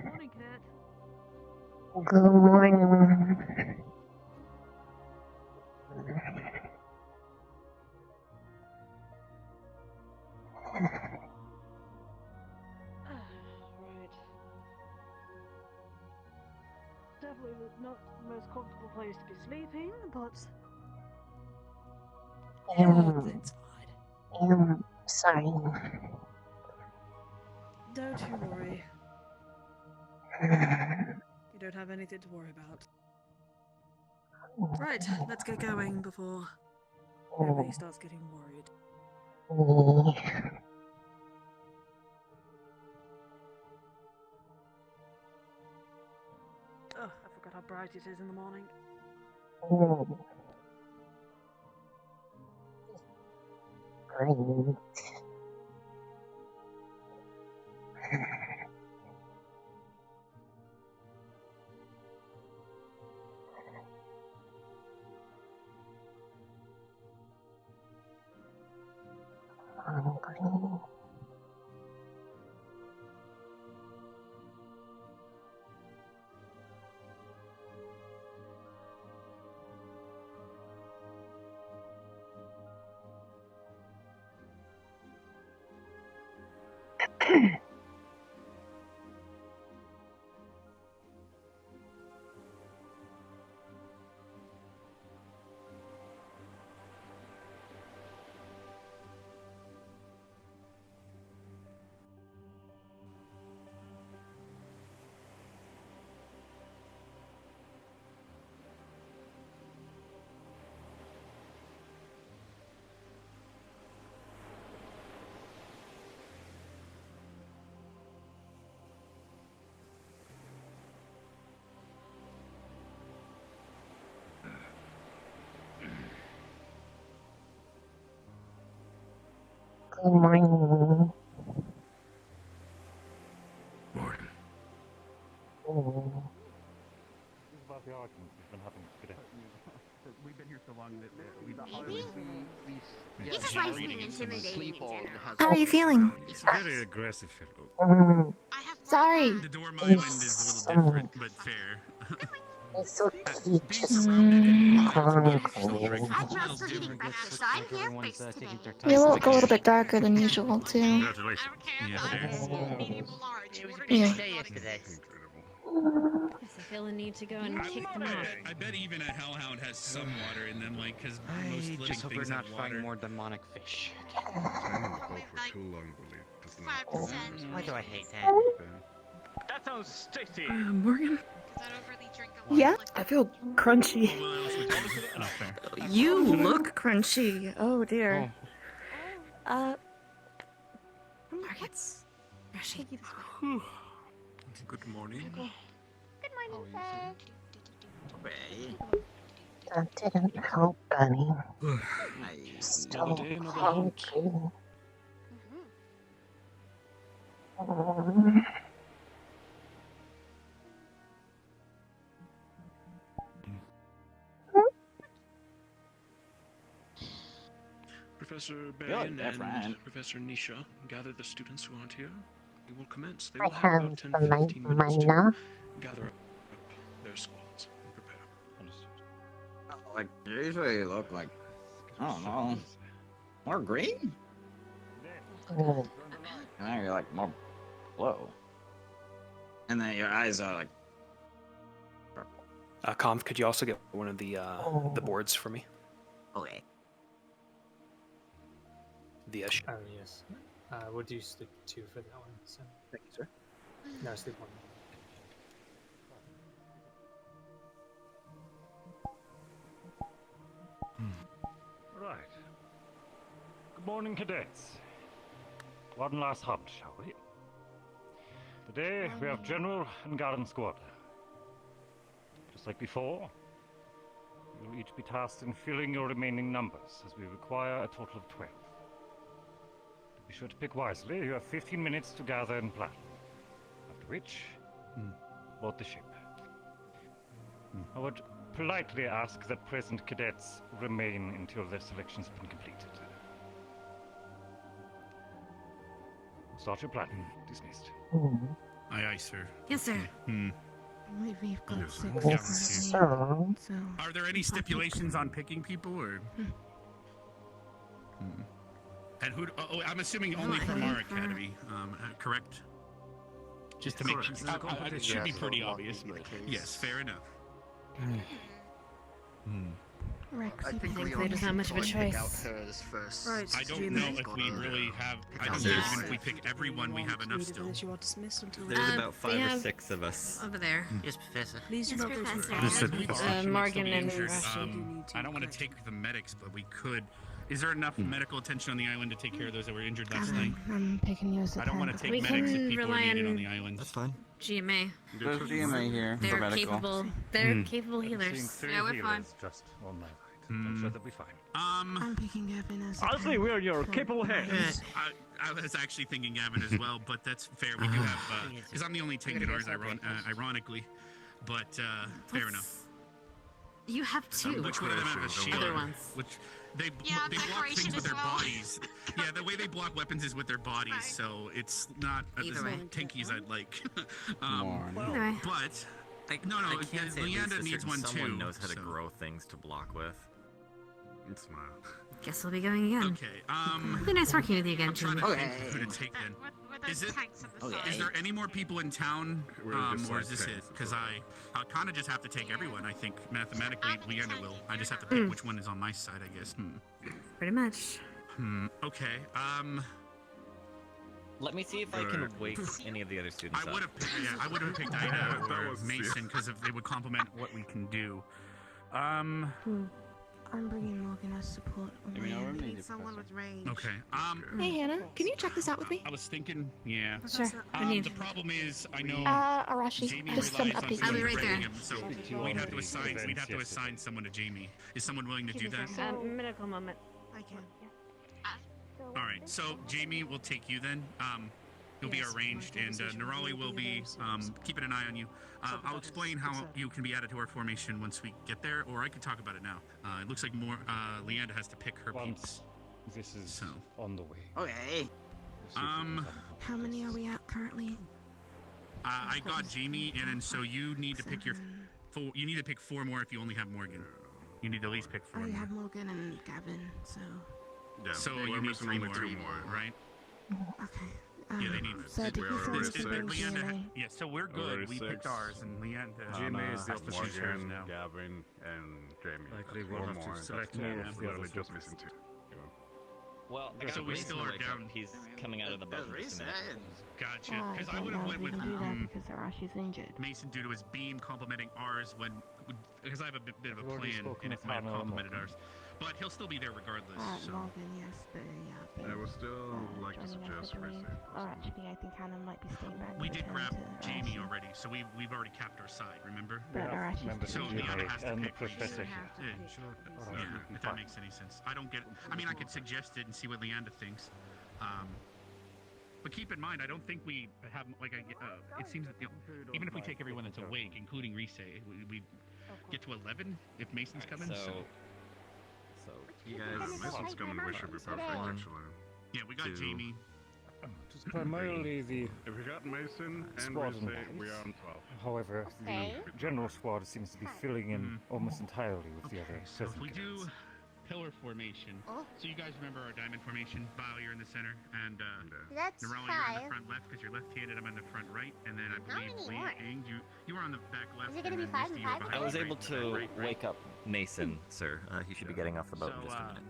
Morning, Cat. Good morning. Right. Definitely not the most comfortable place to be sleeping, but It's fine. Sorry. don't you worry. You don't have anything to worry about. Right, let's get going before everybody starts getting worried. Oh, I forgot how bright it is in the morning. Great. Hungry. Good morning. Morning. About the arguments we've been having today. We've been here so long that Maybe? we He just likes being intimidating in general. How are you feeling? He's a very aggressive fellow. I have Sorry. The Dorm Island is a little different, but fair. It's so cute. Just Surrounded hungry. I'm not for eating breakfast, so I'm here fixed today. You look a little bit darker than usual, too. Congratulations. I Yeah, don't care. fair. Small, medium, large. It was a Order big Yeah. day yesterday. Incredible. Guess I feel a need to go and kick them out. I bet even a hellhound has some water in them, like, because most I living just hope we're things not have finding water. more demonic fish. Time in the boat for too long, believe. Does not 5%. Why do I hate that? That sounds tasty. Morgan? Because I overly drink a lot. Yeah, Like, I feel crunchy. What else would you do? Oh, fair. You look crunchy. Oh, dear. Margaret's brushy. Good morning. good morning, sir. That didn't help any. Still hungry. Professor Berrien and Professor Nisha, gather the students who aren't here. We will commence. They I will have have about 10 the 15 minutes to mana. gather up their squads and prepare. Like, you usually look like, I don't know, more green? And now you're like more blue. And then your eyes are like... Conv, could you also get one of the boards for me? Okay. The Oh, yes. We'll do sleep 2 for that one. So. Thank you, sir. No, sleep 1. Right. Good morning, cadets. One last hunt, shall we? Today we have General and Garden Squad. Just like before, you will each be tasked in filling your remaining numbers, as we require a total of 12. Be sure to pick wisely. You have 15 minutes to gather and plan. After which, board the ship. I would politely ask that present cadets remain until their selection's been completed. Start your plan. Dismissed. Aye, aye, sir. Yes, sir. We've got Yes, 6 Yes, currently, sir. so Are there any stipulations on picking people, or? And who? Oh, I'm assuming only from our academy. Correct? Just to make sure. It should be pretty obvious. Yes, fair enough. Rex, I you think pick. we They don't have much of a pick out choice. hers first. Right. I don't know if we really have. I don't know even if we pick everyone, we have enough still. There's about 5 or 6 of us. Over there. Yes, Professor. Please do Yes, not go too Professor. far. Morgan and I don't want to take the medics, but we could. Is there enough medical attention on the island to take care of those that were injured last night? I'm picking you as a I don't want to 10. take We medics if can people are rely needed on- on the island. That's fine. GMA. There's GMA here for They're medical. capable. They're capable healers. Yeah, we're fine. Just on my right. I'm sure they'll be fine. I'm picking Gavin as a Honestly, 10. we're your capable hands. I was actually thinking Gavin as well, but that's fair. We do have, because I'm the only tank in ours, ironically. But fair enough. You have 2 Which one of them have a shield? other ones. Which they Yeah, block decoration things with as their well. bodies. Yeah, the way they block weapons is with their bodies, so it's not as Either way. tanky as I'd like. Either way. But no, I can't say at least Leanda a needs certain one someone too. knows how to so- grow things to block with. Smile. Guess we'll be going again. Okay. It'll be nice working with you again, I'm trying Jimmy. to think who to take then. With Is those it- tanks on the Okay. side. Is there any more people in town, We're just or like is this tanks, it? Because I kind of just have to take everyone. I think mathematically, How many Leanda tanks will. do I you just have to have? pick which one is on my side, I guess. Pretty much. Okay. Let me see if I can wake any of the other students I up. would have picked. Yeah, I would have picked Ida That or was Mason because they would complement what we can do. I'm bringing Morgan as support. On my end. Need someone with rage. Okay. Hey, Hannah, can you check this out with me? I was thinking. Yeah. Sure. I need. The problem is, I know. Arashi, Jamie just some relies on updates. someone I'll be right training there. him, so we'd have to assign someone to Jamie. Is someone willing to do that? Medical moment. I can. All right. So Jamie will take you then. You'll be arranged, and Nerali will be keeping an eye on you. I'll explain how you can be added to our formation once we get there, or I could talk about it now. It looks like more Leanda has to pick her peeps. Once this is on the way. Okay. How many are we at currently? I got Jamie, and then so you need to pick your four. You need to pick 4 more if you only have Morgan. You need to at least pick 4 I more. have Morgan and Gavin, so Yeah, So we're you need missing 3 only more, 2 more. right? okay. Yeah, they need. So did we you say already we Is could it bring Leanda? GMA? Yeah, so we're good. Already We picked 6. ours, and Leanda. Jimmy has to choose hers Morgan, now. Gavin, and Jamie. Likely That's we'll 4 have to more. select That's more more. of the We're others. only just missing 2. Well, I got So we Mason still to are wake up. down. He's coming out of the boat. just a minute. Gotcha. I Because I don't would know have if went we with can do that because Arashi's injured. Mason due to his beam complementing ours when because I have a bit of a We've already plan spoken and with it might have Hannah complemented Morgan. ours. But he'll still be there regardless. So Morgan, yes, but I would still like to joining us suggest for the Race. wave. Or actually, I think Hannah might be staying back. we to did return grab to Jamie Arashi. already, so we've already capped our side, remember? But Arashi's members So of still Leanda GMA has to and the pick Reese. professor. Yeah, if that makes any sense. I don't get. I mean, I could suggest it and see what Leanda thinks. But keep in mind, I don't think we have like it seems that even if we take everyone that's awake, including Reese, we get to 11 if Mason's coming. So you Yeah, guys. Mason's coming. We should be perfect, actually. Yeah, we got 2. Jamie. Just primarily the If we got Mason and squad and Race, we bodies. are on 12. However, Okay. the general squad seems to be filling in almost entirely with the other So if present we do cadets. pillar formation, so you guys remember our diamond formation? Bao, you're in the center, and That's Nerali, you're in the 5. front left because you're left-handed. I'm in the front right, and then I believe many more? Ling, you were on the back left. Is it gonna and be then 5 Misty, and you were 5? behind I was me, able right, to right. wake up Mason, sir. He should be getting off the boat in just a minute.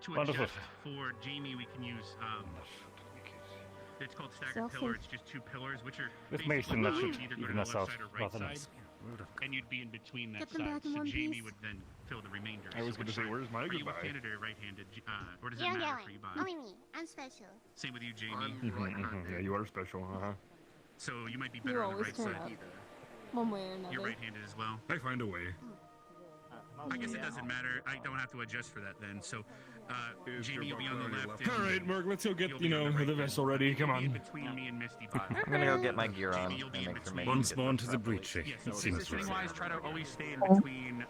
To Wonderful. adjust for Jamie, we can use it's called staggered Selfie. pillar. It's just 2 pillars, which are With basically Mason, that allowed should to either go to even the us left out side or right rather than side, us. and you'd be in between that Get them side. back in So one Jamie piece. would then fill the remainder. I was So going to which say, side- where's my Are you goodbye? left-handed or right-handed? Or does it You're matter going. for you, Bob? Only me. I'm special. Same with you, Jamie. Yeah, you are special, So you might be You better on the always right turn side. up. One way or another. You're right-handed as well. I find a way. I guess it doesn't matter. I don't have to adjust for that then. So, Jamie, you'll be on the left. All right, Merc, let's go get, the vessel ready. Come on. Between me and Misty. I'm gonna go get my gear on and make sure Mason Once gets more the into the proper breach. place. It seems Positioning-wise, try to always stay in between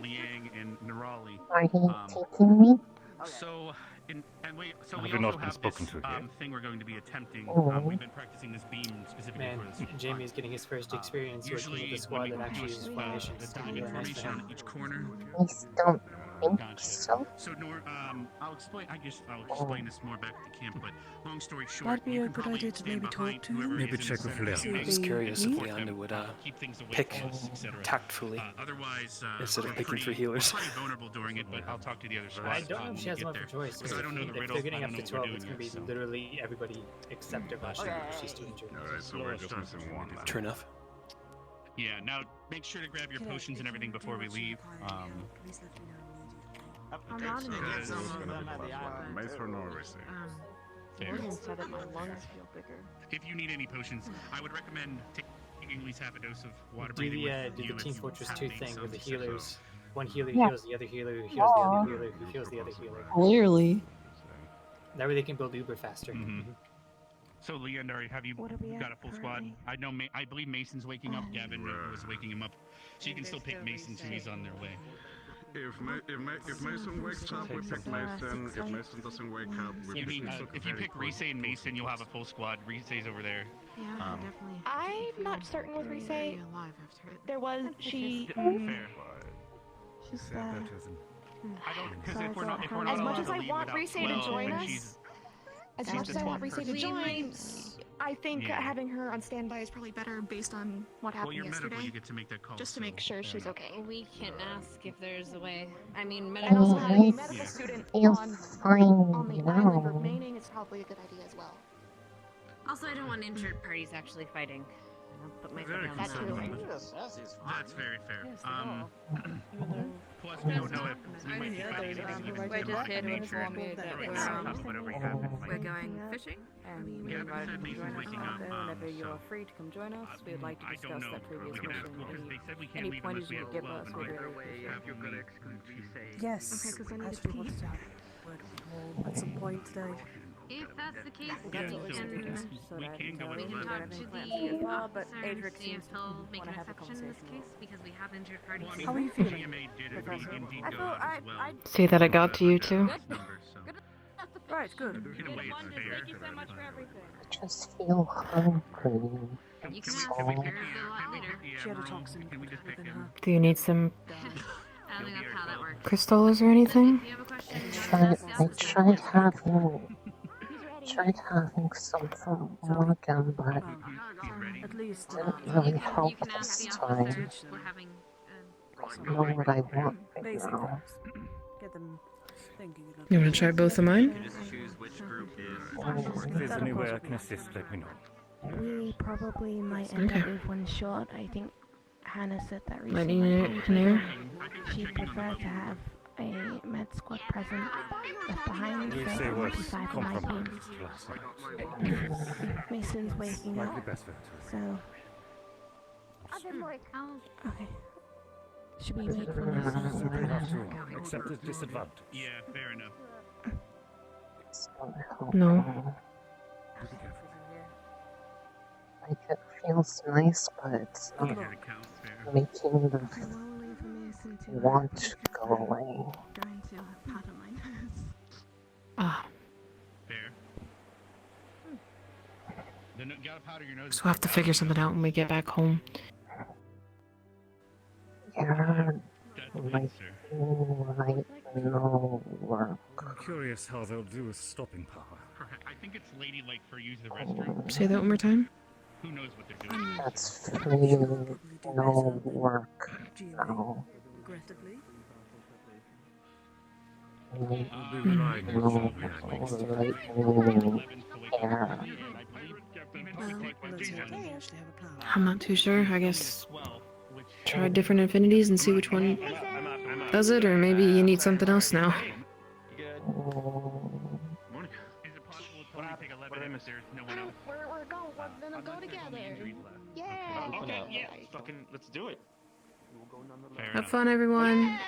Liang and Nerali. Are you taking me? So, so Have we you also not been have spoken this to here? thing we're going to be attempting. Oh. We've been practicing this beam specifically Man, for this. Jamie's getting his first experience working with a squad that actually uses formations. The time information on each corner. I still think so. So, I'll explain. I'll explain this more back at the camp. But long story short, That'd be you a can good probably idea to stand maybe behind talk to whoever him. Maybe is in check the with center. Leon. I was curious if Hmm? Leander would Keep things away pick from us, etc. tactfully Otherwise, instead of we're picking for pretty healers. vulnerable during it. But I'll talk to the other squad. I don't know if she has much there. choice. Because I don't know the If riddle. they're getting I up don't to know what 12, we're it's doing going to be yet, literally everybody except Avashi if she's too injured. Alright, so we're just missing one. True enough. Yeah, now make sure to grab your potions and everything before we leave. I'm not in Okay, the so it's gonna be +1. Mace for Norris. Morgan said that my lungs feel bigger. If you need any potions, I would recommend taking at least half a dose of water Do breathing. the Team Fortress 2 thing with the healers. One healer Yeah. heals the other healer who heals the other healer who heals the other healer. Clearly. That way they can build uber faster. So, Leander, have you What are we got at a full squad? currently? I know. I believe Mason's waking up. Gavin was waking him up, so you can still pick Mason too. He's on their way. If Mason wakes up, we pick Mason. If Mason doesn't wake up, we pick Mason. If you pick Rise and Mason, you'll have a full squad. Rise's over there. Yeah, definitely. I'm not certain with Rise. There was Fair. She's I don't, because if we're not As allowed much as to I leave want without Rise to 12, join and us, she's- as she's much the as I want 12th Rise to person. join, I think Yeah. having her on standby is probably better based on what Well, happened you're medical. yesterday. You get to make that call. Just to make sure she's okay. We can ask if there's a way. I mean, And medical also having a Yes. medical student Feels on fine the island now. remaining is probably a good idea as well. Also, I don't want injured parties actually fighting. I'll put my foot Very down That's on true. that. That's very fair. Yes, they are. Plus, we don't know if we might be fighting anything. We're just here to make sure that Whatever we have. We're going fishing, and we Gavin invited said you to Mason's join us waking out up, there whenever you so- are free to come join us. We would like to I discuss don't know. that previous We can ask mission. because they said we can't Any leave unless pointers we you have could give 12, us, and we'd right really away appreciate have it. you got Yes, Okay, 'cause I need I to actually pee. wanted to have a word with Paul at some point today. If that's the case, Yeah, we so can we can go we with can it. talk to the but officer and Adric see seems if to he'll want make to an have a exception in this conversation. case because we have injured parties. Well, I mean, How are you feeling, GMA did Professor? indeed I go feel out as well. See that I got to you too? Right, good. In a way, it's fair. Thank you so much for everything. I just feel hungry. You can So, ask if you're the lot leader. She had a toxin within her. Do you need some I don't think that's how that works. crystals or anything? If you have a question, you want to ask I us, tried having some from Morgan, but At least didn't really help you can ask this the officer. time. We're having I don't know what I want right basic now. things. Get them thinking a little. You want to try both of mine? Just choose which group is. If there's any way I can assist, let me know. We probably might end up with one shot. I think Hannah said that Might recently. need an air. She'd prefer to have a med squad present left behind, We so say it might was be 5 in my team. compromised last night. Mason's waking Might up, be best for her to so I'll okay. Should we wait for Mason? simply have to accept the disadvantage. Yeah, fair enough. No. Like it feels nice, but it's not Yeah, it counts, fair. making the While we wait for Mason to want to go away. trying to powder my nose. Ah, Fair. Then you gotta powder your nose. so we'll have to figure something out when we get back home. Yeah, Definitely, like sir. right no work. I'm curious how they'll do with stopping power. Perhaps- I think it's ladylike for use the restroom. Say that one more time. Who knows what they're doing? That's free no work now. Regrettably. I'll be relying on No, your reactions. right air. I'm not too sure. I guess try different affinities and see which one does it, or maybe you need something else now. Is it possible to only take 11 there's no one else. We're going. We're gonna go together. Yeah. Okay, yeah. Fucking, let's do it. Fair Have fun, everyone. Yeah.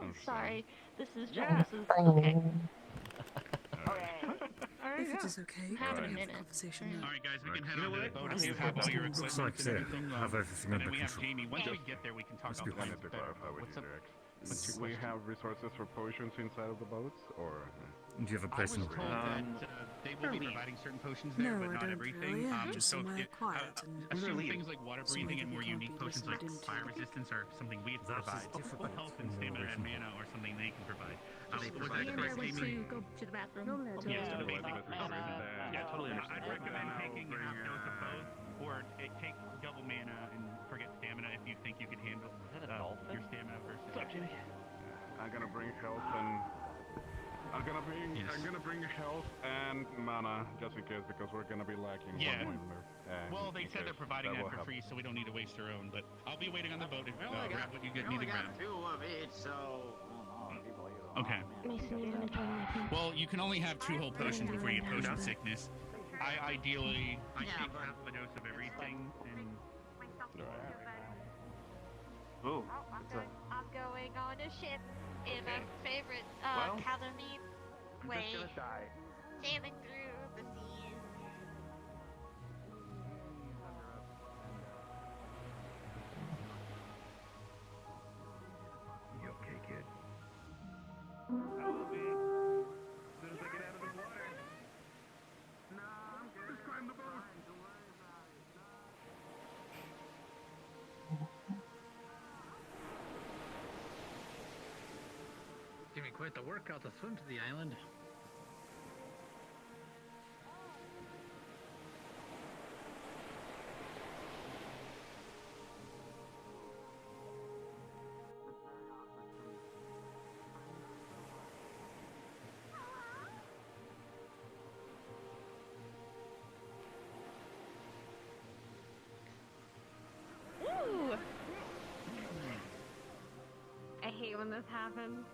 I'm sorry. This is just. This is okay. If it is okay, Have can a we have a minute. conversation now? Alright guys, we can head You know on to the what? boat I'm if you gonna have all your Looks equipment like and they everything. have everything And under then we have control. Jamie. Once we get there, we can talk Must off be the fine. phone. What's We have resources for potions inside of the boats, or? Do you have a I place was in told that they will be providing certain potions there, No, but I not don't everything. really. Yeah, just So somewhere if, quiet and assume things like water breathing and more somewhere unique that can't be potions like listened into. fire resistance are something we That is provide. difficult Health when and you're stamina away and from mana or something they can provide. Was Was that correct, went Jamie? to go to the bathroom. Yes, to the Yeah, basic mana. Yeah, totally Yeah, understand. I'd recommend taking a half dose of both, or take double mana and forget stamina if you think you can handle your stamina versus. I'm gonna bring health and I'm gonna bring health and mana just in case because we're gonna be lacking Yeah. one point there. Well, they in said they're case providing that will for happen. free, so we don't need to waste our own. But I'll be waiting on the boat if We only grab what you get need to grab. 2 of each, so I don't know. People use them. Okay. Mason, you wanna join my team? Well, you can only have 2 whole potions before you get potion sickness. I ideally take half a dose of everything and. Ooh, I'm going on a ship in a favorite Well, colony way, die. sailing through the seas. You okay, kid? I will be. As soon as I get out of this water. Nah, I'm good. Just climb the boat. Give me quite the workout to swim to the island. Ooh. I hate when this happens.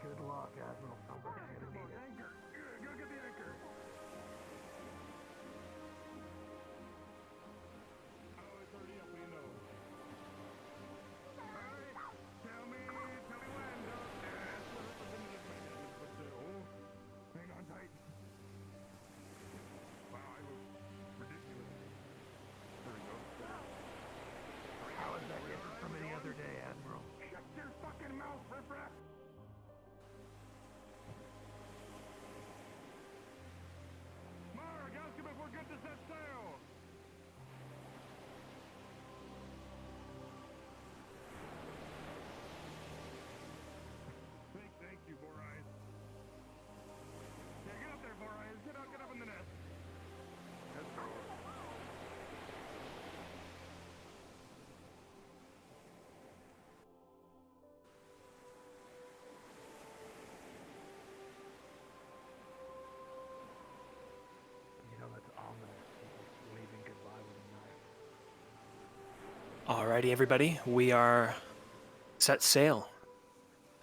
Good luck, Admiral. Sounds like I'm gonna need it. Go get the anchor. Oh, it's already up, we know. Alright, tell me when, Doc. Hang on tight. Wow, I was ridiculous. There we go. How is that different from any other day, Admiral? Shut your fucking mouth, riffraff! Mara, ask him if we're good to set sail! Thank you, Four Eyes. Yeah, get up there, Four Eyes. Get up in the nest. Let's go. You know, that's ominous. Waving goodbye with a knife. Alrighty, everybody, we are set sail.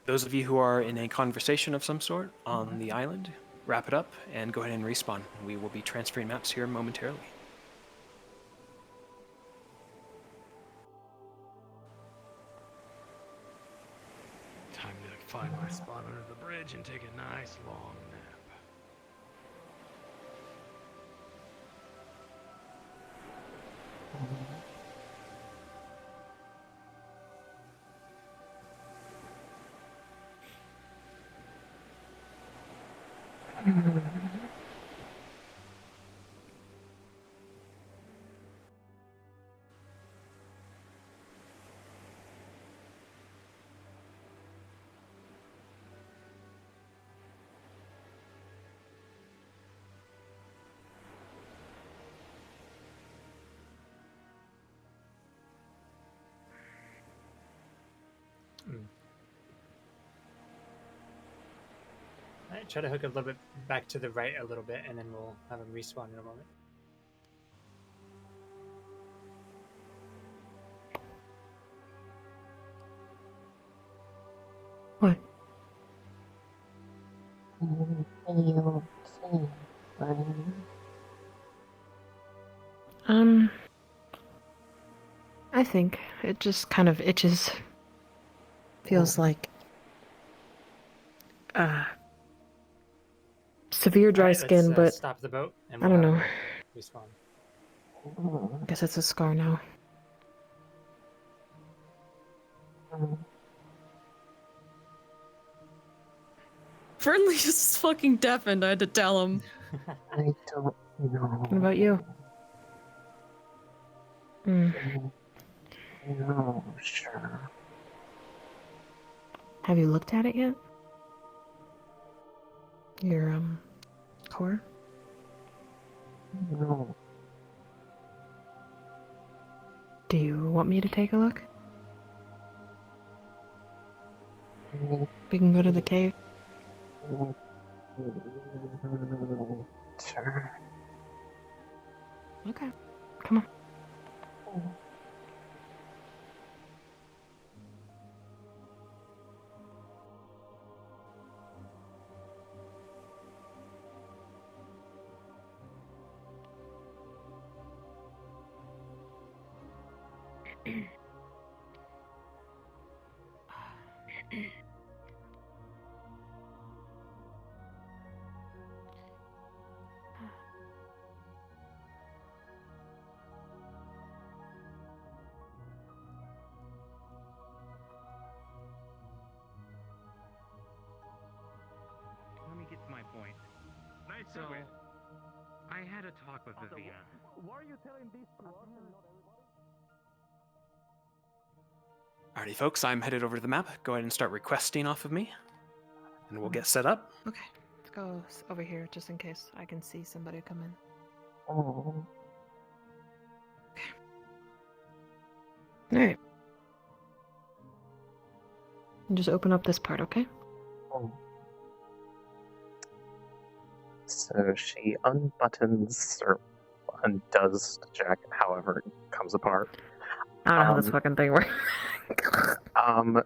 Those of you who are in a conversation of some sort on the island, wrap it up and go ahead and respawn. We will be transferring maps here momentarily. Time to find my spot under the bridge and take a nice long nap. Alright, try to hook a little bit back to the right a little bit, and then we'll have him respawn in a moment. you okay, buddy? I think it just kind of itches. Feels like severe dry Alright, skin, let's, but stop the boat and I we'll don't have know. her respawn. Guess it's a scar now. Fernley just fucking deafened. I had to tell him. I don't know. What about you? No, sure. Have you looked at it yet? Your core? No. Do you want me to take a look? We can go to the cave. Sure. Okay. Come on. Let me get to my point. Nice. So, I had a talk with Vivian. Why are you telling this to us and not everybody? Alrighty, folks, I'm headed over to the map. Go ahead and start requesting off of me, and we'll get set up. Okay. Let's go over here just in case I can see somebody come in. Oh. Alright. Just open up this part, okay? Oh. So she unbuttons or undoes the jacket, however it comes apart. I don't know how this fucking thing works.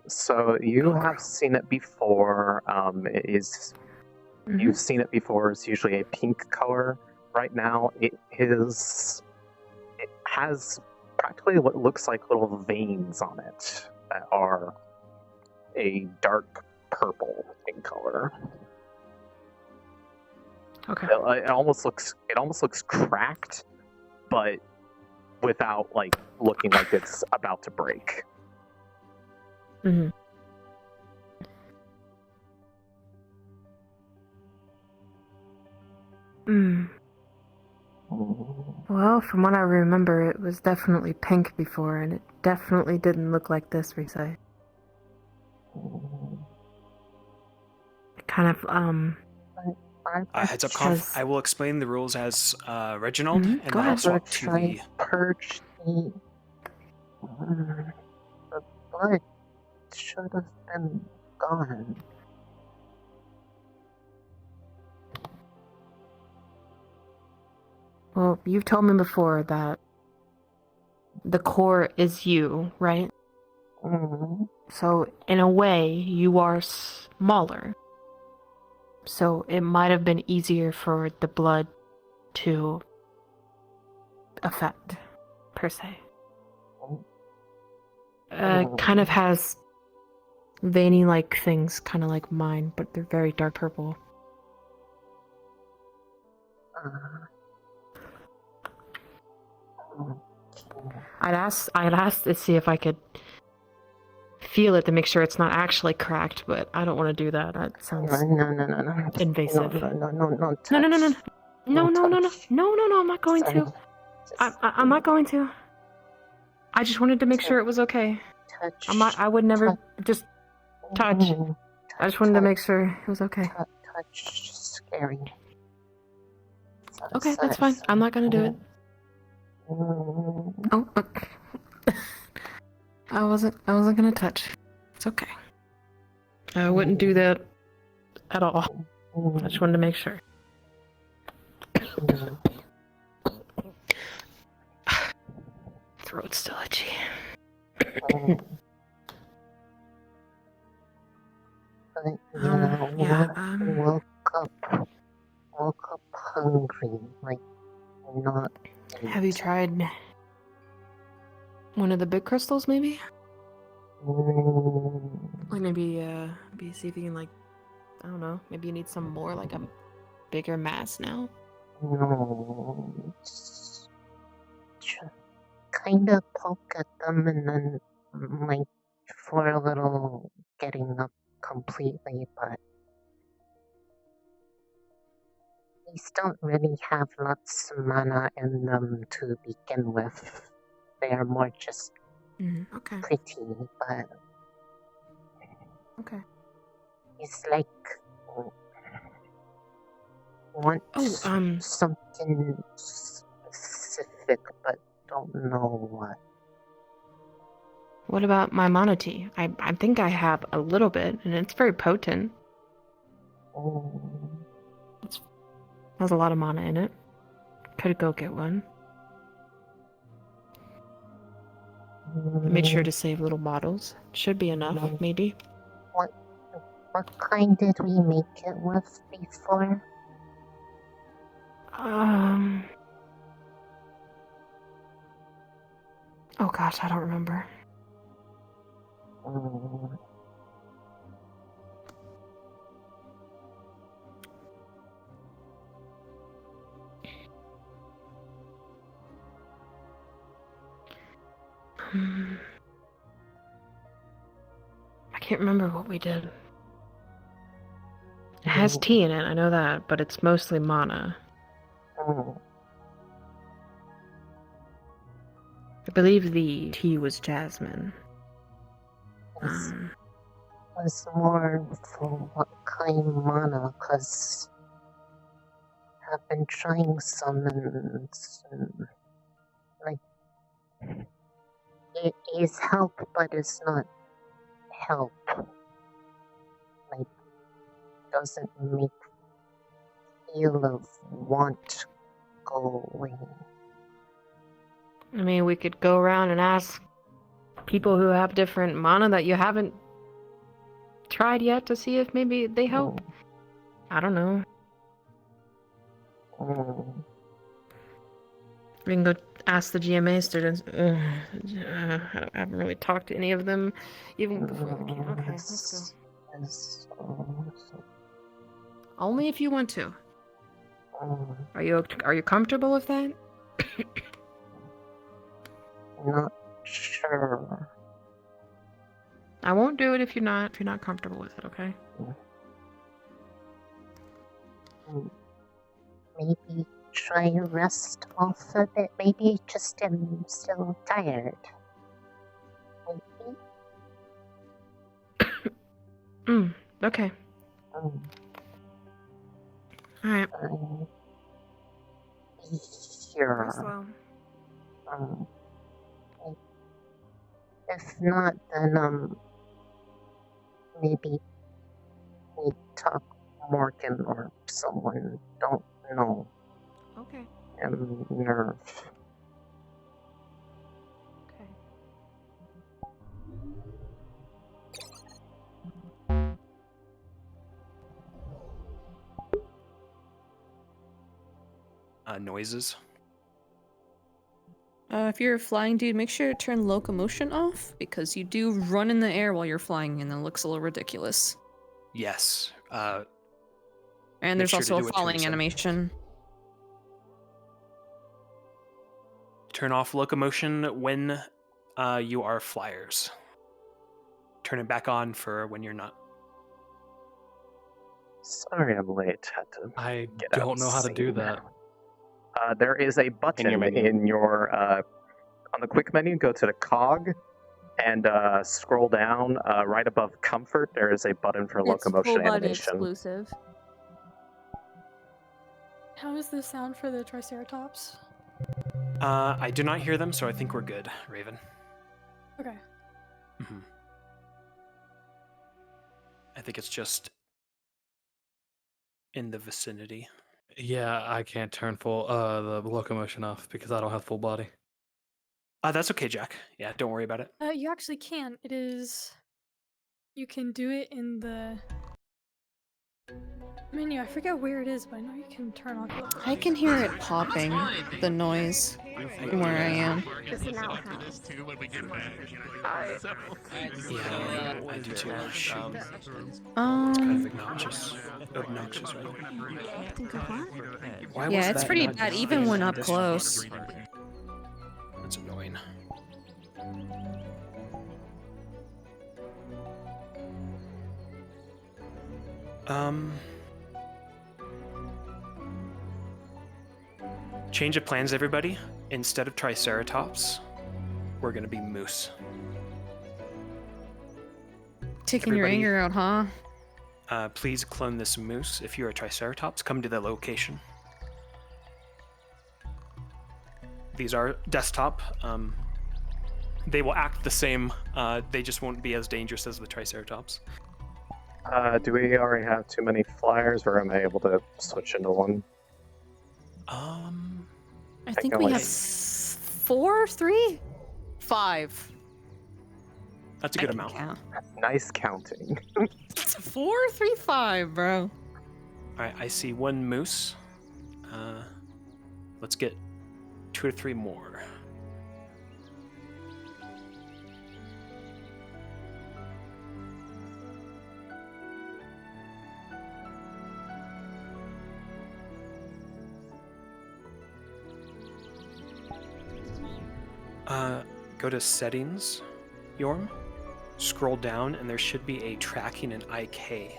So you have seen it before. You've seen it before. It's usually a pink color. Right now, it has practically what looks like little veins on it that are a dark purple in color. Okay. It almost looks cracked, but without like looking like it's about to break. Mm-hmm. Well, from what I remember, it was definitely pink before, and it definitely didn't look like this, we say. It kind of, Heads up, Conf. I will explain the rules as Reginald, and Go then I'll ahead. swap to the... Purge the blood should have been gone. Well, you've told me before that the core is you, right? Mm-hmm. So, in a way, you are smaller. So, it might have been easier for the blood to affect, per se. Kind of has veiny-like things, kind of like mine, but they're very dark purple. I'd asked to see if I could feel it to make sure it's not actually cracked, but I don't want to do that. That sounds No. invasive. No. No, I'm not going to. I'm not going to. I just wanted to make sure it was okay. I would never just touch. I just wanted to make sure it was okay. Touch scary. Okay, that's fine. I'm not gonna do it. Oh, I wasn't gonna touch. It's okay. I wouldn't do that at all. I just wanted to make sure. Throat's still itchy. Woke up. hungry. Like, not. Have you tried one of the big crystals, maybe? Like maybe see if you can, like, I don't know, maybe you need some more, like a bigger mass now? No, it's kind of poke at them and then, like, for a little getting up completely, but these don't really have lots of mana in them to begin with. They are more just Okay. pretty, but Okay. it's like want something specific, but don't know what. What about my mana tea? I think I have a little bit, and it's very potent. It has a lot of mana in it. Could go get one. I made sure to save little bottles. Should be enough, maybe. What kind did we make it with before? Oh gosh, I don't remember. I can't remember what we did. It has tea in it, I know that, but it's mostly mana. I believe the tea was jasmine. Was more for what kind of mana, because I've been trying summons and, like, it is help, but it's not help. Like, doesn't make feel of want go away. I mean, we could go around and ask people who have different mana that you haven't tried yet to see if maybe they help. I don't know. We can go ask the GMA students. I haven't really talked to any of them even before the game. Okay, let's go. Only if you want to. Are you comfortable with that? Not sure. I won't do it if you're not comfortable with it, okay? Maybe try to rest off a bit. Maybe just am still tired. Maybe. Okay. Alright. Sure. Slow. If not, then maybe we talk Morgan or someone. Don't know. Okay. I'm nerve. Noises. If you're a flying dude, make sure to turn locomotion off, because you do run in the air while you're flying, and it looks a little ridiculous. Yes. And there's also a falling animation. Turn off locomotion when you are flyers. Turn it back on for when you're not. Sorry I'm late. Had to I get don't know how to do scene. that. There is a button in your on the quick menu. Go to the cog and scroll down right above comfort. There is a button for locomotion full body animation. exclusive. How is the sound for the Triceratops? I do not hear them, so I think we're good, Raven. Okay. I think it's just in the vicinity. Yeah, I can't turn the locomotion off because I don't have full body. That's okay, Jack. Yeah, don't worry about it. You actually can. It is. You can do it in the Menu, I forget where it is, but I know you can turn off your... I can hear it popping, the noise, from where I am. It's an outhouse. Yeah, I do too. Shoot. It's kind Um, of obnoxious. Obnoxious, rather. Think of what? Why yeah, was it's that pretty not bad, just even in when up this close. one? That's annoying. Change of plans, everybody. Instead of Triceratops, we're gonna be moose. Taking your anger out, huh? Please clone this moose. If you're a Triceratops, come to the location. These are desktop. They will act the same. They just won't be as dangerous as the Triceratops. Do we already have too many flyers, or am I able to switch into one? I think we have 4, 3, 5. That's a good amount. Nice counting. 4, 3, 5, bro. Alright, I see one moose. Let's get 2 or 3 more. Go to settings, Yorm. Scroll down, and there should be a tracking and IK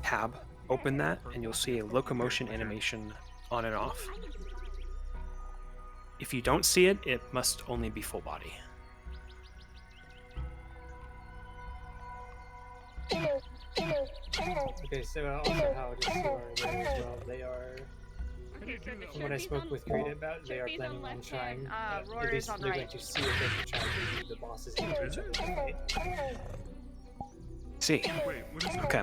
tab. Open that, and you'll see a locomotion animation on and off. If you don't see it, it must only be full body. Okay, so also how just so are aware as well, they are, from what I spoke with Greed about, they are planning on trying, at least they're going to see if they can try to lead the bosses into each other's fight. See. Okay.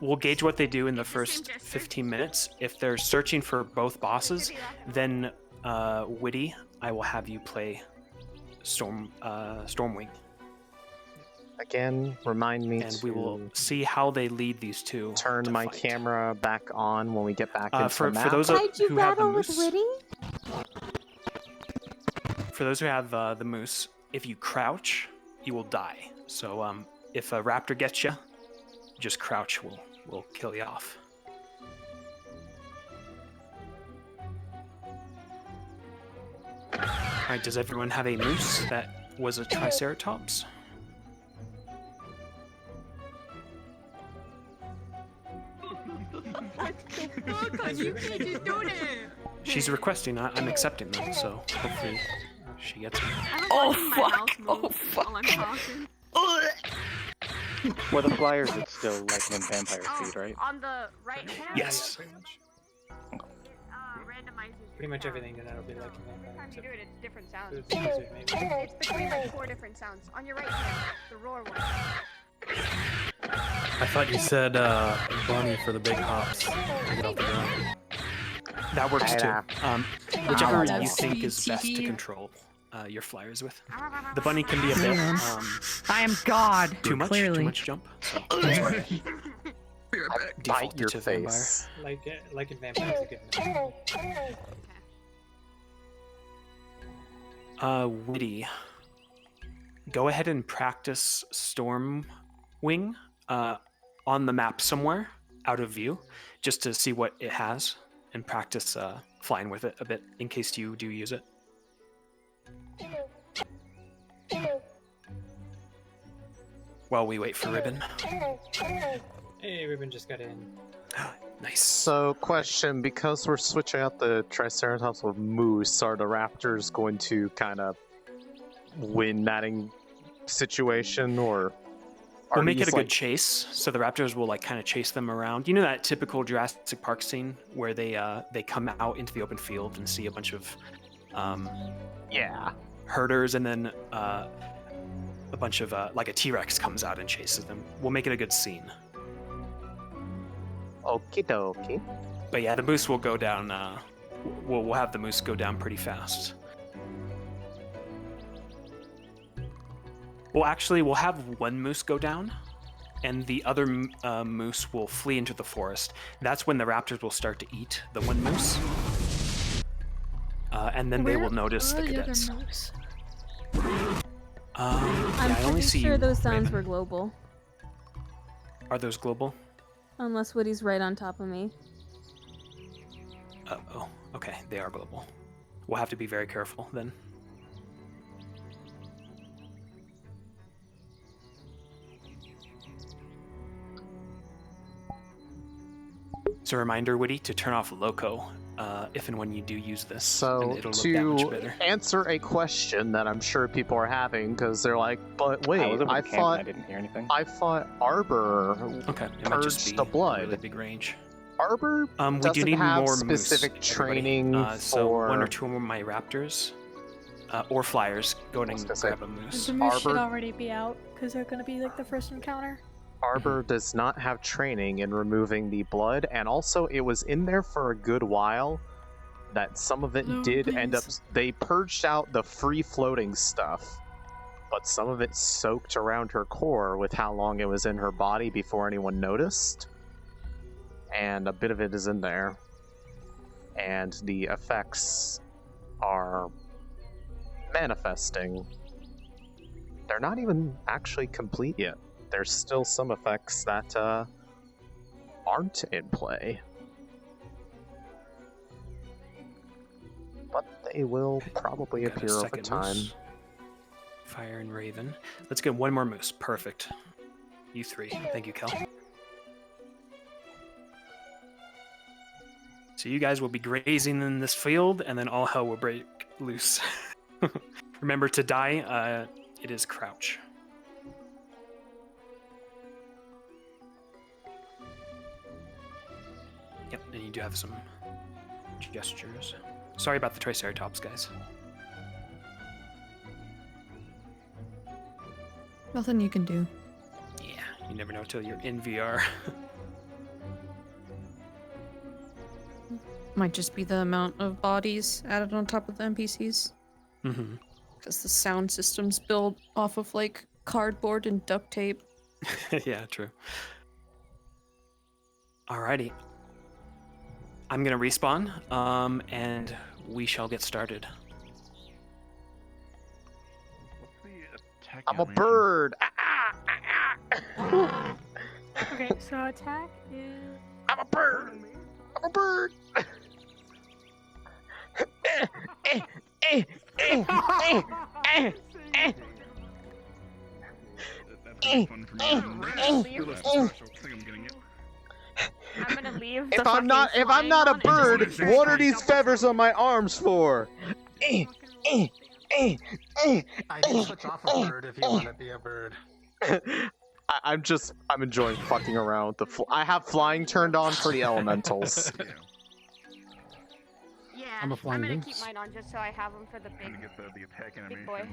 We'll gauge what they do in the first 15 minutes. If they're searching for both bosses, then Witty, I will have you play Stormwing. Again, remind me and we will see how they lead these two. Turn my camera back on when we get back into the map. For those who have the moose, Witty? for those who have the moose, if you crouch, you will die. So if a raptor gets you, just crouch. We'll kill you off. All right. Does everyone have a moose that was a Triceratops? What the fuck? You can't just do that! She's requesting. I'm accepting them. So hopefully she gets them. Oh fuck! Oh fuck! Well, the flyers, it's still like in vampire speed, right? On the right hand? Yes. Pretty much everything that will be like in Every time you do it, it's different sounds. the music, maybe. It's between like 4 different sounds. On your right hand, the roar one. I thought you said bunny for the big hops to get off the ground. That works too. Whichever you That's think is best to sweet. control your flyers with. The bunny can be a bit I am God. too much jump. So Bite your to face. Like in Vampire is a good vampire. Witty. Go ahead and practice Stormwing on the map somewhere, out of view, just to see what it has, and practice flying with it a bit in case you do use it. While we wait for Ribbon. Hey, Ribbon just got in. Nice. So, question, because we're switching out the Triceratops with moose, are the raptors going to kind of win that situation, or We'll make it a good chase, so the raptors will like kind of chase them around. You know that typical Jurassic Park scene where they come out into the open field and see a bunch of herders, and then a bunch of like a T-Rex comes out and chases them. We'll make it a good scene. Okie dokie. But yeah, the moose will go down. We'll have the moose go down pretty fast. Well, actually, we'll have one moose go down, and the other moose will flee into the forest. That's when the raptors will start to eat the one moose. And then they will notice the cadets. I'm pretty sure those sounds were global. Are those global? Unless Woody's right on top of me. Oh, okay, they are global. We'll have to be very careful then. So a reminder, Woody, to turn off Loco if and when you do use this. So and it'll look that much to better. answer a question that I'm sure people are having, because they're like, but wait, I thought I didn't hear anything. I thought Arbor purged the blood. Really big range. Arbor We doesn't do need have more specific moose, training so for. one or two more of my raptors or flyers go and grab a moose. The moose should already be out because they're going to be like the first encounter. Arbor does not have training in removing the blood, and also it was in there for a good while. That some of it did end up. They purged out the free-floating stuff, but some of it soaked around her core with how long it was in her body before anyone noticed. And a bit of it is in there. And the effects are manifesting. They're not even actually complete yet. There's still some effects that aren't in play. But they will probably appear over time. Moose. Fire and Raven. Let's get one more moose. Perfect. You three. Thank you, Kel. So you guys will be grazing in this field, and then all hell will break loose. Remember to die, it is crouch. Yep, and you do have some gestures. Sorry about the Triceratops, guys. Nothing you can do. Yeah, you never know till you're in VR. Might just be the amount of bodies added on top of the NPCs. Mm-hmm. Because the sound system's built off of like cardboard and duct tape. Yeah, true. Alrighty. I'm gonna respawn, and we shall get started. I'm a bird! Okay, so attack is... I'm a bird! I'm a bird! I'm gonna leave. If I'm not a bird, what are these feathers on my arms for? I can switch off a bird if you want to be a bird. I'm enjoying fucking around with the. I have flying turned on for the elementals. Yeah, I'm a flying gonna moose. keep mine on just so I have them for the big, big boy.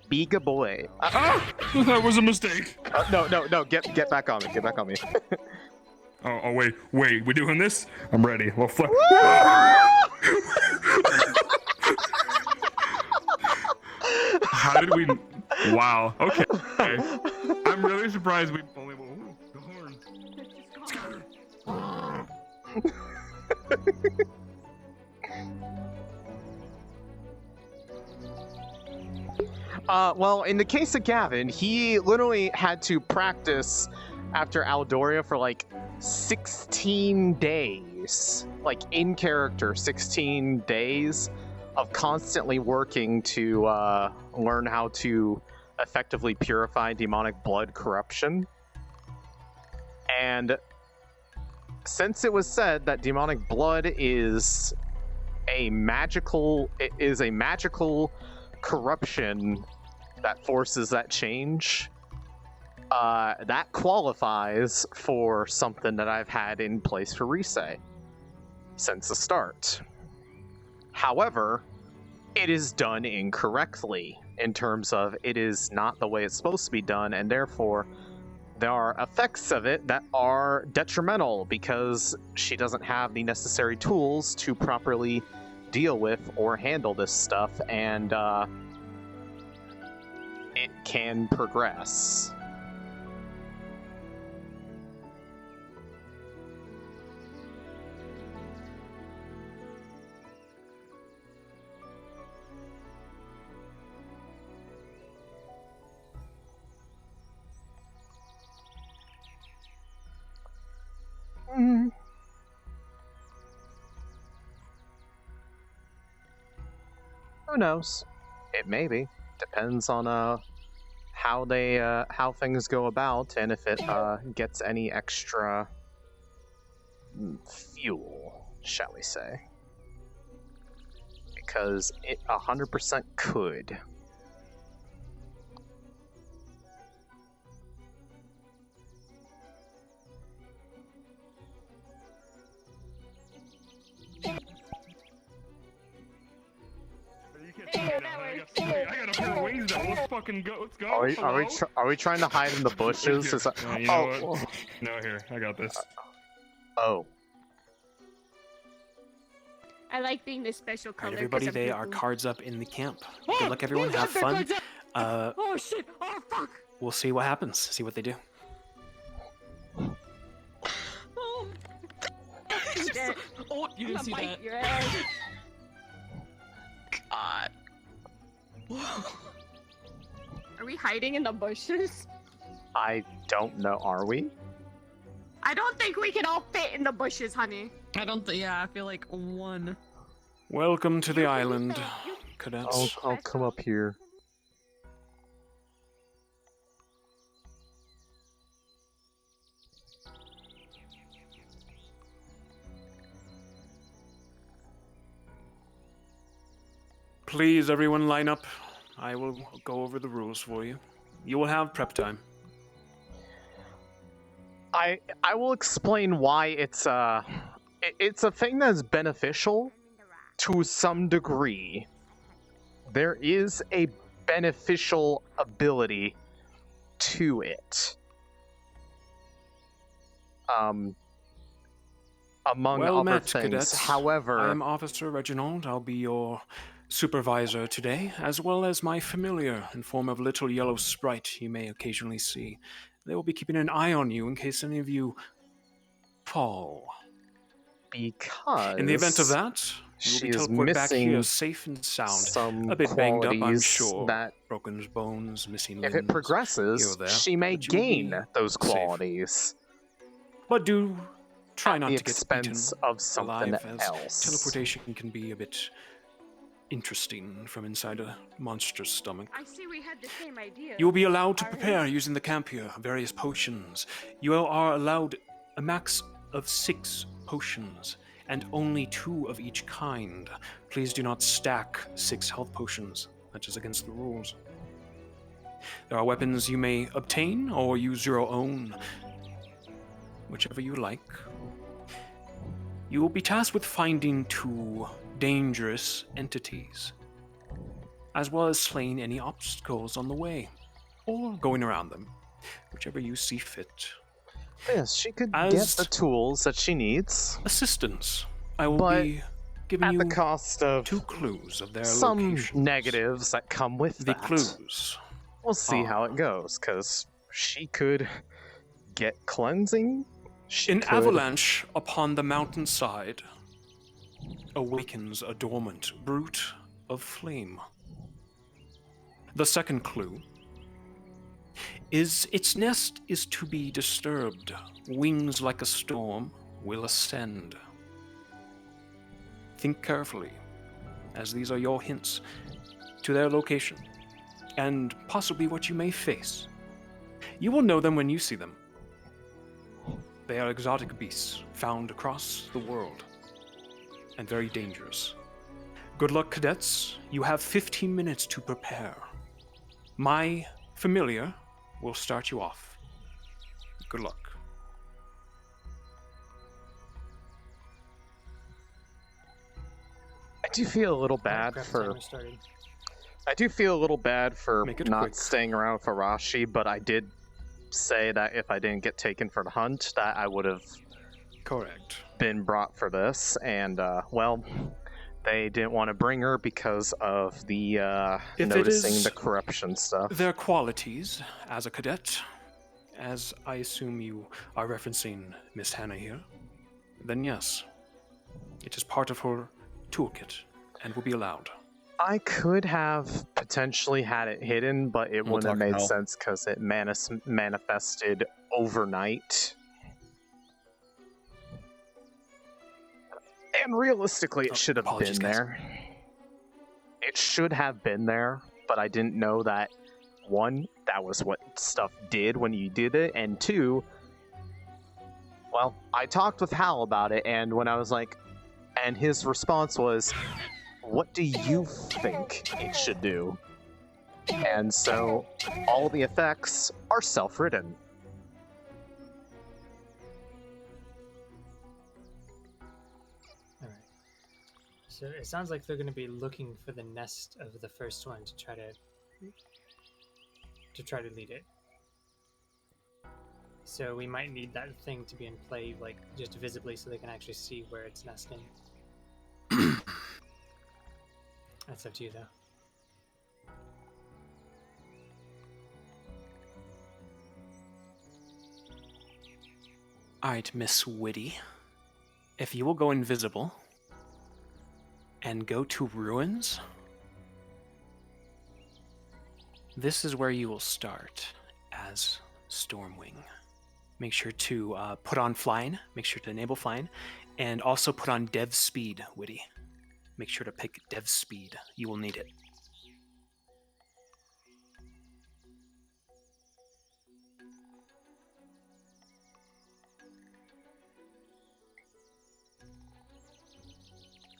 Big boy. That was a mistake. No, get back on me. Get back on me. Oh, wait, we doing this? I'm ready. Well, How did we? Wow. Okay. I'm really surprised we only. Ooh, the horn. Well, in the case of Gavin, he literally had to practice after Aldoria for like 16 days. Like in character, 16 days of constantly working to learn how to effectively purify demonic blood corruption. And since it was said that demonic blood is a magical corruption that forces that change, that qualifies for something that I've had in place for Risei since the start. However, it is done incorrectly in terms of it is not the way it's supposed to be done, and therefore there are effects of it that are detrimental because she doesn't have the necessary tools to properly deal with or handle this stuff, and it can progress. Who knows? It may be. Depends on how things go about, and if it gets any extra fuel, shall we say? Because it 100% could. I got a pair of wings now. Let's fucking go. Let's go. Are we trying to hide in the bushes? Is that... you know what? No, here. I got this. Oh. I like being this special color. Alright, everybody, they are cards up in the camp. Good luck, everyone. Have fun. Oh shit! Oh fuck! We'll see what happens. See what they do. Oh, oh you didn't see that. Your ass. God. Are we hiding in the bushes? I don't know. Are we? I don't think we can all fit in the bushes, honey. I don't think. Yeah, I feel like one. Welcome to the island, cadets. I'll come up here. Please, everyone, line up. I will go over the rules for you. You will have prep time. I will explain why it's a thing that's beneficial to some degree. There is a beneficial ability to it. Among well other met, things. cadets. However, I am Officer Reginald. I'll be your supervisor today, as well as my familiar in form of little yellow sprite you may occasionally see. They will be keeping an eye on you in case any of you fall. Because in the event of that, you will be teleported back here safe and sound. A bit banged up, I'm sure. That broken bones, missing limbs. If it progresses, she may gain those qualities. Safe. But do try not to get expense eaten of something alive, as else. Teleportation can be a bit interesting from inside a monster's stomach. I see we had the same idea. You will be allowed to prepare using the camp here, various potions. You are allowed a max of 6 potions, and only 2 of each kind. Please do not stack 6 health potions. That is against the rules. There are weapons you may obtain or use your own, whichever you like. You will be tasked with finding 2 dangerous entities, as well as slaying any obstacles on the way, or going around them, whichever you see fit. Yes, she could get the tools that she needs. Assistance. I will be giving you at the cost of 2 clues of their some locations. Negatives that come with the that. Clues. We'll see how it goes, because she could get cleansing. An avalanche upon the mountainside awakens a dormant brute of flame. The second clue is its nest is to be disturbed. Wings like a storm will ascend. Think carefully, as these are your hints to their location, and possibly what you may face. You will know them when you see them. They are exotic beasts found across the world, and very dangerous. Good luck, cadets. You have 15 minutes to prepare. My familiar will start you off. Good luck. I do feel a little bad for... I do feel a little bad for not staying around with Arashi, but I did say that if I didn't get taken for the hunt, that I would have been brought for this, and well, they didn't want to bring her because of the noticing the corruption stuff. Their qualities as a cadet, as I assume you are referencing Miss Hannah here, then yes, it is part of her toolkit and will be allowed. I could have potentially had it hidden, but it wouldn't have made sense because it manifested overnight. And realistically, it should have been there. it should have been there, but I didn't know that, one, that was what stuff did when you did it, and two, well, I talked with Hal about it, and when I was like, and his response was, what do you think it should do? And so, all the effects are self-written. Alright. So it sounds like they're going to be looking for the nest of the first one to try to lead it. So we might need that thing to be in play, like, just visibly so they can actually see where it's nesting. That's up to you, though. Alright, Miss Witty. If you will go invisible and go to ruins, this is where you will start as Stormwing. Make sure to put on flying, make sure to enable flying, and also put on dev speed, Witty. Make sure to pick dev speed. You will need it.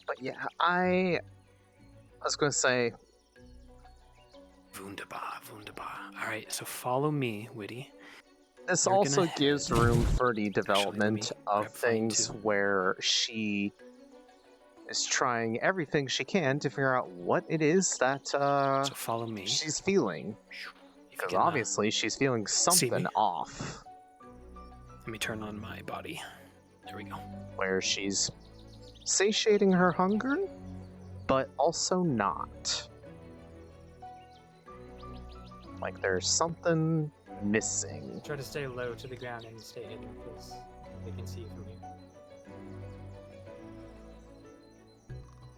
But yeah, I was going to say... Wunderbar, wunderbar. Alright, so follow me, Witty. This also gives room for the development of things where she is trying everything she can to figure out what it is that so follow me. She's feeling. Because obviously she's feeling something off. Let me turn on my body. There we go. Where she's satiating her hunger, but also not. Like there's something missing. Try to stay low to the ground and stay hidden because they can see you from here.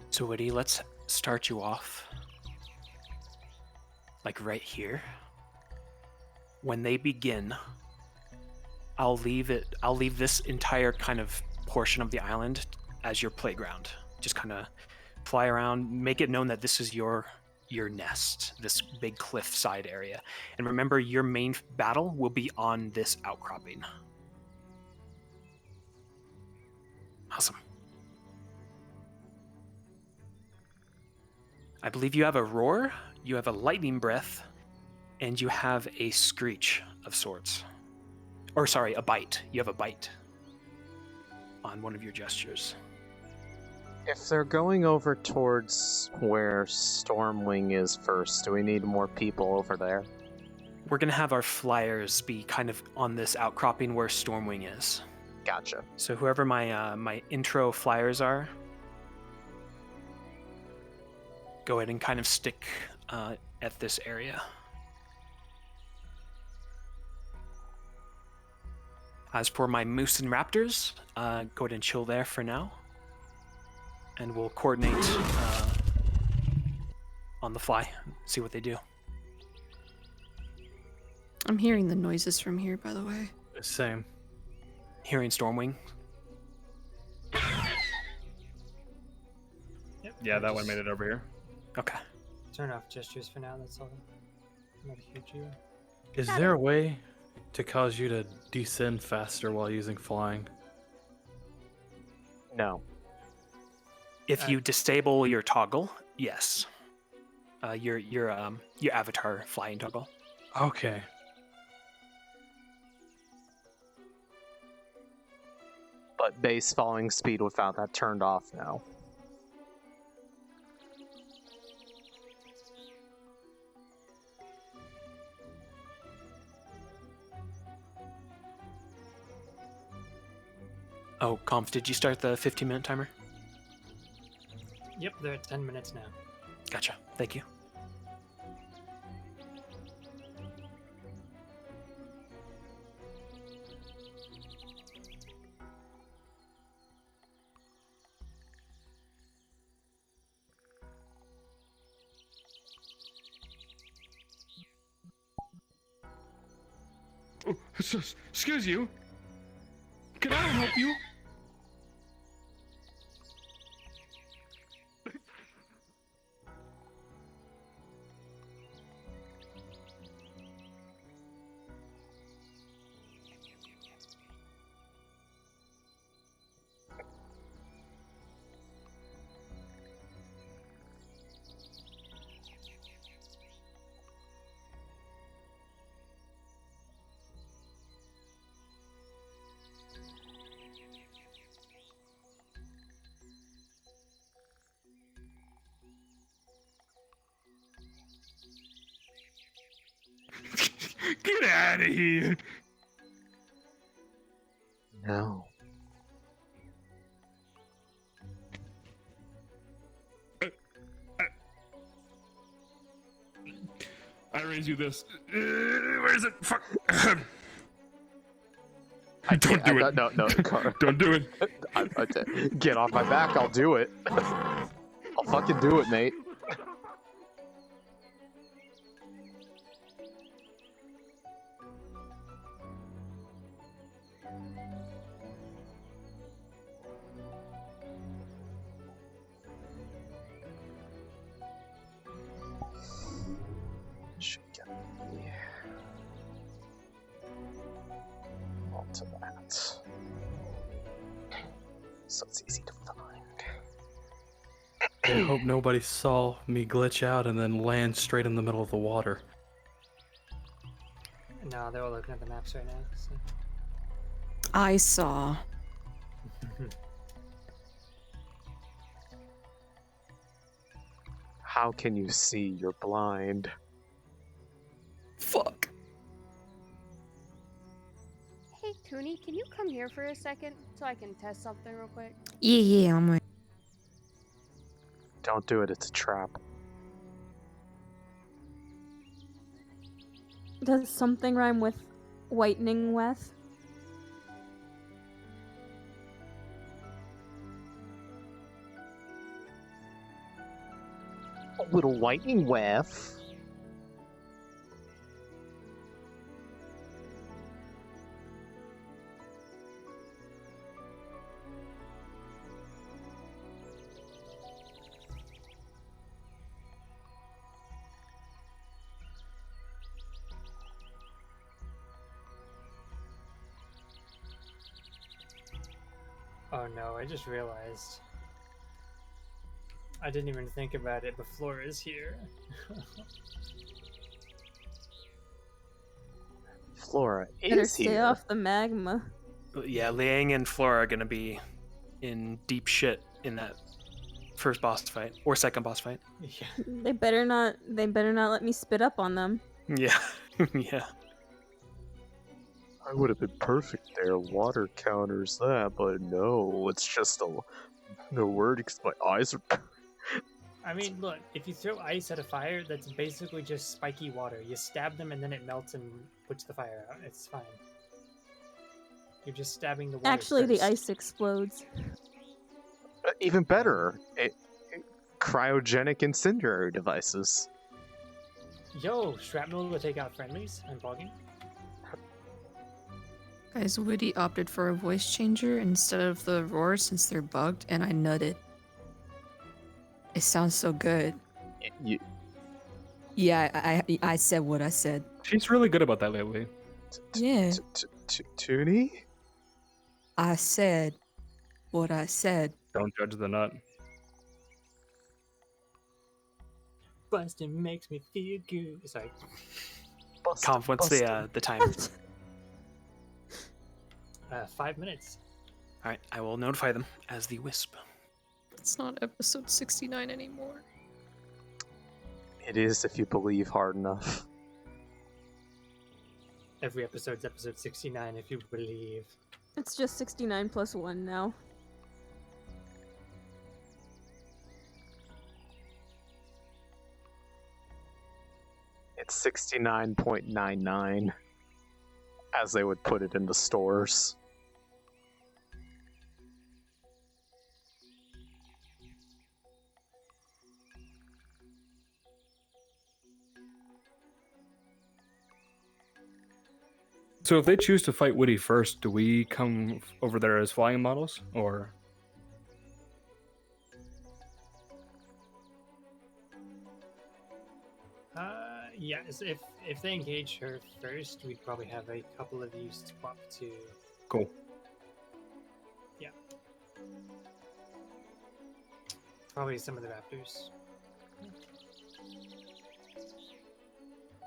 So Witty, let's start you off like right here. When they begin, I'll leave this entire kind of portion of the island as your playground. Just kind of fly around, make it known that this is your nest, this big cliffside area. And remember, your main battle will be on this outcropping. Awesome. I believe you have a roar, you have a lightning breath, and you have a screech of sorts. Or sorry, a bite. You have a bite on one of your gestures. If they're going over towards where Stormwing is first, do we need more people over there? We're going to have our flyers be kind of on this outcropping where Stormwing is. Gotcha. So whoever my intro flyers are, go ahead and kind of stick at this area. As for my moose and raptors, go ahead and chill there for now. And we'll coordinate on the fly, see what they do. I'm hearing the noises from here, by the way. Same. Hearing Stormwing. Yep. Yeah, that one made it over here. Okay. Turn off gestures for now, that's all. Not a huge deal. Is there a way to cause you to descend faster while using flying? No. If you disable your toggle, yes. Your avatar flying toggle. Okay. But base falling speed without that turned off now. Oh, Conf, did you start the 15-minute timer? Yep, they're at 10 minutes now. Gotcha. Thank you. Oh, excuse you. Can I help you? Get out of here! No. I raise you this. Where is it? Fuck. Don't do it. No, Car. Don't do it. Get off my back, I'll do it. I'll fucking do it, mate. Should get me onto that. So it's easy to find. I hope nobody saw me glitch out and then land straight in the middle of the water. No, they're all looking at the maps right now. So. I saw. How can you see? You're blind. Fuck. Hey, Toonie, can you come here for a second so I can test something real quick? Yeah, I'm right. Don't do it, it's a trap. Does something rhyme with whitening with? A little whitening whiff. Oh no, I just realized. I didn't even think about it, but Flora's here. Flora Better is stay here. off the magma. Yeah, Liang and Flora are gonna be in deep shit in that first boss fight or second boss fight. Yeah. They better not let me spit up on them. Yeah, yeah. I would have been perfect there. Water counters that, but no, it's just no word because my eyes are. I mean, look, if you throw ice at a fire, that's basically just spiky water. You stab them and then it melts and puts the fire out. It's fine. You're just stabbing the water. Actually, the first. ice explodes. Even better, cryogenic incendiary devices. Yo, shrapnel to take out friendlies and bogging. Guys, Woody opted for a voice changer instead of the roar since they're bugged, and I nutted. It sounds so good. Yeah, I said what I said. She's really good about that lately. Yeah. Toonie? I said what I said. Don't judge the nut. Bustin' makes me feel good. Sorry. Conf, what's the time? 5 minutes. Alright, I will notify them as the Wisp. It's not episode 69 anymore. It is if you believe hard enough. Every episode's episode 69 if you believe. It's just 69 plus 1 now. It's 69.99, as they would put it in the stores. So if they choose to fight Woody first, do we come over there as flying models, or? Yes, if they engage her first, we'd probably have a couple of you swap to... Cool. Yeah. Probably some of the raptors.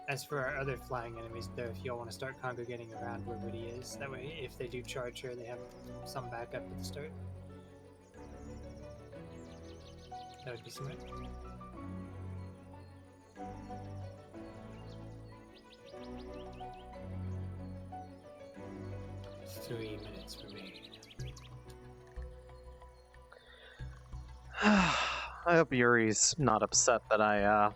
As for our other flying enemies, though, if y'all want to start congregating around where Woody is, that way if they do charge her, they have some backup at the start. That would be smart. 3 minutes for me. I hope Yuri's not upset that I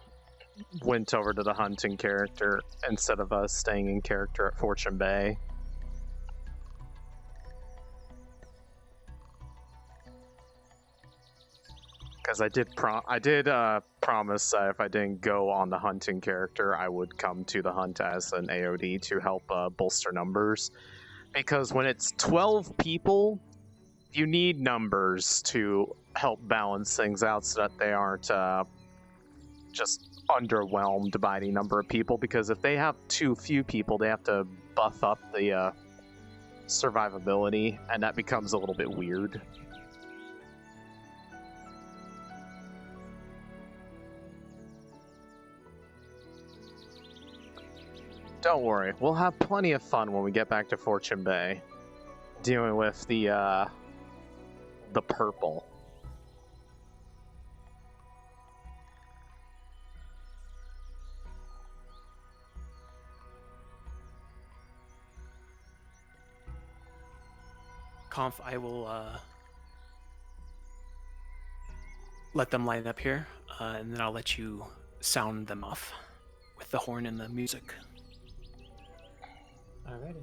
went over to the hunting character instead of staying in character at Fortune Bay. Because I did promise if I didn't go on the hunting character, I would come to the hunt as an AOD to help bolster numbers. Because when it's 12 people, you need numbers to help balance things out so that they aren't just underwhelmed by any number of people. Because if they have too few people, they have to buff up the survivability, and that becomes a little bit weird. Don't worry, we'll have plenty of fun when we get back to Fortune Bay, dealing with the purple. Conf, I will let them line up here, and then I'll let you sound them off with the horn and the music. Alrighty.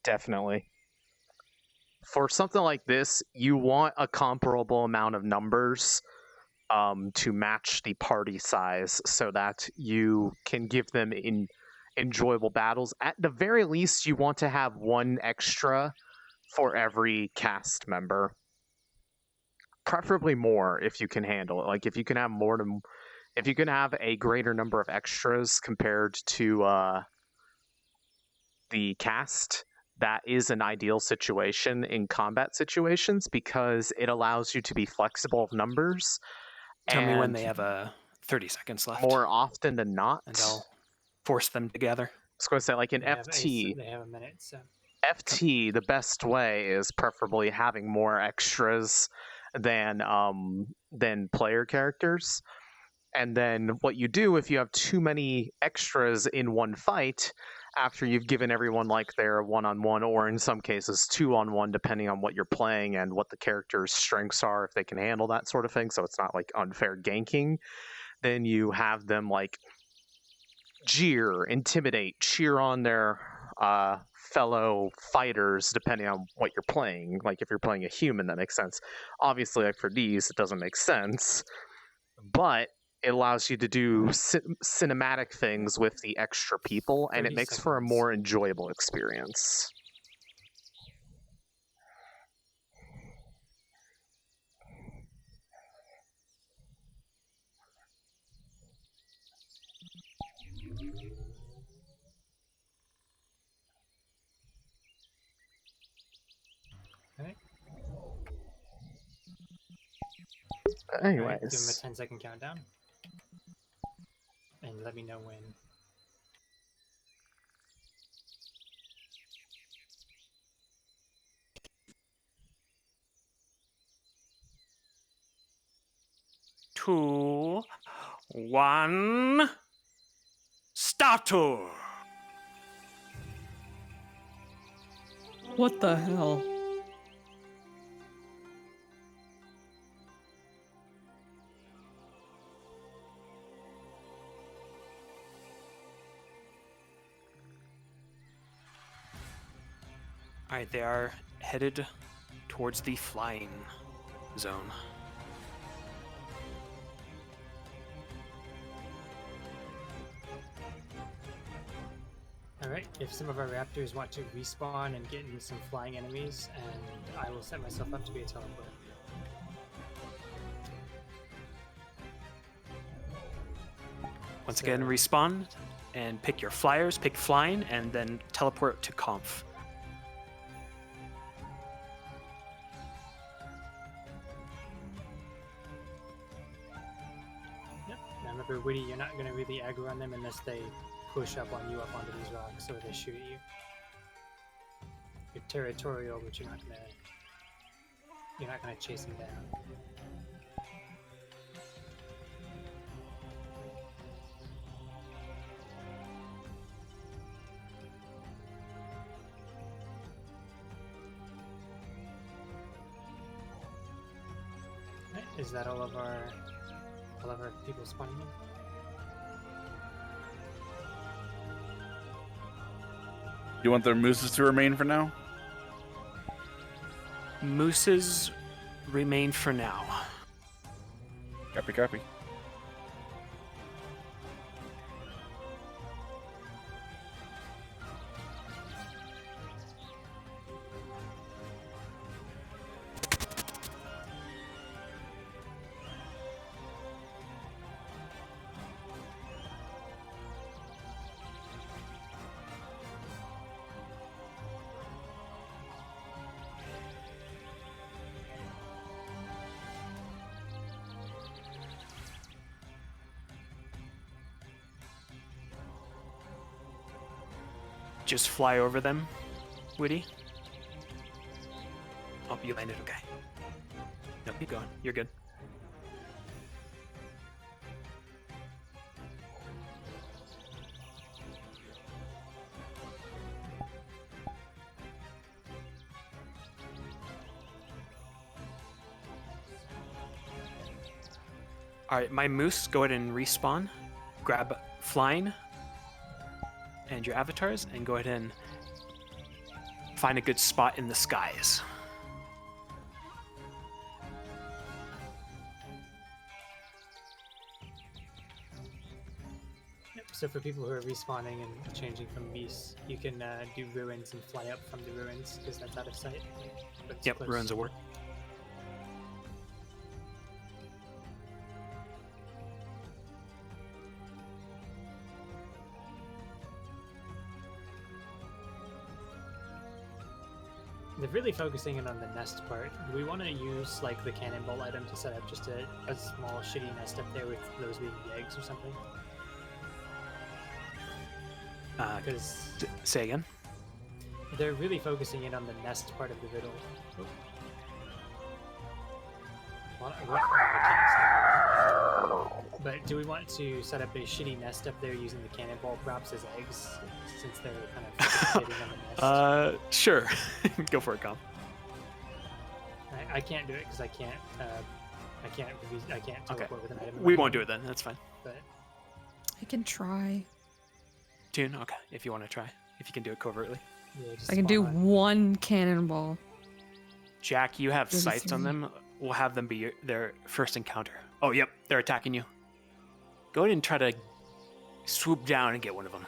Definitely. For something like this, you want a comparable amount of numbers to match the party size so that you can give them enjoyable battles. At the very least, you want to have one extra for every cast member. Preferably more if you can handle it. Like if you can have if you can have a greater number of extras compared to the cast, that is an ideal situation in combat situations because it allows you to be flexible of numbers. Tell me when they have 30 seconds left. More often than not. And I'll force them together. I was going to say, like in They FT, have a minute, so. FT, the best way is preferably having more extras than player characters. And then what you do if you have too many extras in one fight, after you've given everyone like their one-on-one, or in some cases two-on-one, depending on what you're playing and what the character's strengths are, if they can handle that sort of thing, so it's not like unfair ganking, then you have them like jeer, intimidate, cheer on their fellow fighters depending on what you're playing. Like if you're playing a human, that makes sense. Obviously, like for these, it doesn't make sense, but it allows you to do cinematic things with the extra people, and it makes for a more enjoyable experience. Okay. Anyways. Give him a 10-second countdown. And let me know when. Two, one, start! What the hell? Alright, they are headed towards the flying zone. Alright, if some of our raptors want to respawn and get into some flying enemies, and I will set myself up to be a teleport. Once again, respawn and pick your flyers, pick flying, and then teleport to conf. Yep. Now remember, Woody, you're not going to really aggro on them unless they push up on you up onto these rocks or they shoot at you. You're territorial, but you're not going to you're not gonna chase him down. Right, is that all of our people spawning in? You want their mooses to remain for now? Mooses remain for now. Copy, copy. Just fly over them, Woody. Oh, you landed okay. No, keep going. You're good. Alright, my moose, go ahead and respawn. Grab flying and your avatars, and go ahead and find a good spot in the skies. Yep. So for people who are respawning and changing from beasts, you can do ruins and fly up from the ruins because that's out of sight. But it's Yep, close. ruins will work. They're really focusing in on the nest part. Do we want to use like the cannonball item to set up just a small shitty nest up there with those being the eggs or something? Because say again. They're really focusing in on the nest part of the riddle. Oh. Well, but do we want to set up a shitty nest up there using the cannonball props as eggs, since they're kind of fixating on the nest? Sure. Go for it, Calm. I can't do it because I can't teleport with an item. We won't do it then. That's fine. But I can try. Tune. Okay, if you want to try, if you can do it covertly. Yeah, I can do one cannonball. Jack, you have Really sights on silly. them. We'll have them be their first encounter. Oh, yep, they're attacking you. Go ahead and try to swoop down and get one of them.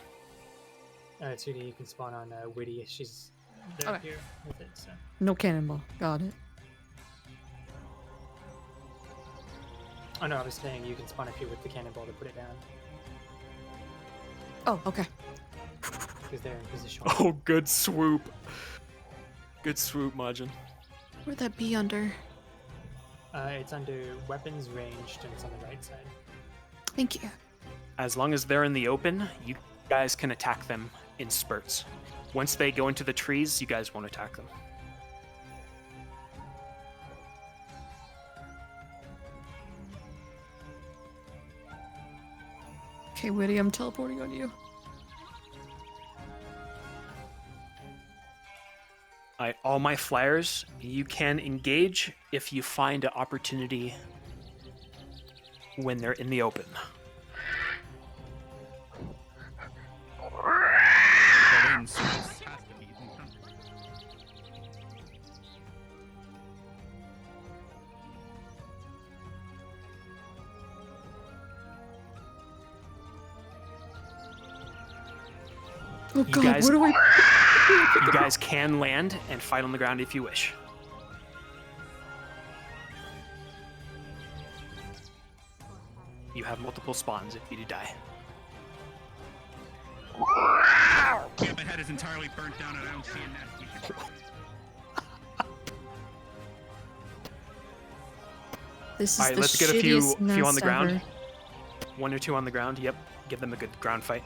Tuni, you can spawn on Witty. She's there Okay. here with it. So. No cannonball. Got it. Oh no, I was saying you can spawn up here with the cannonball to put it down Oh, okay. because they're in position. Oh, good swoop. Good swoop, Majin. Where'd that be under? It's under weapons ranged and it's on the right side. Thank you. As long as they're in the open, you guys can attack them in spurts. Once they go into the trees, you guys won't attack them. Okay, Witty, I'm teleporting on you. All my flyers, you can engage if you find an opportunity when they're in the open. Oh You god, guys- what do I... You guys can land and fight on the ground if you wish. You have multiple spawns if you do die. Yeah, my head is entirely burnt down and I don't see a nest. We should probably- This is All right, the let's get a few shittiest on the nest ground. ever. 1 or 2 on the ground. Yep, give them a good ground fight.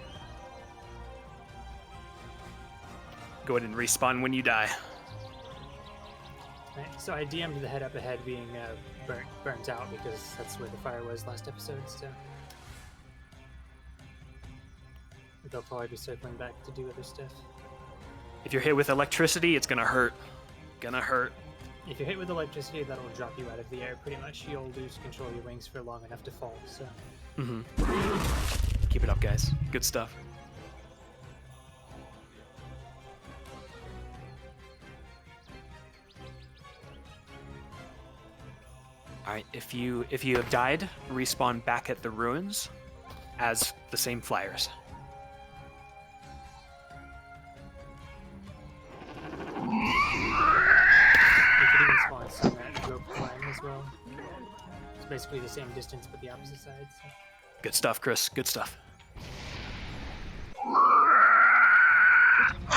Go ahead and respawn when you die. Right, so I DM'd the head up ahead being burnt out because that's where the fire was last episode, so they'll probably be circling back to do other stuff. If you're hit with electricity, it's gonna hurt. Gonna hurt. If you're hit with electricity, that'll drop you out of the air pretty much. You'll lose control of your wings for long enough to fall, so... Keep it up, guys. Good stuff. Alright, if you have died, respawn back at the ruins as the same flyers. You could even spawn some at rope climb as well. It's basically the same distance but the opposite side. So. Good stuff, Chris. Good stuff.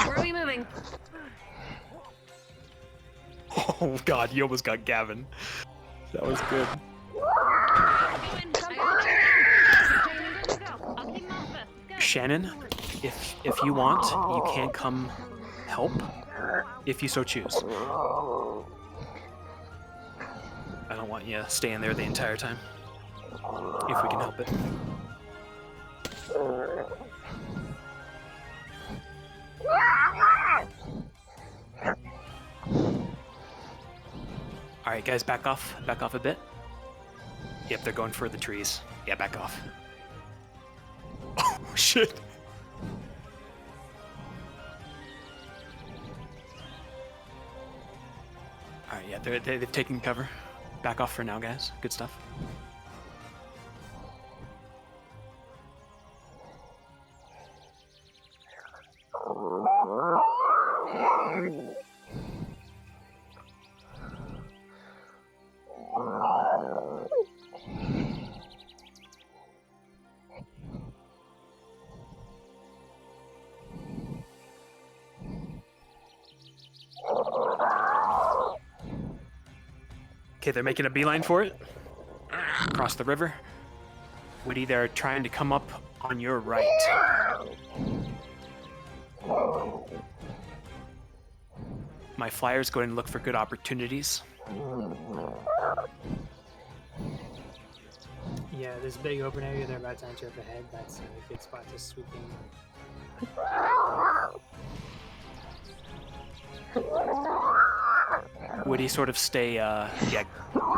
Where are we moving? Oh god, you almost got Gavin. That was good. Shannon, if you want, you can come help if you so choose. I don't want you staying there the entire time. If we can help it. Alright guys, back off a bit. Yep, they're going for the trees. Yeah, back off. Oh shit. Alright, yeah, they've taken cover. Back off for now, guys. Good stuff. Okay, they're making a beeline for it. Across the river. Woody, they're trying to come up on your right. My flyers go ahead and look for good opportunities. Yeah, this big open area they're about to enter up ahead, that's a good spot to swoop in. Woody, sort of stay, yeah,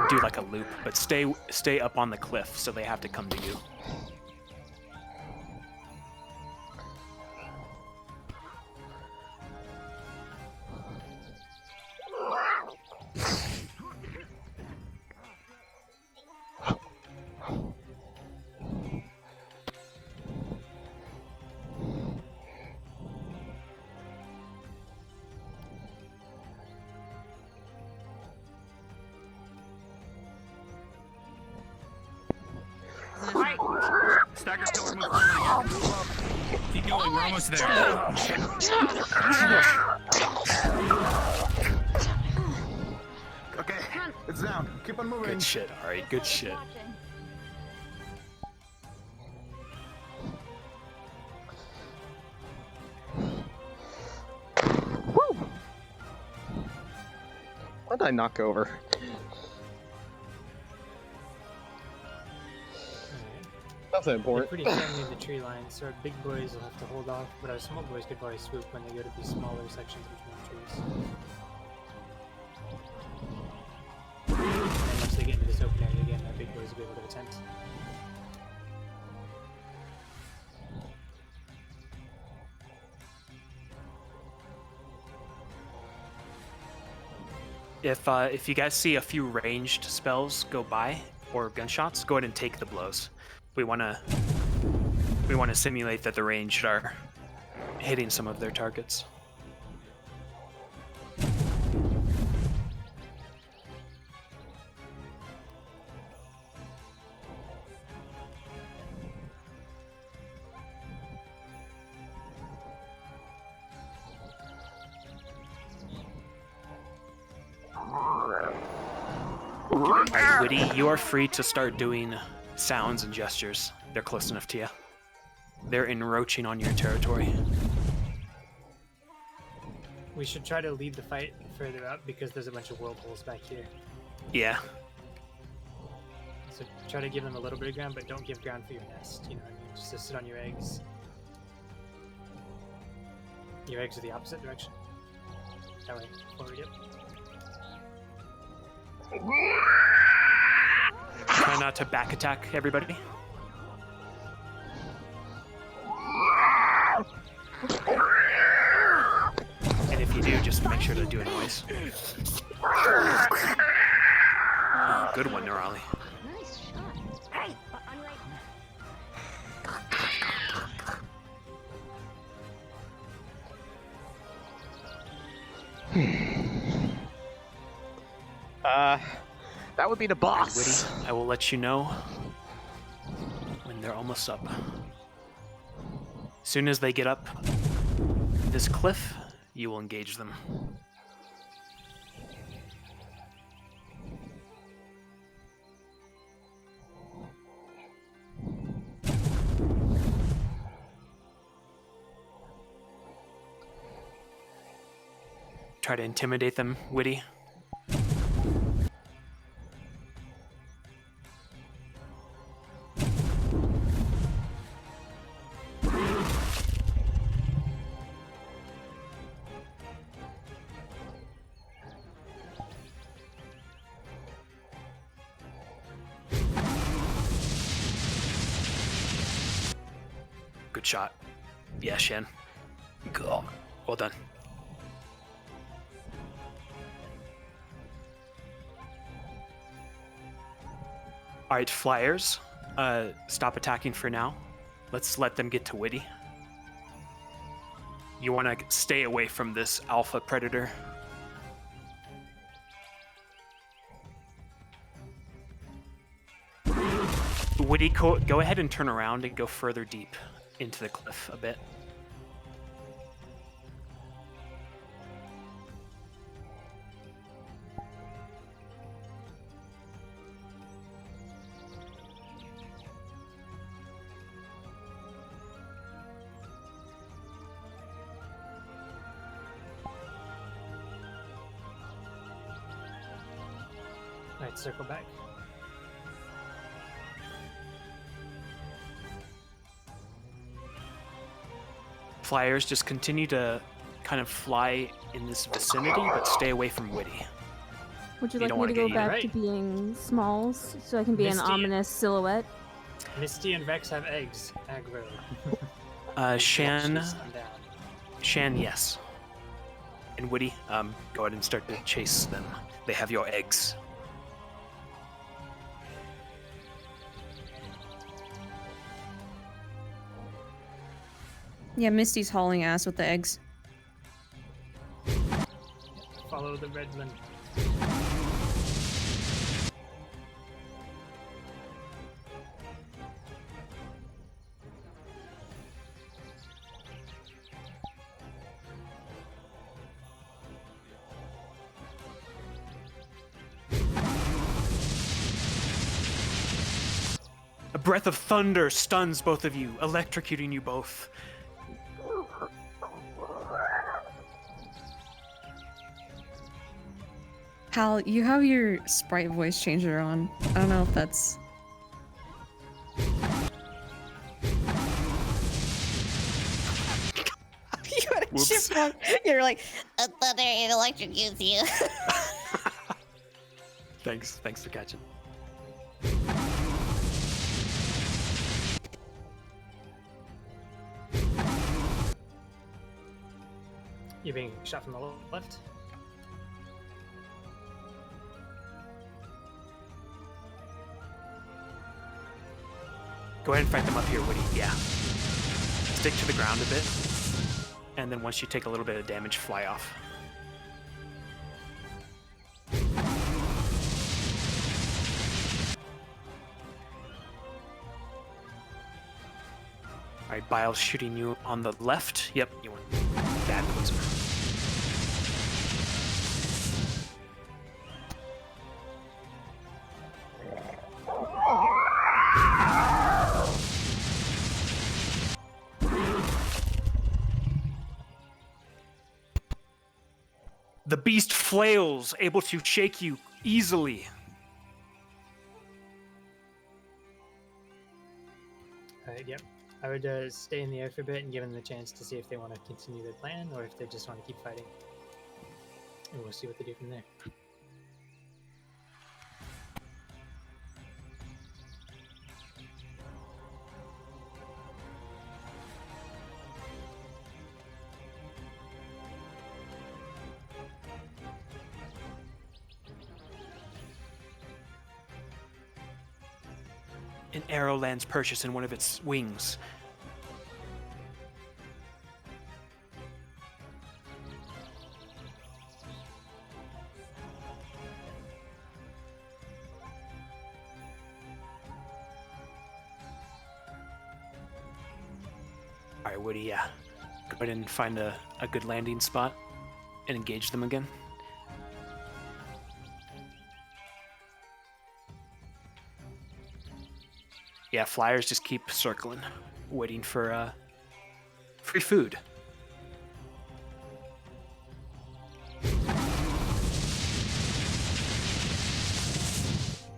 do like a loop, but stay up on the cliff so they have to come to you. Stagger killer, move forward again. Keep going, we're almost there. Okay, it's down. Keep on moving. Good shit, alright, good shit. What did I knock over? Nothing They're important. pretty firm near the tree line, so our big boys will have to hold off, but our small boys could probably swoop when they go to these smaller sections between trees. And once they get into this open area again, our big boys will be able to attempt. If you guys see a few ranged spells go by or gunshots, go ahead and take the blows. We want to simulate that the ranged are hitting some of their targets. Alright, Witty, you are free to start doing sounds and gestures. They're close enough to you. They're encroaching on your territory. We should try to lead the fight further up because there's a bunch of whirlpools back here. Yeah. So try to give them a little bit of ground, but don't give ground for your nest. You know what I mean? Just to sit on your eggs. Your eggs are the opposite direction. That way, forward, yep. Try not to back attack everybody. And if you do, just make sure to do a noise. Ooh, good one, Nerali. Nice shot. Hey, on right. That would be the boss. Witty, I will let you know when they're almost up. As soon as they get up this cliff, you will engage them. Try to intimidate them, Witty. Good shot. Yeah, Shen. Go. Well done. Alright, Flyers. Stop attacking for now. Let's let them get to Witty. You want to stay away from this alpha predator. Witty, go ahead and turn around and go further deep into the cliff a bit. Alright, circle back. Flyers, just continue to kind of fly in this vicinity, but stay away from Witty. Would you You like don't me to wanna go get back eaten. to being smalls so I can be an Misty- ominous silhouette? Misty and Vex have eggs. Aggro. Shan, Watch this come down. Shan, yes. And Witty, go ahead and start to chase them. They have your eggs. Yeah, Misty's hauling ass with the eggs. Follow the Redmond. A breath of thunder stuns both of you, electrocuting you both. Hal, you have your sprite voice changer on. I don't know if that's... You had a Whoops. chipmunk. You're like, a thunder it electrocutes you. Thanks for catching. You're being shot from the left. Go ahead and fight them up here, Witty. Yeah. Stick to the ground a bit. And then once you take a little bit of damage, fly off. Alright, Bile's shooting you on the left. Yep, you went bad poison. The beast flails, able to shake you easily. Alright, yep. I would stay in the air for a bit and give them the chance to see if they want to continue their plan or if they just want to keep fighting. And we'll see what they do from there. An arrow lands purchase in one of its wings. Alright, Woody, go ahead and find a good landing spot and engage them again. Yeah, flyers just keep circling, waiting for free food.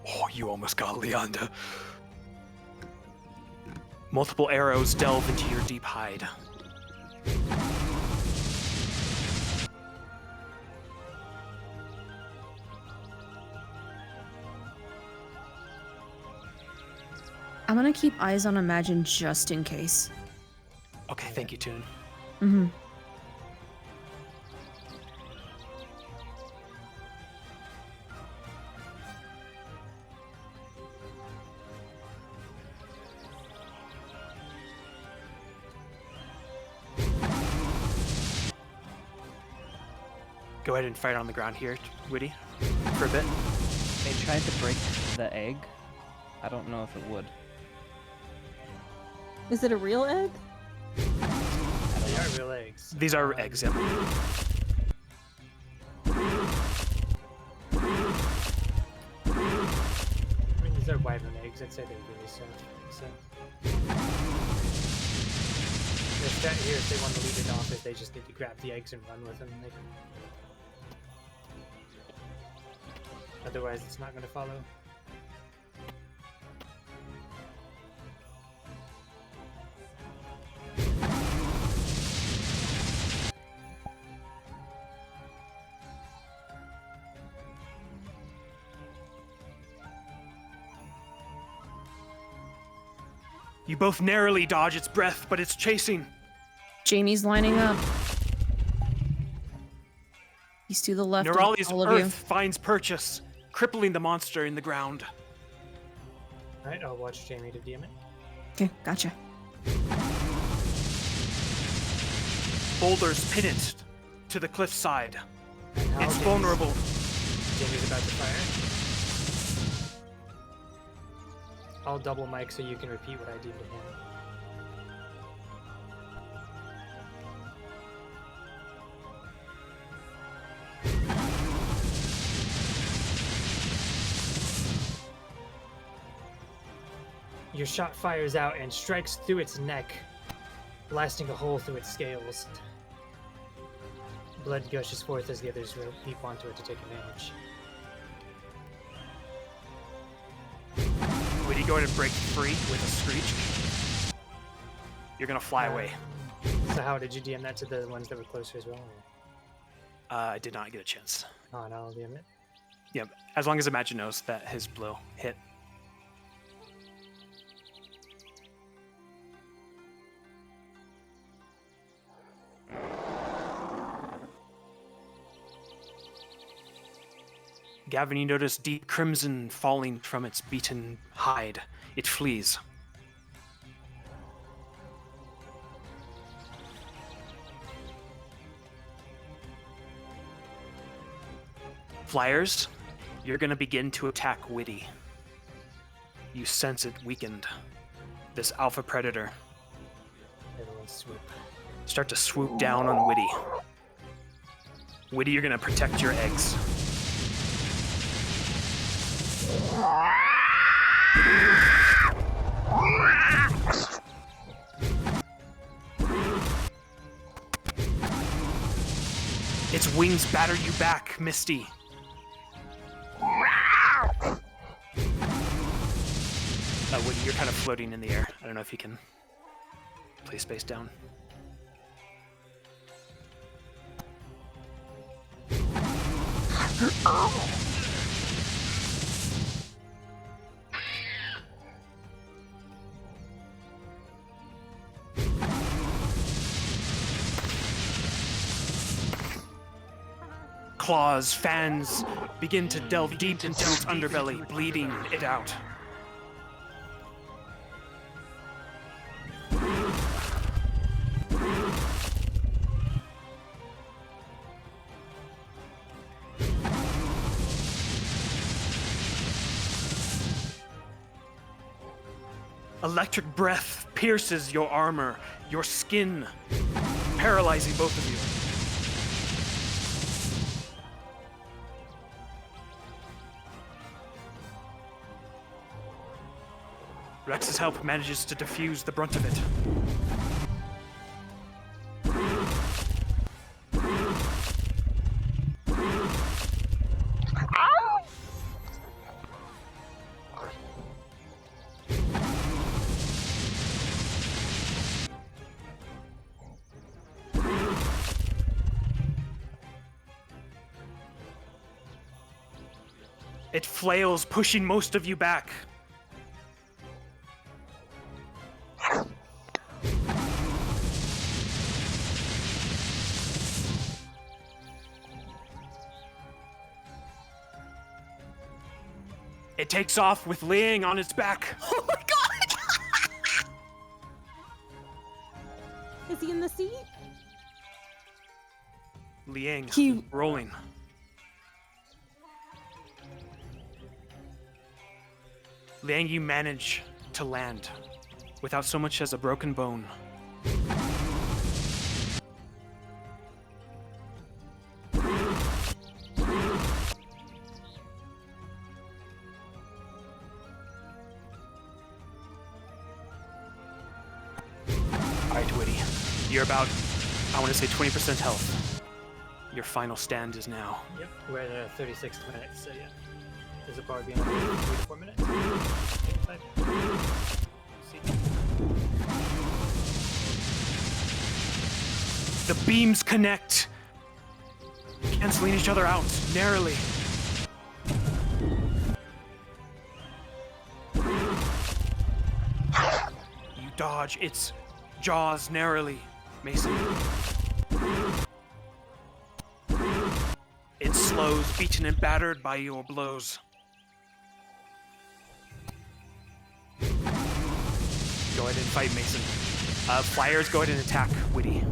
Oh, you almost got Leander. Multiple arrows delve into your deep hide. I'm gonna keep eyes on Imagine just in case. Okay, thank you, Toon. Mm-hmm. Go ahead and fight on the ground here, Woody, for a bit. They tried to break the egg. I don't know if it would. Is it a real egg? They are real eggs. These are eggs, yeah. I mean, these are wyvern eggs. I'd say they're really soft. So. Here, if they want to lead it off, if they just need to grab the eggs and run with them, they can. Otherwise, it's not going to follow. You both narrowly dodge its breath, but it's chasing. Jamie's lining up. He's to the left of Neurali's all of earth you. finds purchase, crippling the monster in the ground. Alright, I'll watch Jamie to DM it. Okay, gotcha. Boulders pin it to the cliffside. How It's vulnerable. Jamie's about to fire. I'll double mic so you can repeat what I did to him. Your shot fires out and strikes through its neck, blasting a hole through its scales. Blood gushes forth as the others leap onto it to take advantage. Would you go ahead and break free with a screech? You're gonna fly away. So how did you DM that to the ones that were closer as well? Or? I did not get a chance. Oh, no, I'll DM it. Yeah, as long as Imagine knows that his blow hit. Gavin, you notice deep crimson falling from its beaten hide. It flees. Flyers, you're going to begin to attack Witty. You sense it weakened. This alpha predator. Everyone swoop. Start to swoop down on Witty. Witty, you're going to protect your eggs. Its wings batter you back, Misty. Woody, you're kind of floating in the air. I don't know if you can play space down. Claws, fans begin to delve deep into its underbelly, bleeding it out. Electric breath pierces your armor, your skin, paralyzing both of you. Rex's help manages to defuse the brunt of it. It flails, pushing most of you back. It takes off with Liang on its back. Oh my god! Is he in the seat? Liang, He- rolling. Liang, you manage to land without so much as a broken bone. Alright, Witty. You're about, I want to say 20% health. Your final stand is now. Yep, we're at 36 minutes, so yeah. This will probably be another 3 to 4 minutes. Maybe 5. See. The beams connect, canceling each other out narrowly. You dodge its jaws narrowly, Mason. It slows, beaten and battered by your blows. Go ahead and fight, Mason. Flyers, go ahead and attack Witty.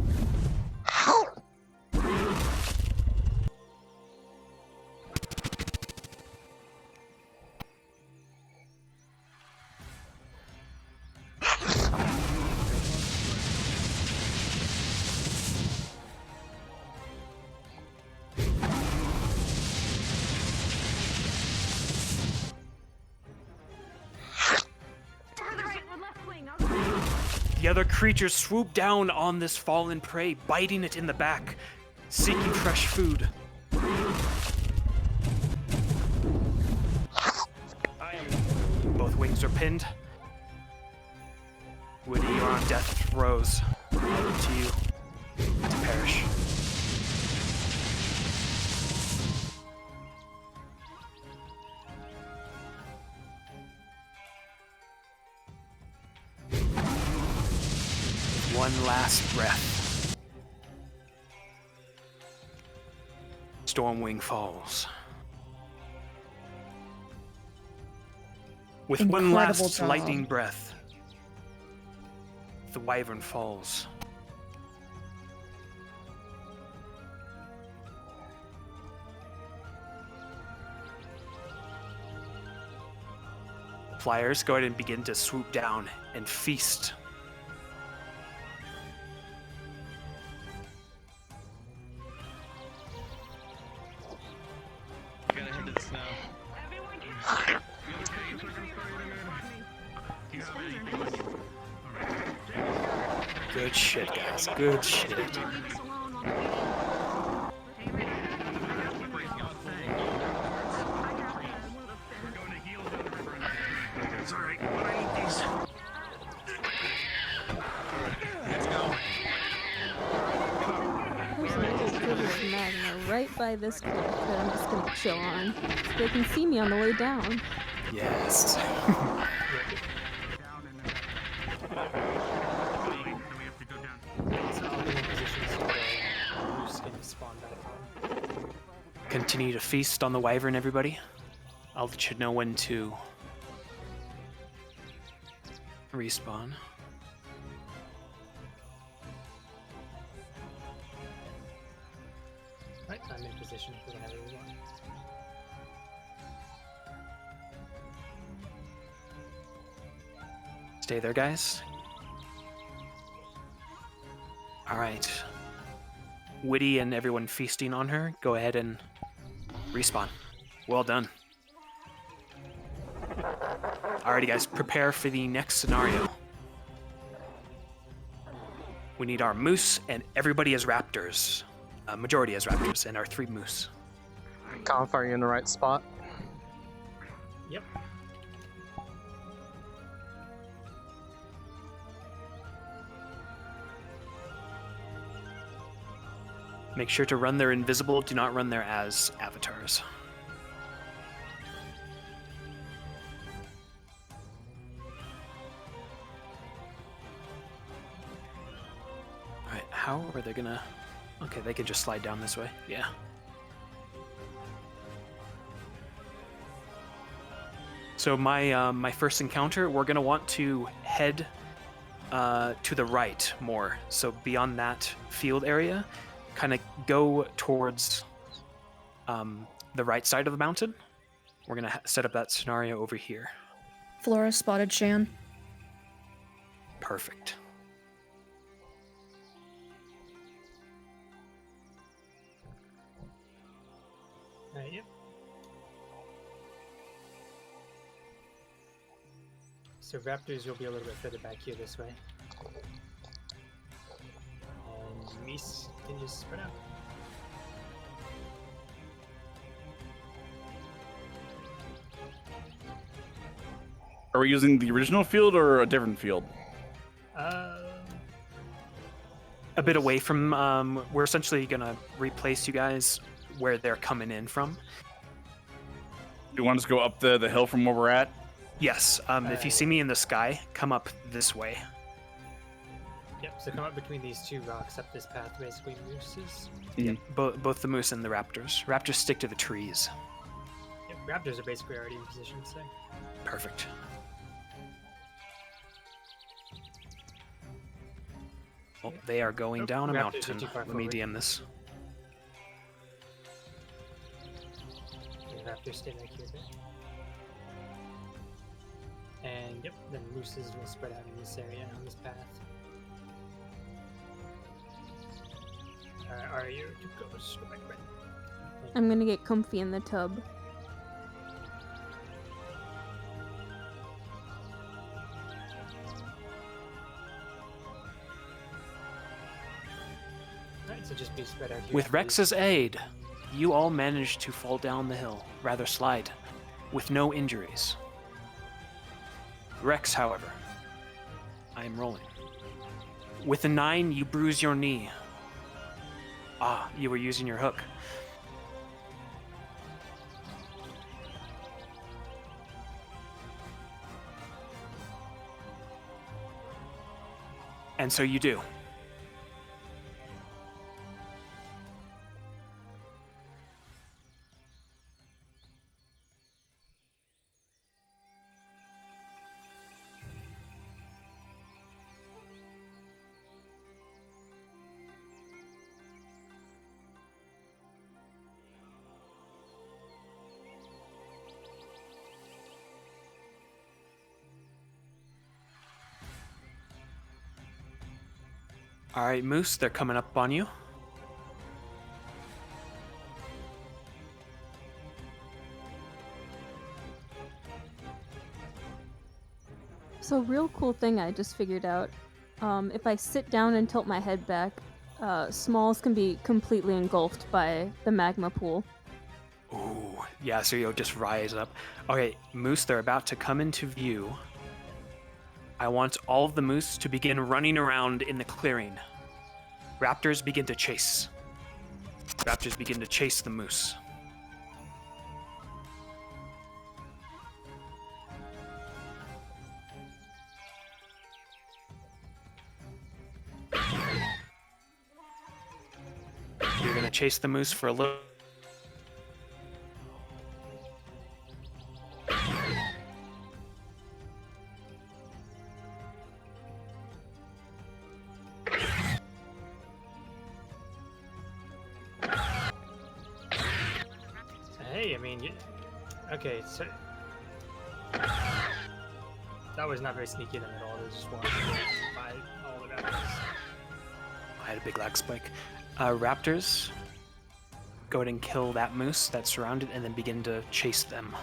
The other creatures swoop down on this fallen prey, biting it in the back, seeking fresh food. Both wings are pinned. Woody, you're on death throes. I'll look to you to perish. One last breath. Stormwing falls. With one Incredible last job. lightning breath, the wyvern falls. Flyers, go ahead and begin to swoop down and feast. Gotta head to the snow. Good shit, guys. Good shit. buy this cliff that I'm just gonna chill on. So they can see me on the way down. Yes. So I'll be in position so the moose can spawn back on. Continue to feast on the wyvern, everybody. I'll let you know when to respawn. Right, I'm in position for whenever we want. Stay there, guys. All right. Witty and everyone feasting on her, go ahead and respawn. Well done. Alrighty, guys, prepare for the next scenario. We need our moose, and everybody as raptors. Majority as raptors, and our 3 moose. Conf, are you in the right spot? Yep. Make sure to run there invisible. Do not run there as avatars. Alright, how are they gonna... Okay, they could just slide down this way. Yeah. So my first encounter, we're gonna want to head to the right more. So beyond that field area, kind of go towards the right side of the mountain. We're gonna set up that scenario over here. Flora spotted Shan. Perfect. Yep. So raptors, you'll be a little bit further back here this way. And Meese can just spread out. Are we using the original field or a different field? A bit away from, we're essentially gonna replace you guys where they're coming in from. Do you want us to go up the hill from where we're at? Yes, if you see me in the sky, come up this way. Yep, so come up between these 2 rocks up this path, basically mooses. Yep, both the moose and the raptors. Raptors stick to the trees. Yep, raptors are basically already in position, so. Perfect. Oh, they are going down a Raptors are mountain. too far Let me forward. DM this. Yeah, raptors stay back here a bit. And yep, then mooses will spread out in this area on this path. Are you to go back right? I'm gonna get comfy in the tub. Alright, so just be spread out here. With Rex's aid, you all managed to fall down the hill, rather slide, with no injuries. Rex, however, I am rolling. With a 9, you bruise your knee. Ah, you were using your hook. And so you do. All right, Moose, they're coming up on you. So real cool thing I just figured out. If I sit down and tilt my head back, smalls can be completely engulfed by the magma pool. Ooh, yeah, so you'll just rise up. Okay, Moose, they're about to come into view. I want all of the moose to begin running around in the clearing. Raptors begin to chase. Raptors begin to chase the moose. You're going to chase the moose for a little. Hey, I mean, okay, so that was not very sneaky of them at all. They just wanted to buy all the raptors. I had a big lag spike. Raptors, go ahead and kill that moose that's surrounded and then begin to chase them.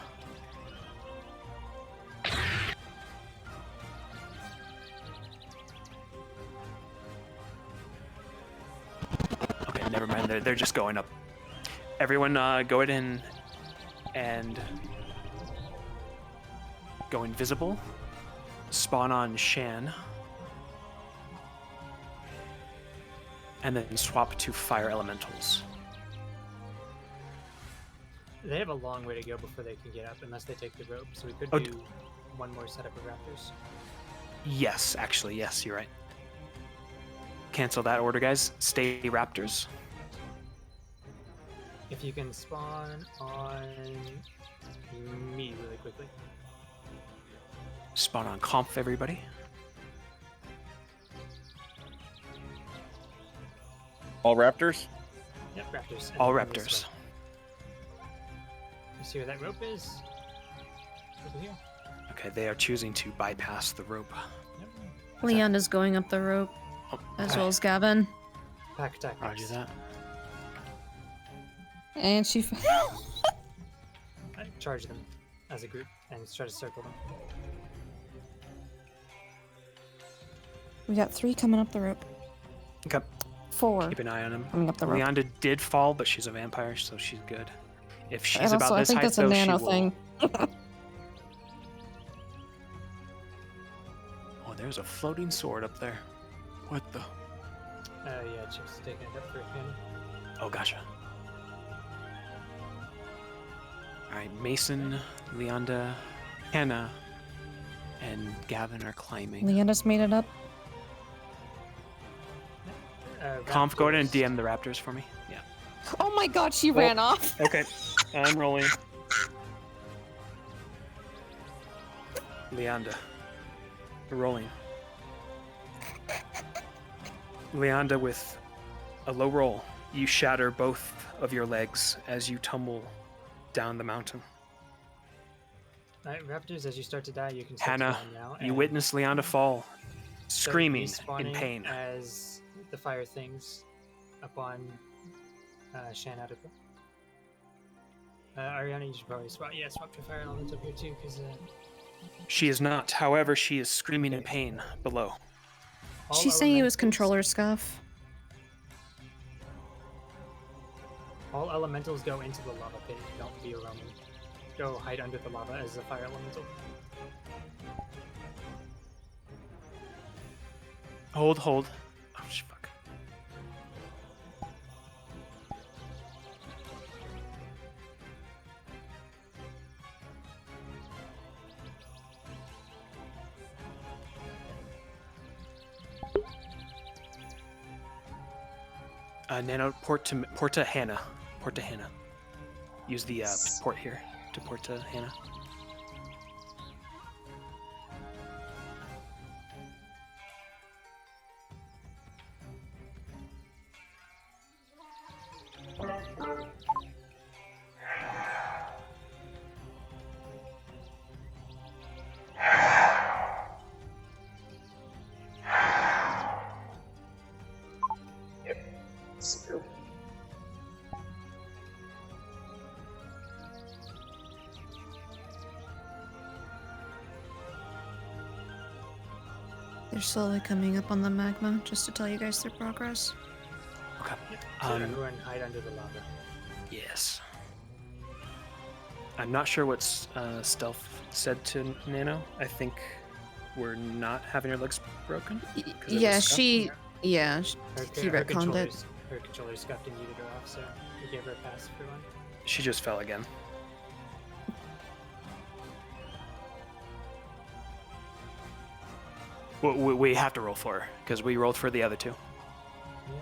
Okay, never mind. They're just going up. Everyone, go ahead and go invisible. Spawn on Shan. And then swap to fire elementals. They have a long way to go before they can get up, unless they take the rope. So we could do one more setup of raptors. Yes, actually, yes, you're right. Cancel that order, guys. Stay raptors. If you can spawn on me really quickly. Spawn on Conf, everybody. All raptors? Yep, raptors. All raptors. You see where that rope is? Over here. Okay, they are choosing to bypass the rope. Leon is going up the rope, as well as Gavin. Pack attack. Roger that. And she. Charge them as a group and try to circle them. We got 3 coming up the rope. Okay. 4. Keep an eye on him. Coming up the rope. Leonda did fall, but she's a vampire, so she's good. If she's And about also, this I think height, that's a though, nano she will... thing. Oh, there's a floating sword up there. What the? Yeah, Chip's taking it up for a pin. Oh, gotcha. Alright, Mason, Leonda, Hannah, and Gavin are climbing. Leanda's made it up. Conf, go ahead and DM the raptors for me. Yeah. Oh my god, she ran off. Okay, I'm rolling. Leonda. Rolling. Leonda, with a low roll, you shatter both of your legs as you tumble down the mountain. Alright, raptors, as you start to die, you can start Hannah, to run now. you witness Leonda fall, start screaming in respawning pain. As the fire things upon Shan out of it. Ariana, you should probably swap your fire element up here too, because She is not. However, she is screaming in pain below. She's saying it was controller scuff. all elementals go into the lava pit. Don't be a Roman. Go hide under the lava as a fire elemental. Hold. Oh, fuck. Nano, port to Hannah. Port to Hannah. Use the port here to port to Hannah. They're slowly coming up on the magma, just to tell you guys their progress. Okay. So everyone hide under the lava. Yes. I'm not sure what Stealth said to Nano. I think we're not having her legs broken. Yeah, she retconned it. her controller scuffed and muted her off, so we gave her a pass for one. She just fell again. We have to roll for her, because we rolled for the other two. Yeah.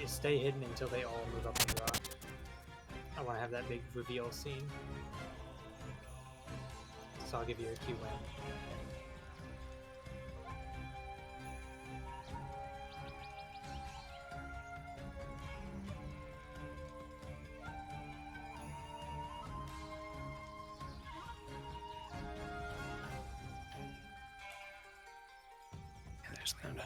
Stay hidden until they all move up on the rock. I want to have that big reveal scene. So I'll give you a cue when. Yeah, there's kind of.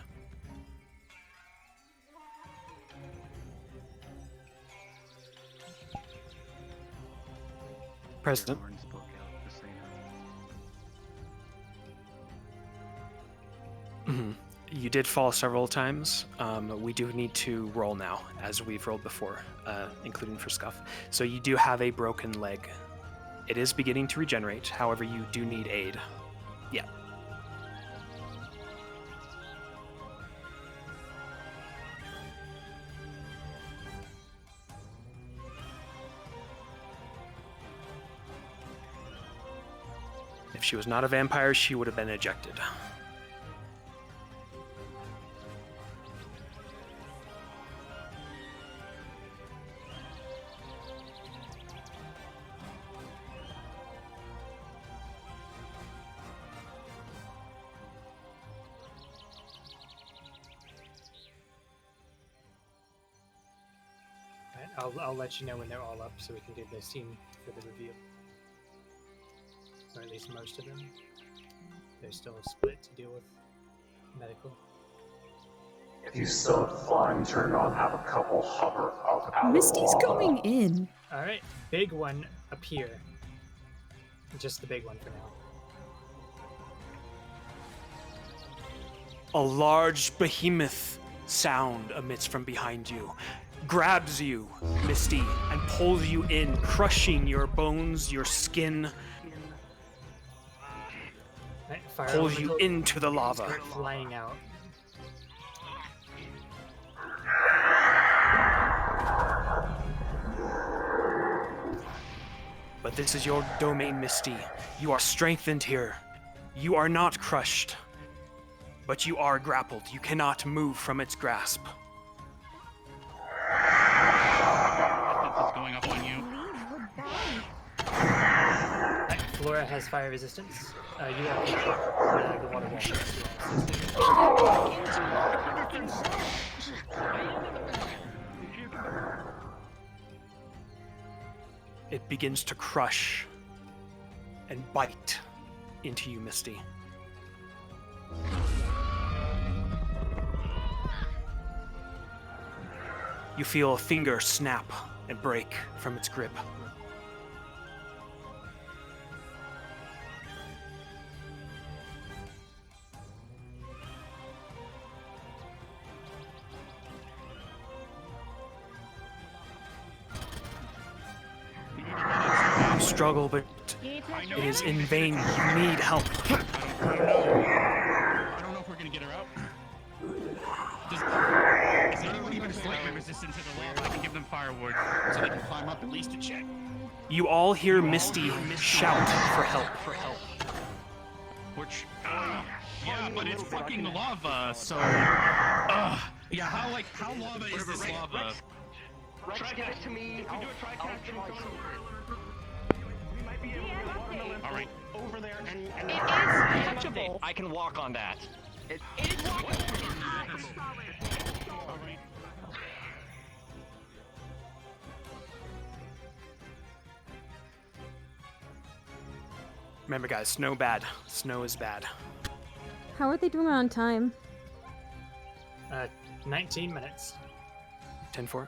President. You did fall several times. We do need to roll now, as we've rolled before, including for scuff. So you do have a broken leg. It is beginning to regenerate, however you do need aid. Yeah. If she was not a vampire, she would have been ejected. I'll let you know when they're all up so we can do the scene for the reveal. Or at least most of them. They're still split to deal with medical. If you still have the flying turned on, have a couple hover up out Misty's of the lava. going in. Alright, big one up here. Just the big one for now. A large behemoth sound emits from behind you, grabs you, Misty, and pulls you in, crushing your bones, your skin, Fire pulls you elemental into the lava. start flying out. But this is your domain, Misty. You are strengthened here. You are not crushed. But you are grappled. You cannot move from its grasp. This is going up on you. Flora has fire resistance. You have the water It begins to crush and bite into you, Misty. You feel a finger snap and break from its grip. You struggle, but it is in vain. You need help. I don't know if we're gonna get her out. Is anyone even slightly resistant to the lava? I can give them firewood so they can climb up at least a check. You all hear Misty shout for help. Which, yeah, but it's fucking lava, so, yeah, how lava is this lava? Try get it to me. I'll do a try catch. We might be able to get watermelon All right. over there and It is touchable. I can walk on that. It is walkable. Remember, guys, snow bad. Snow is bad. How are they doing on time? 19 minutes. 10-4.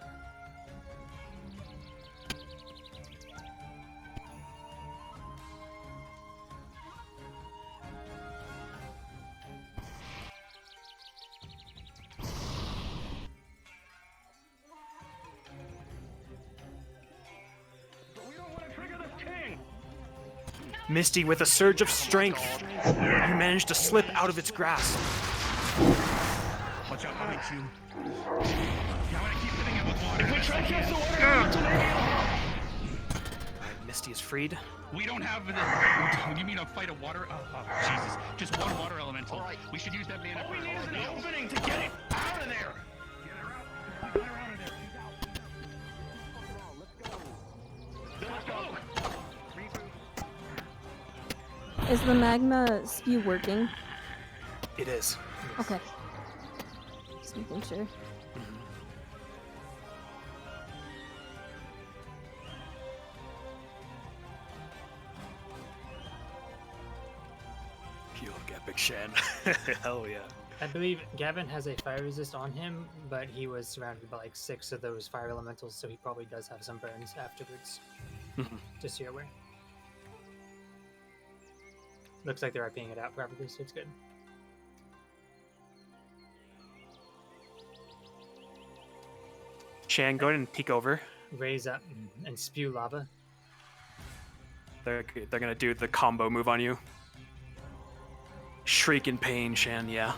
Misty, with a surge of strength, you manage to slip out of its grasp. Watch out, I'll hit you. Yeah, I'm gonna keep hitting it with water. If we try to cast the water, Alright, Misty is freed. We don't have the. You mean a fight of water? Oh, Jesus. Just one water elemental. Right. We should use that mana for we need all an of opening to get it out of there. Get her out of there. Let's go. Is the magma spew working? It is. Okay. Just making sure. You look epic, Shan. Hell yeah. I believe Gavin has a fire resist on him, but he was surrounded by like 6 of those fire elementals, so he probably does have some burns afterwards. Just so you're aware. Looks like they're RPing it out properly, so it's good. Shan, go ahead and peek over. Raise up and spew lava. They're gonna do the combo move on you. Shriek in pain, Shan, yeah.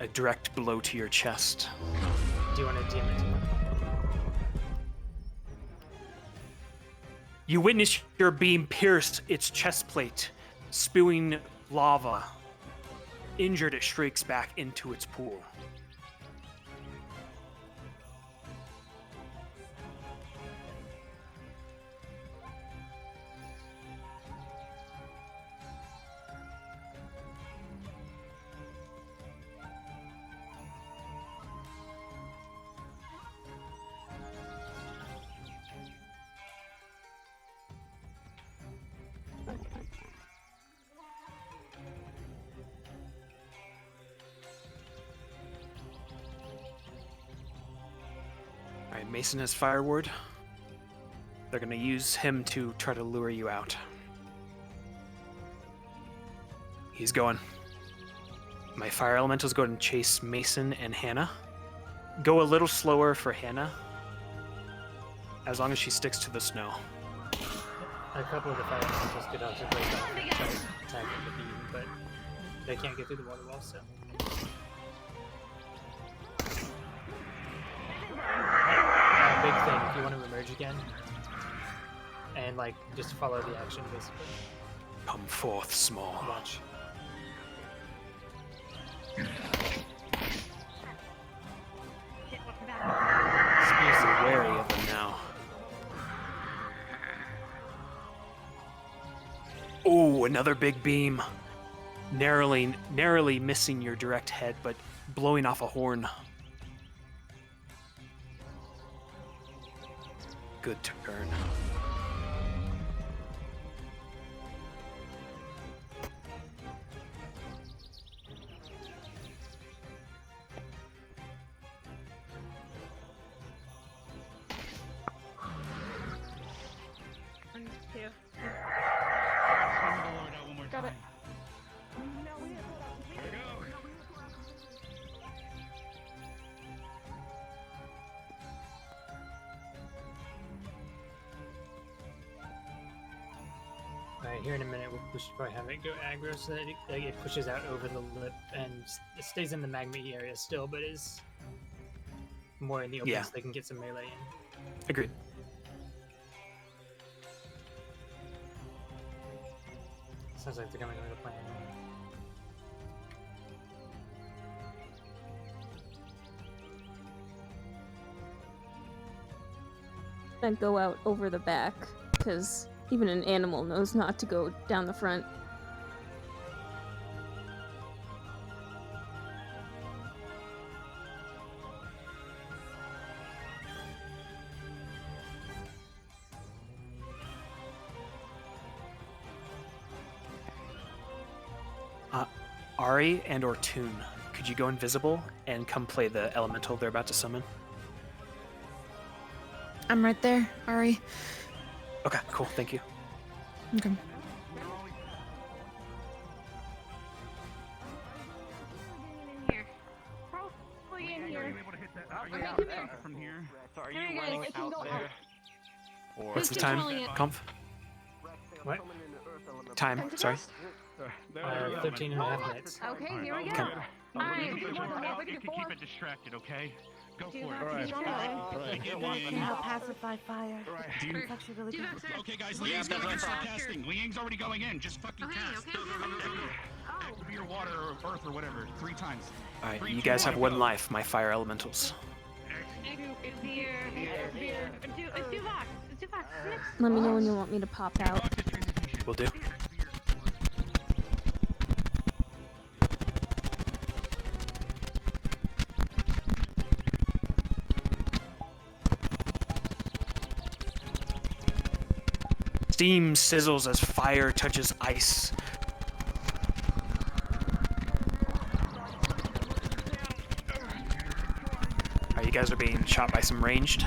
A direct blow to your chest. Do you want to DM it to me? You witness your beam pierce its chest plate, spewing lava. Injured, it shrieks back into its pool. Alright, Mason has Fire Ward. They're gonna use him to try to lure you out. He's going. My Fire Elementals go and chase Mason and Hannah. Go a little slower for Hannah, as long as she sticks to the snow. A couple of the fire elementals could also break off and try attacking the beam, but they can't get through the water wall, so. Big thing, if you want to emerge again, and like just follow the action basically. Come forth, small. Watch. Spears are wary of them now. Oh, another big beam. Narrowly missing your direct head, but blowing off a horn. Good turn. Got it. Alright, here in a minute we should probably have it go aggro so that it pushes out over the lip and it stays in the magma area still, but is more in the open so they can get some melee in. Agreed. Sounds like they're coming with a plan. And go out over the back, because even an animal knows not to go down the front. Ari and or Toon, could you go invisible and come play the elemental they're about to summon? I'm right there, Ari. Okay, cool, thank you. Okay. From here. So are you running out there? Or What's the time, Comp? What? Time, sorry. 13 and a half minutes. Okay, here we go. Okay. You can keep it distracted, okay? Go for it. I'll pacify fire. It's actually really good. Okay, guys, Liang's gonna start casting. Liang's already going in. Just fucking cast. Go. Your water or earth or whatever. 3 times. Alright, you guys have 1 life, my fire elementals. Let me know when you want me to pop out. Will do. Steam sizzles as fire touches ice. Alright, you guys are being shot by some ranged.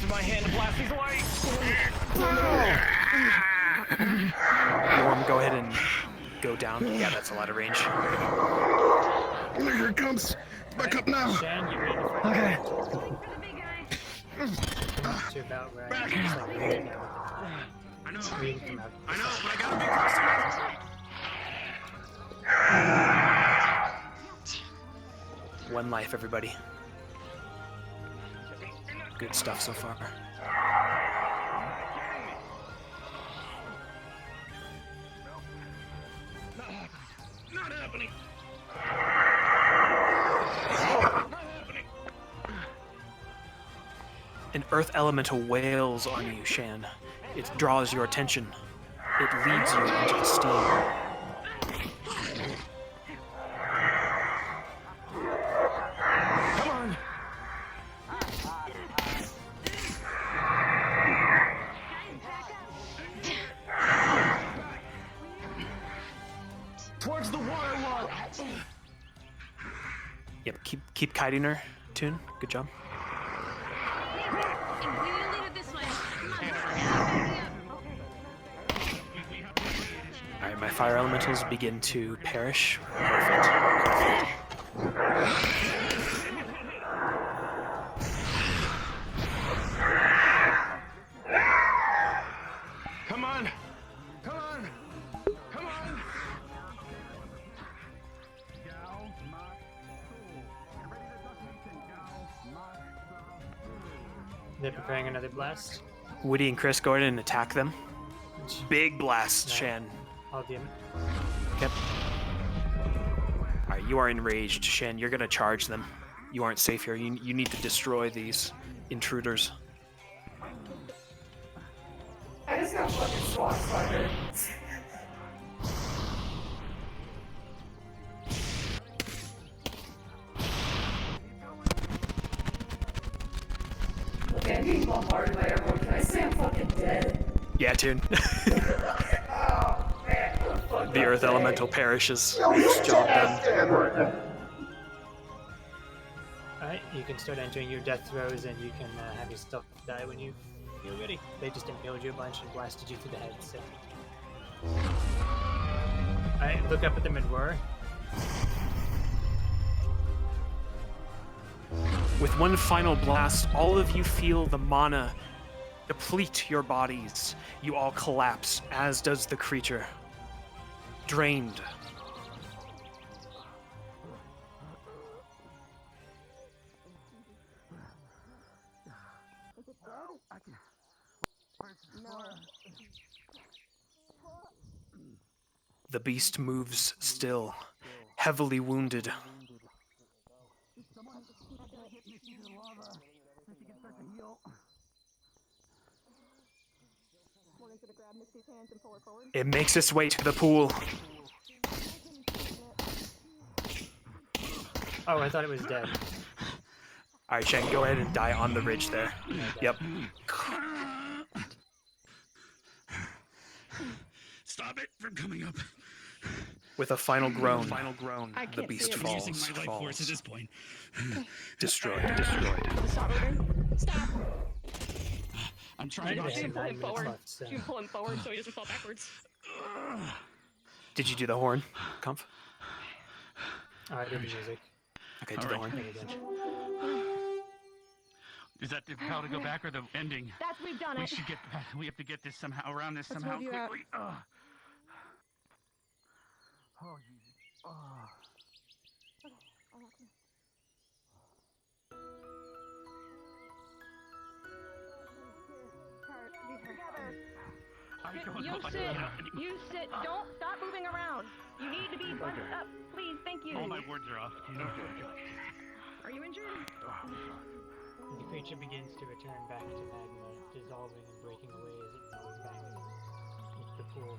My hand blasting away. Norm, go ahead and go down. Yeah, that's a lot of range. Here it comes. Back up now. Okay. To about where I am. I know, but I gotta be 1 life, everybody. Good stuff so far. Not happening. An earth elemental wails on you, Shan. It draws your attention. It leads you into the steam. Come on. Towards the water wall. Yep, keep kiting her, Toon. Good job. Alright, my fire elementals begin to perish. Perfect. Come on. Come on. Come on. They're preparing another blast. Woody and Chris, go ahead and attack them. Big blast, Shan. I'll DM. Yep. Alright, you are enraged, Shan. You're gonna charge them. You aren't safe here. You need to destroy these intruders. I just got fucking swatted. Okay, I'm getting bombarded by everyone. Can I say I'm fucking dead? Yeah, Toon. The earth elemental perishes. Job done. Alright, you can start entering your death throes and you can have your stuff die when you feel ready. They just impaled you a bunch and blasted you through the head, so. Alright, look up at them and roar. With one final blast, all of you feel the mana deplete your bodies. You all collapse, as does the creature. Drained. The beast moves still, heavily wounded. It makes its way to the pool. Oh, I thought it was dead. Alright, Shen, go ahead and die on the ridge there. Yep. Stop it from coming up. With a final groan, the beast I'm falls. using my life force at this point. Destroyed. Stop. I'm trying to Should pull him forward. left, so. Should pull him forward so he doesn't fall backwards. Did you do the horn, Comf? I did the music. Okay, do the horn. Is that how to go back or the ending? We've done We it. should get. We have to get this somehow around this Let's somehow move you out. quickly. Oh, Jesus. You sit. Don't stop moving around. You need to be bunched up. Please, thank you. All my words are off. Are you injured? The creature begins to return back to magma, dissolving and breaking away as it melts back into the pool.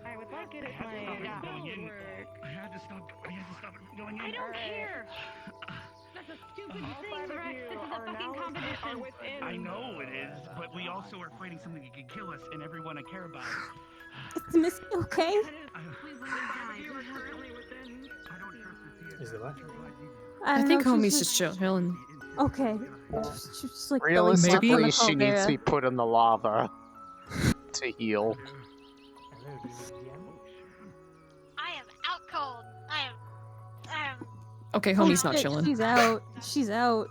I would like it if my work. I had to stop it going in. I don't care. That's a stupid thing, Rex. This is a fucking competition. I know it is, but we also are fighting something that could kill us and everyone I care about. Is Misty okay? Is it what? I don't think know, homie's she's just chilling. Okay. She's just like Realistically, she needs there. to be put in the lava to heal. I am out cold. I am. Okay, Oh, homie's not shit, chilling. She's out. She's out.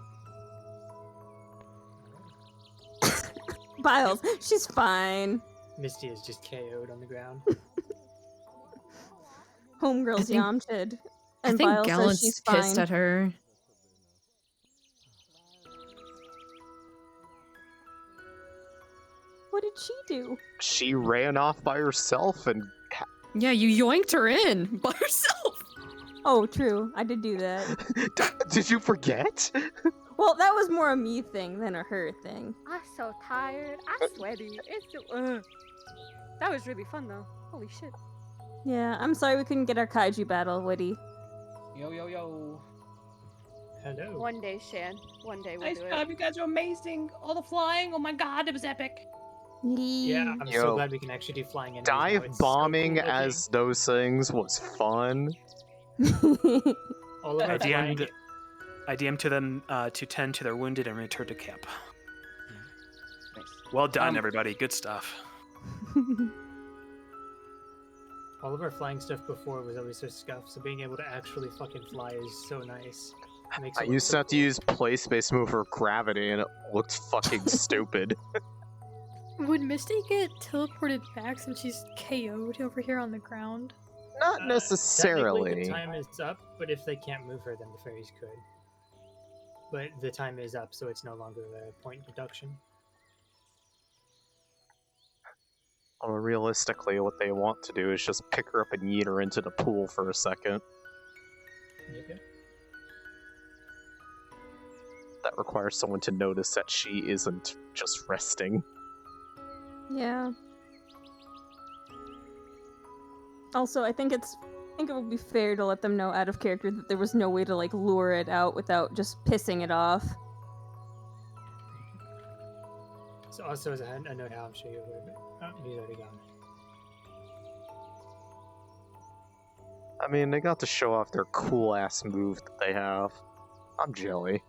Biles, she's fine. Misty is just KO'd on the ground. Homegirl's think- Yamcha'd. I And think Biles says Gallant's she's pissed fine. at her. What did she do? She ran off by herself and Yeah, you yoinked her in by herself. Oh, true. I did do that. did you forget? Well, that was more a me thing than a her thing. I'm so tired. I'm sweaty. It's so, That was really fun though. Holy shit. Yeah, I'm sorry we couldn't get our kaiju battle, Woody. Yo, yo, yo. Hello. One day, Shan. One day we'll Nice do job, it. you guys are amazing. All the flying, oh my god, it was epic. Yeah, I'm Yo. so glad we can actually do flying enemies now. Dive It's so bombing cool looking. as those things was fun. All of I our flying- DM'd to them to tend to their wounded and return to camp. Well done, everybody. Good stuff. All of our flying stuff before was always so scuffed, so being able to actually fucking fly is so nice. It makes I it look used so to have to use play space move for gravity and it looked fucking stupid. Would Misty get teleported back since she's KO'd over here on the ground? Not Technically, necessarily. the time is up, but if they can't move her, then the fairies could. But the time is up, so it's no longer a point deduction. Well, realistically, what they want to do is just pick her up and yeet her into the pool for a second. Okay. That requires someone to notice that she isn't just resting. Yeah. Also, I think it would be fair to let them know out of character that there was no way to like lure it out without just pissing it off. So also as a note, I'll show you a little bit. Oh, he's already gone. I mean, they got to show off their cool-ass move that they have. I'm jelly.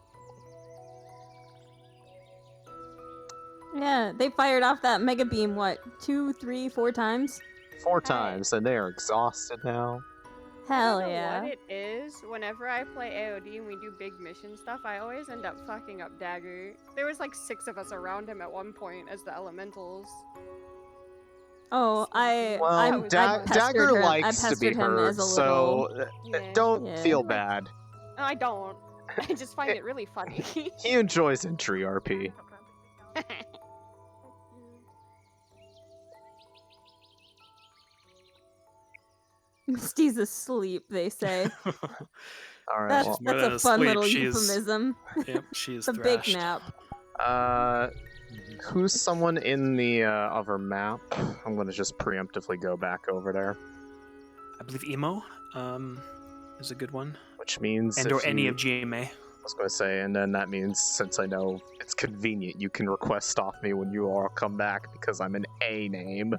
Yeah, they fired off that mega beam, what, 2, 3, 4 times? 4 times, and they are exhausted now. Hell I don't know yeah. what it is, whenever I play AOD and we do big mission stuff, I always end up fucking up Dagger. There was like 6 of us around him at one point as the elementals. Oh, Well, Dagger likes to be hurt, so don't feel bad. No, I don't. I just find it really funny. He enjoys entry RP. Misty's asleep, they say. Alright, That's, well, that's a fun little euphemism. Yep, she is The big thrashed. nap. Who's someone in the other map? I'm gonna just preemptively go back over there. I believe Emo is a good one. Which means And if or any you- of GMA. I was gonna say, and then that means since I know it's convenient, you can request off me when you all come back because I'm an A name.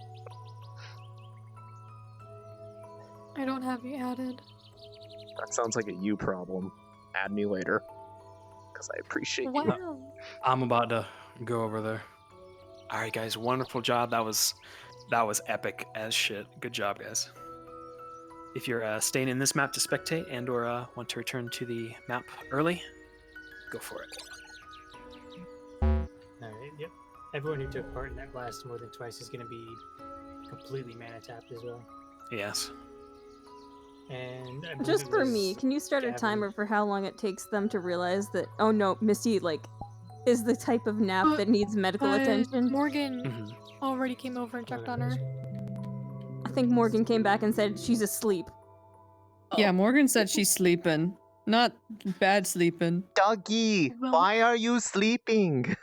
I don't have you added. That sounds like a you problem. Add me later. Because I appreciate you. Wow. I'm about to go over there. All right, guys, wonderful job. That was epic as shit. Good job, guys. If you're staying in this map to spectate and or want to return to the map early, go for it. Alright, yep. Everyone who took part in that blast more than twice is going to be completely mana tapped as well. Yes. And I believe Just it for was me, can you start a Gavin. timer for how long it takes them to realize that, oh no, Misty, like, is the type of nap that needs medical attention? Morgan already came over and checked on her. I think Morgan came back and said she's asleep. Yeah, Morgan said she's sleeping. Not bad sleeping. Doggy, why are you sleeping?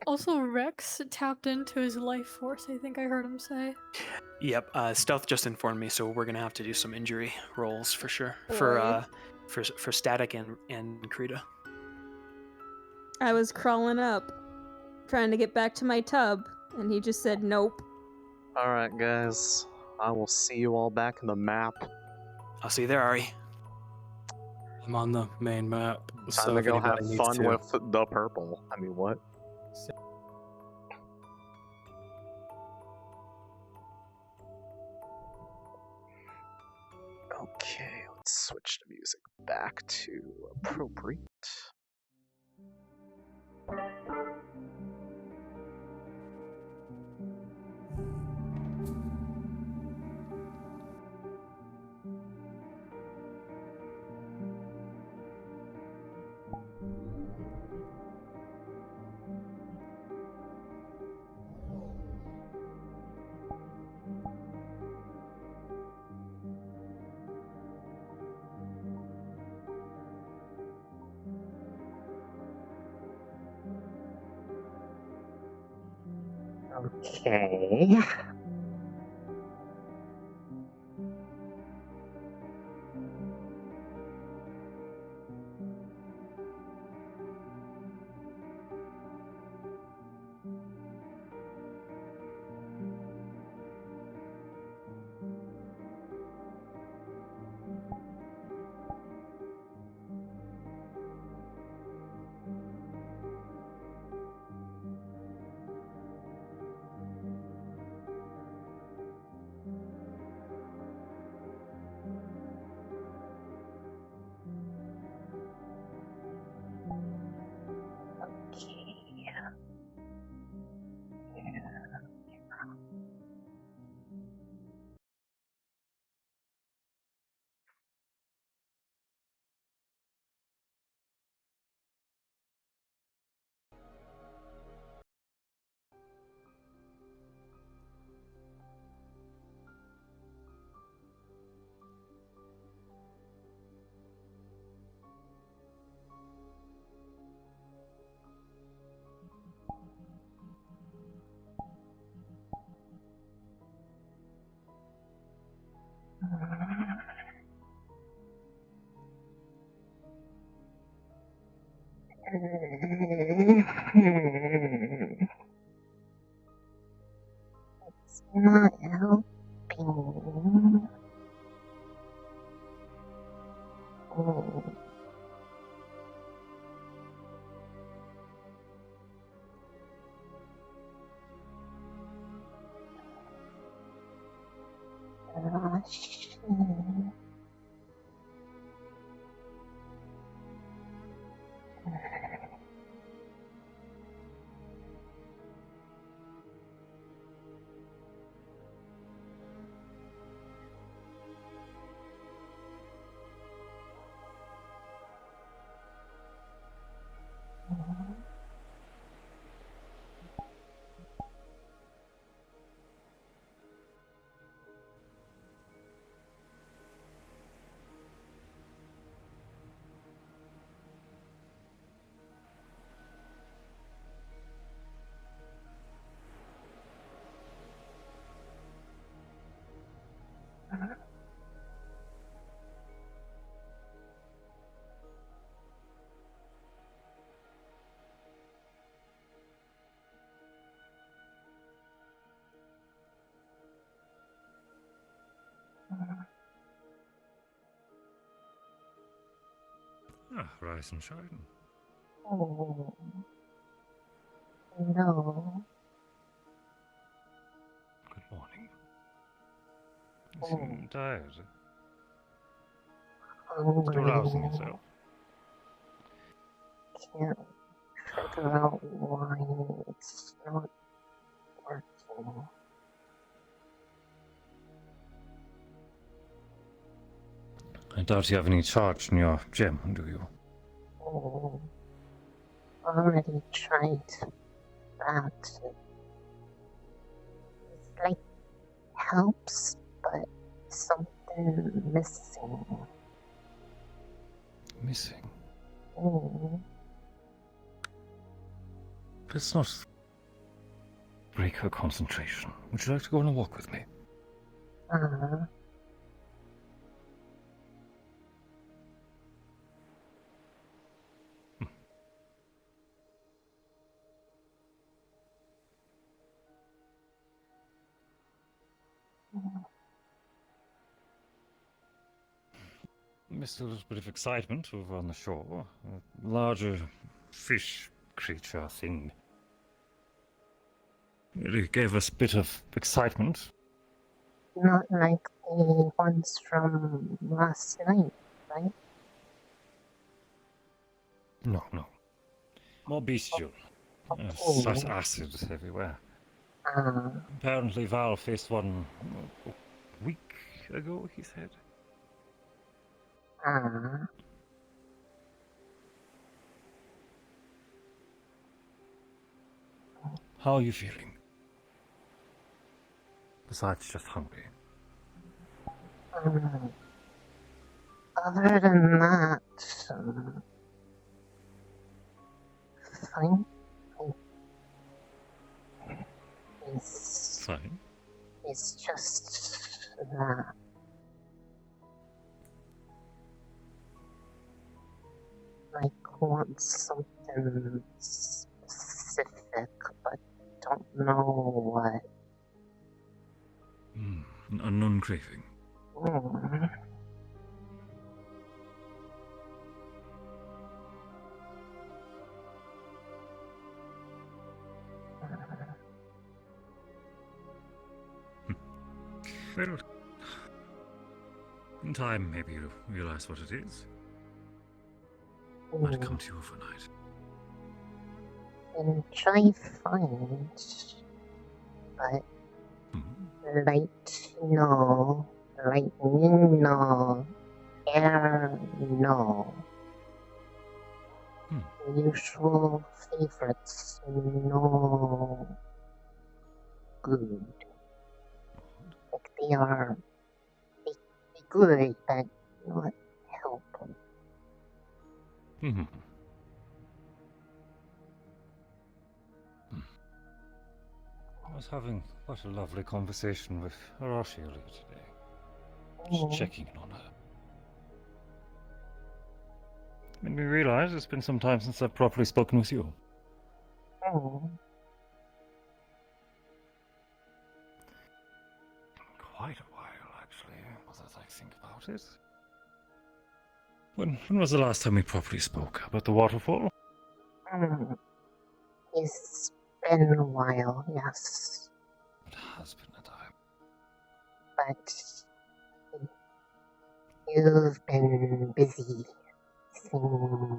Also, Rex tapped into his life force, I think I heard him say. Yep, Stealth just informed me, so we're gonna have to do some injury rolls for sure. Boy. For Static and Krita. I was crawling up, trying to get back to my tub, and he just said nope. Alright, guys. I will see you all back in the map. I'll see you there, Ari. I'm on the main map. Time so to if go have anybody needs fun to. with the purple. I mean, what? Okay, let's switch the music back to appropriate. Okay. It's not helping. Oh. Gosh. Ah, rise and shine. Oh. No. Good morning. You seem tired. Still rousing yourself. Can't figure out why it's not working. I doubt you have any charge in your gem, do you? Oh, already tried that. It's like helps, but something missing. Missing? Let's not break her concentration. Would you like to go on a walk with me? Missed a little bit of excitement over on the shore. A larger fish creature thing. Really gave us a bit of excitement. Not like the ones from last night, right? No. More bestial. Such acid everywhere. Apparently Val faced one a week ago, he said. How are you feeling? Besides just hungry. Other than that, fine. Fine. It's just that. Like, want something specific, but don't know what. An unknown craving. Well, in time, maybe you realize what it is. Might come to you overnight. And try find, but light no, lightning no, air no. Usual favorites no good. Like they are they good but not help. I was having quite a lovely conversation with Arashi earlier today. Just checking in on her. Made me realize it's been some time since I've properly spoken with you. Quite a while, actually, as I think about it. When was the last time we properly spoke? About the waterfall? It's been a while, yes. It has been a time. But you've been busy too,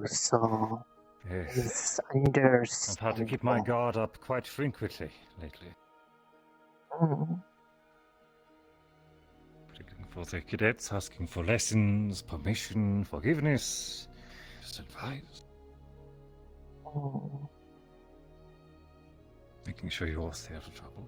so it's understandable. I've had to keep my guard up quite frequently lately. Looking for the cadets, asking for lessons, permission, forgiveness, just advice. Making sure you all stay out of trouble.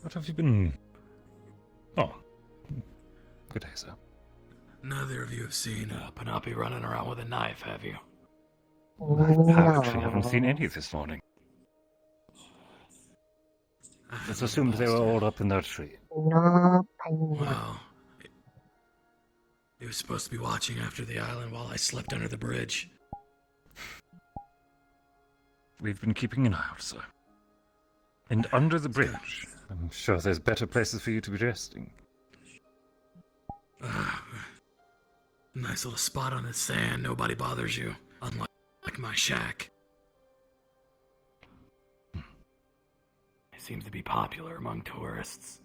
What have you been... Oh. Good day, sir. Neither of you have seen Penelope running around with a knife, have you? I actually haven't seen any this morning. Let's assume they were all up in that tree. No, Well, he was supposed to be watching after the island while I slept under the bridge. We've been keeping an eye out, sir. And under the bridge, I'm sure there's better places for you to be resting. Nice little spot on the sand. Nobody bothers you, unlike my shack. It seems to be popular among tourists.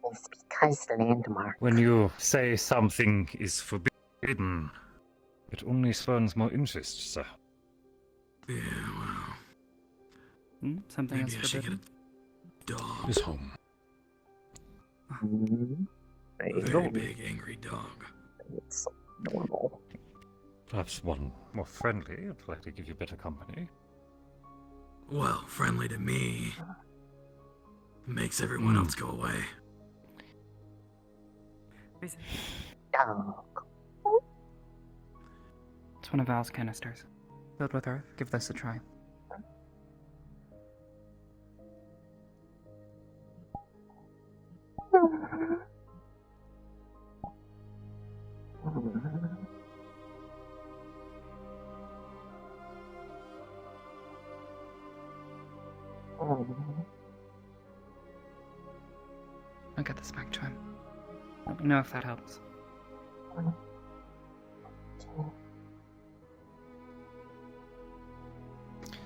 It's because landmark. When you say something is forbidden, it only spurns more interest, sir. Yeah, well. Something maybe is I should get forbidden. a dog. His home. There A you very go. big, angry dog. It's normal. Perhaps one more friendly. I'd like to give you better company. Well, friendly to me. Makes everyone else go away. Dog. It's one of Al's canisters. Filled with earth. Give this a try. I'll get this back to him. Let me know if that helps.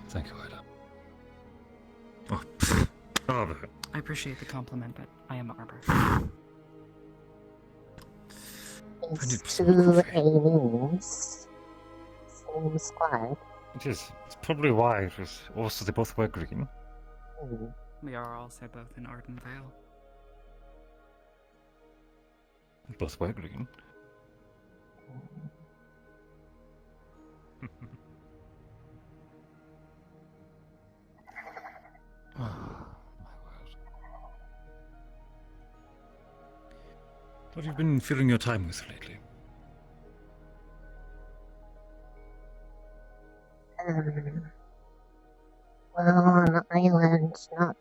Thank you, Ida. Oh, Arbor. I appreciate the compliment, but I am Arbor. It's 2 aliens. Same squad. It is. It's probably why it was also they both wear green. We are also both in Arden Vale. Both wear green. Oh, my word. What have you been filling your time with lately? Well, on island, not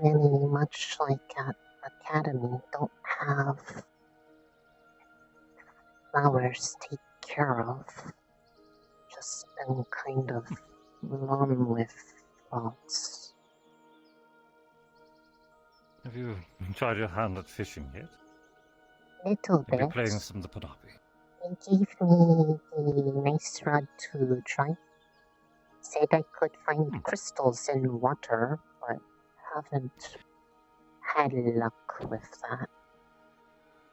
really much like at Academy. Don't have flowers to take care of. Just been kind of alone with thoughts. Have you tried your hand at fishing yet? Little Maybe bit. playing some of the Panapi. They gave me the nice rod to try. Said I could find crystals in water, but haven't had luck with that.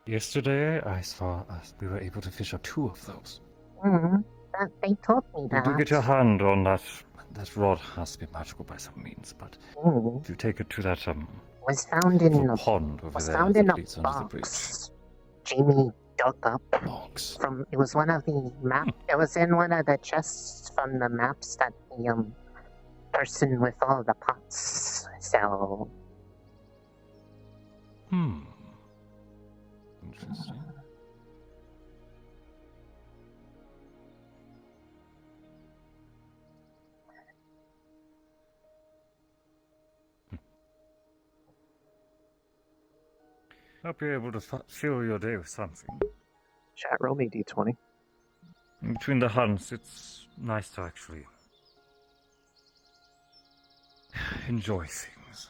Yesterday, I saw us. We were able to fish up 2 of those. That they told me You that. do get your hand on that. That rod has to be magical by some means, but if you take it to that was found in a pond over was there found that in a leads under the bridge. box. Jamie dug up from. It was one of the map. It was in one of the chests from the maps that the person with all the pots sell. Interesting. Hope you're able to fill your day with something. Chat, roll me d20. In between the hunts, it's nice to actually enjoy things.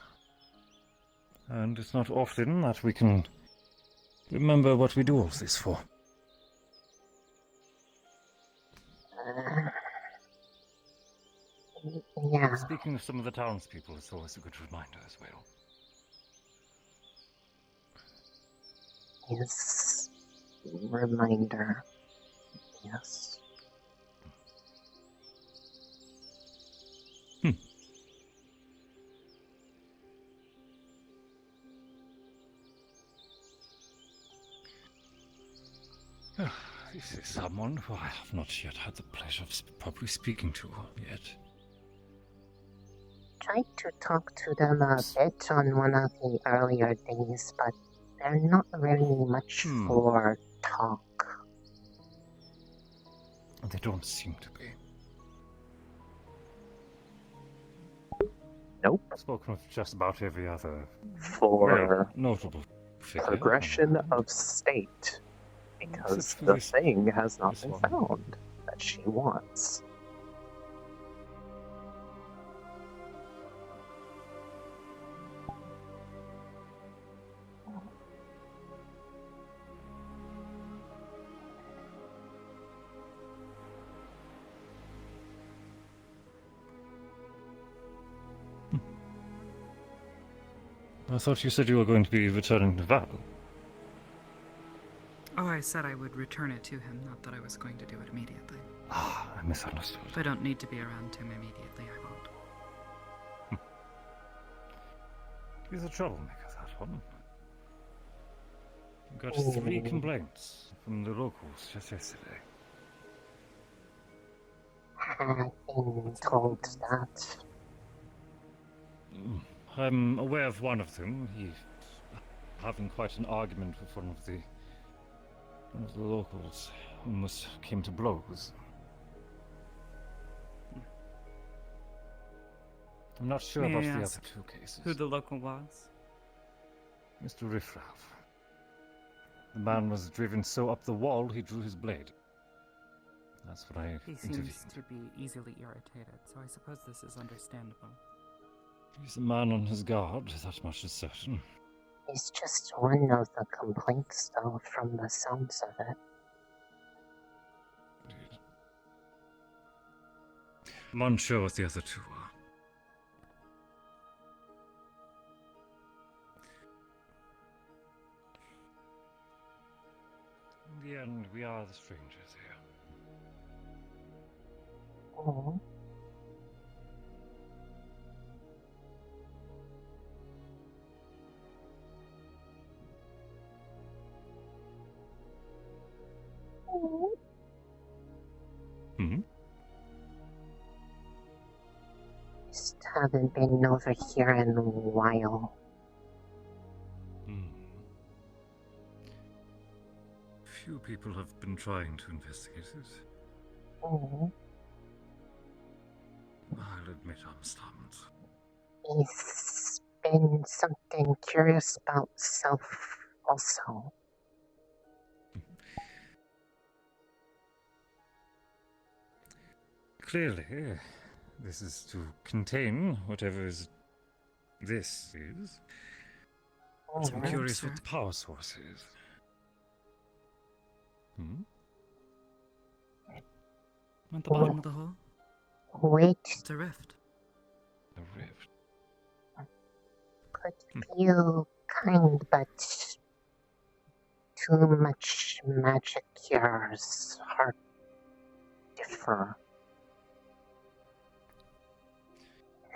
And it's not often that we can remember what we do all this for. Yeah. Speaking of some of the townspeople, it's always a good reminder as well. Yes. Reminder. Yes. This is someone who I have not yet had the pleasure of properly speaking to yet. Tried to talk to them a bit on one of the earlier days, but they're not really much for talk. They don't seem to be. Nope. Spoken of just about every other For notable figure. progression of state. Because the thing has not been found that she wants. I thought you said you were going to be returning to Val. Oh, I said I would return it to him, not that I was going to do it immediately. Ah, I misunderstood. If I don't need to be around him immediately, I won't. He's a troublemaker, that one. Got 3 complaints from the locals just yesterday. I've been told that. I'm aware of one of them. He's having quite an argument with one of the locals. Almost came to blows. I'm not sure May about I the ask other 2 cases. who the local was? Mr. Riffraff. The man was driven so up the wall he drew his blade. That's what I He intervened. seems to be easily irritated, so I suppose this is understandable. He's a man on his guard, that much is certain. He's just one of the complaints, though, from the sounds of it. I'm unsure what the other 2 are. In the end, we are the strangers here. Oh. Hmm? Just haven't been over here in a while. Few people have been trying to investigate it. Oh. I'll admit I'm stunned. He's been something curious about self, also. Clearly, this is to contain whatever this is. So I'm curious what the power source is. Hmm? At the bottom of the hole? Wait. It's a rift. A rift. Could feel kind, but too much magic here's hard to differ.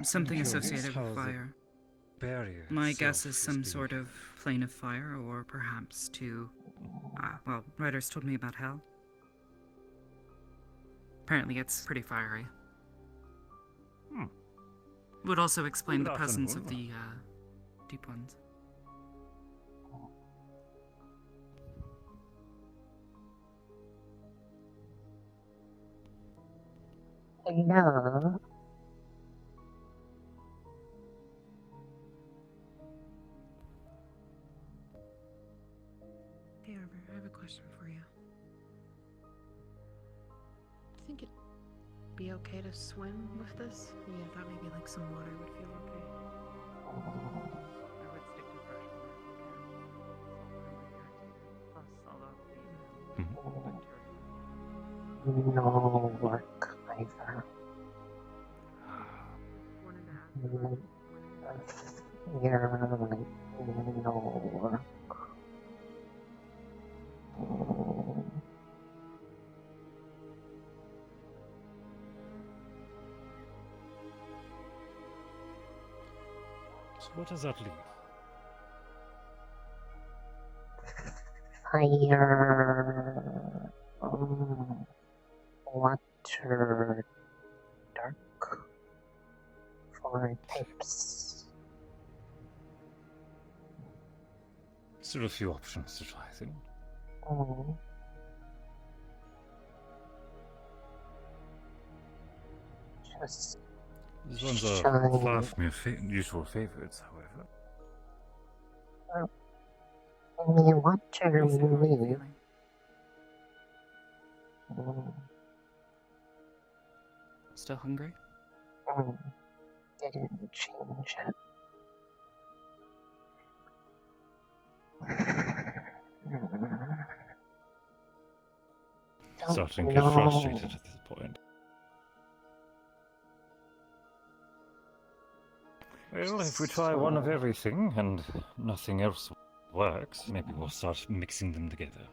Something I'm curious associated how with the fire. barrier My guess itself is some being- sort of plane of fire, or perhaps to... well, writers told me about hell. Apparently it's pretty fiery. Would also explain the Good presence of afternoon. the deep ones. Hello? Hey, Arbor, I have a question for you. Do you think it'd be okay to swim with this? Yeah, I thought maybe like some water would feel okay. I would stick to freshwater plus all of the No work either. You're like, no work. So what does that leave? Fire, water, dark, 4 types. Still a few options to try, I think. Oh. Just These ones are shine. far from your usual favorites, however. Me water, me. Still hungry? Didn't change it. Starting to get frustrated at this point. Well, if we try one of everything and nothing else works, maybe we'll start mixing them together.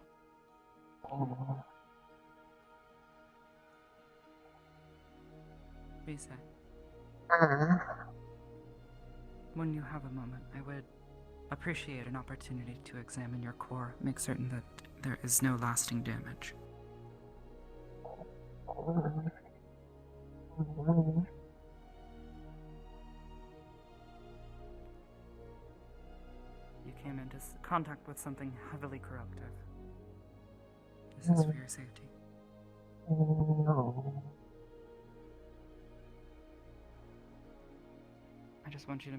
Risa, when you have a moment, I would appreciate an opportunity to examine your core, make certain that there is no lasting damage. You came into contact with something heavily corruptive. This is for your safety. No. I just want you to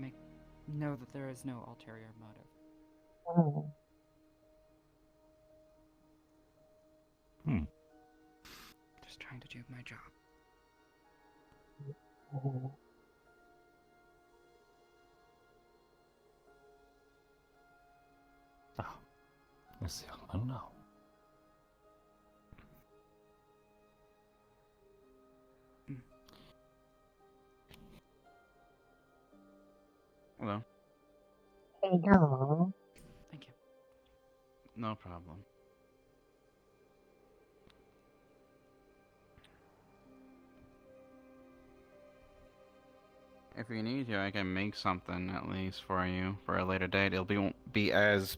know that there is no ulterior motive. Just trying to do my job. This young man now. Hello. Hello. Thank you. No problem. If you need to, I can make something at least for you for a later date. Won't be as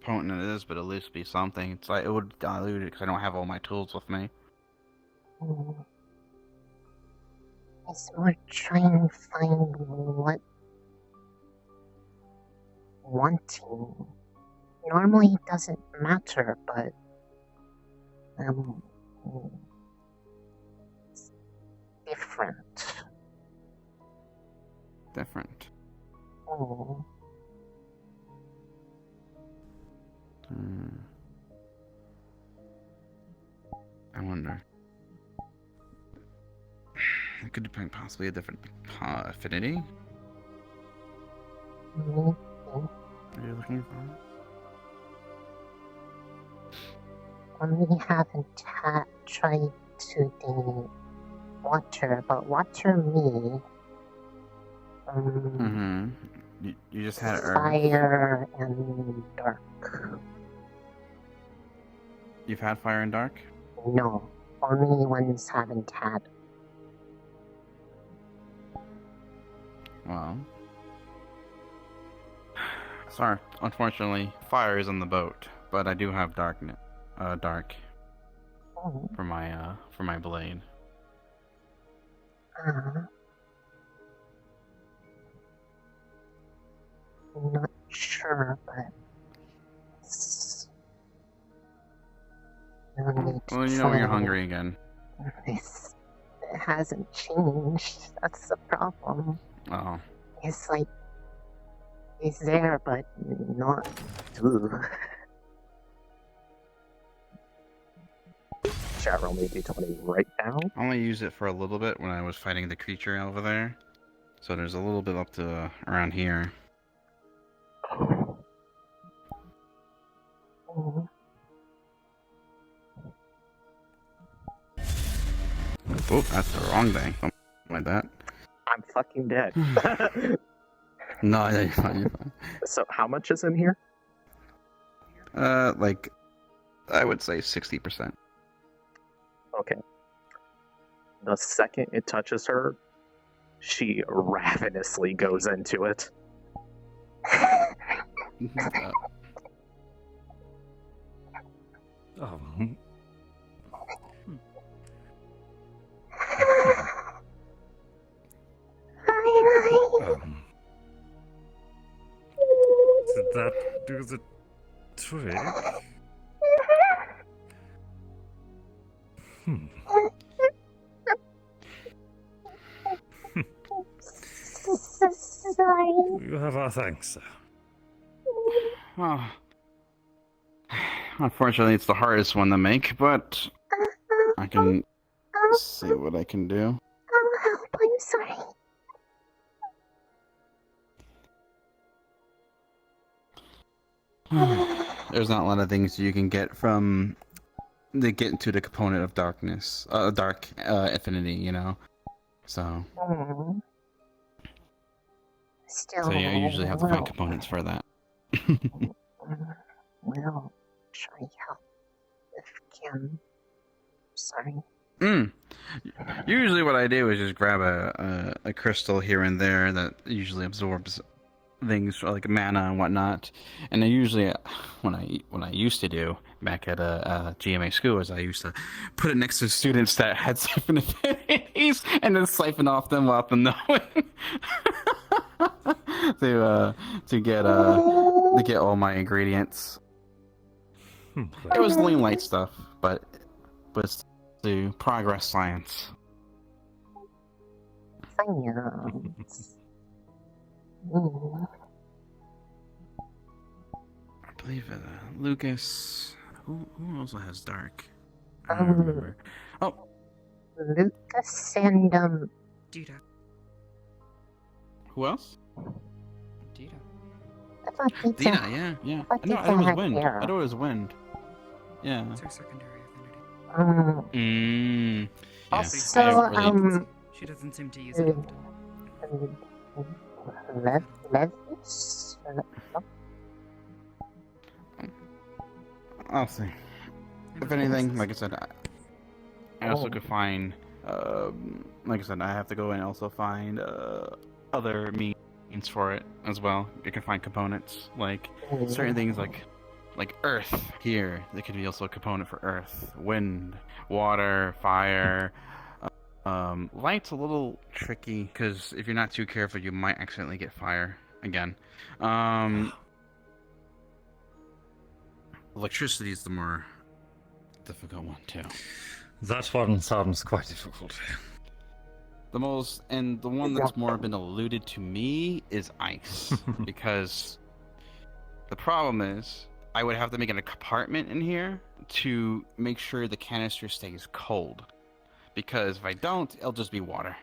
potent as it is, but at least be something. It's like it would dilute it because I don't have all my tools with me. It's more trying to find what wanting. Normally it doesn't matter, but it's different. Different. I wonder. It could depend possibly a different affinity. Are you looking for it? We haven't tried to the water, but water me. You just had earth. Fire and dark. You've had fire and dark? No, only ones haven't had. Well, sorry. Unfortunately, fire is on the boat, but I do have dark for my blade. I'm not sure, but well, you know when you're hungry again. It hasn't changed. That's the problem. Oh. It's like it's there, but not. Chat roll me d20 right now. I only used it for a little bit when I was fighting the creature over there. So there's a little bit up to around here. Oh, that's the wrong thing. Something like that. I'm fucking dead. No, you're fine, you're fine. So how much is in here? Like, I would say 60%. Okay. The second it touches her, she ravenously goes into it. Did that do the trick? Sorry. You have our thanks, sir. Oh. Unfortunately, it's the hardest one to make, but I can see what I can do. Oh, help, I'm sorry. There's not a lot of things you can get from the get into the component of darkness, dark affinity, you know. So Still, So yeah, I usually have to find components for that. We'll try help if we can. Sorry. Usually what I do is just grab a crystal here and there that usually absorbs things like mana and whatnot. And I usually, when I used to do back at a GMA school, is I used to put it next to students that had siphon affinities and then siphon off them without them knowing. to get all my ingredients. It was lane light stuff, but was to progress science. Science. I believe Lucas. Who also has dark? I don't remember. Oh, Lucas and Dita. Who else? Dita. I thought Dita. Dita, yeah. No, I thought it was wind. I thought it was wind. Yeah. It's her secondary affinity. Yeah, Also, she doesn't seem to use it often. Levis? I'll see. If anything, like I said, I also could find, like I said, I have to go and also find other means for it as well. You can find components, like certain things like earth here. There could be also a component for earth, wind, water, fire. Light's a little tricky because if you're not too careful, you might accidentally get fire again. Electricity is the more difficult one too. That one sounds quite difficult. The one that's more been alluded to me is ice, because the problem is I would have to make a compartment in here to make sure the canister stays cold. Because if I don't, it'll just be water.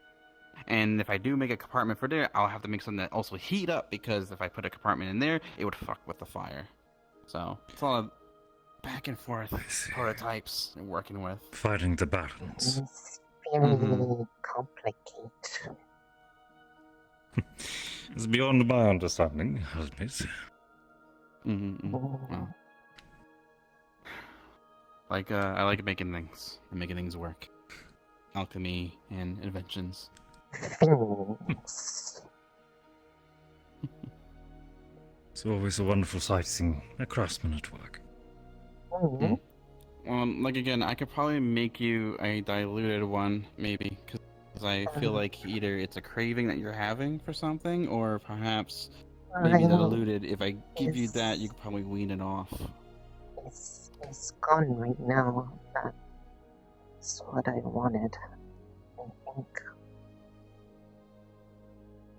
And if I do make a compartment for there, I'll have to make something that also heat up, because if I put a compartment in there, it would fuck with the fire. So it's all a back and forth prototypes and working with. Finding the balance. It's very complicated. It's beyond my understanding, I'll admit. Well, I like making things and making things work. Alchemy and inventions. It's always a wonderful sight seeing a craftsman at work. Like again, I could probably make you a diluted one, maybe, because I feel like either it's a craving that you're having for something, or perhaps maybe diluted. If I give you that, you could probably wean it off. It's gone right now. That's what I wanted. I think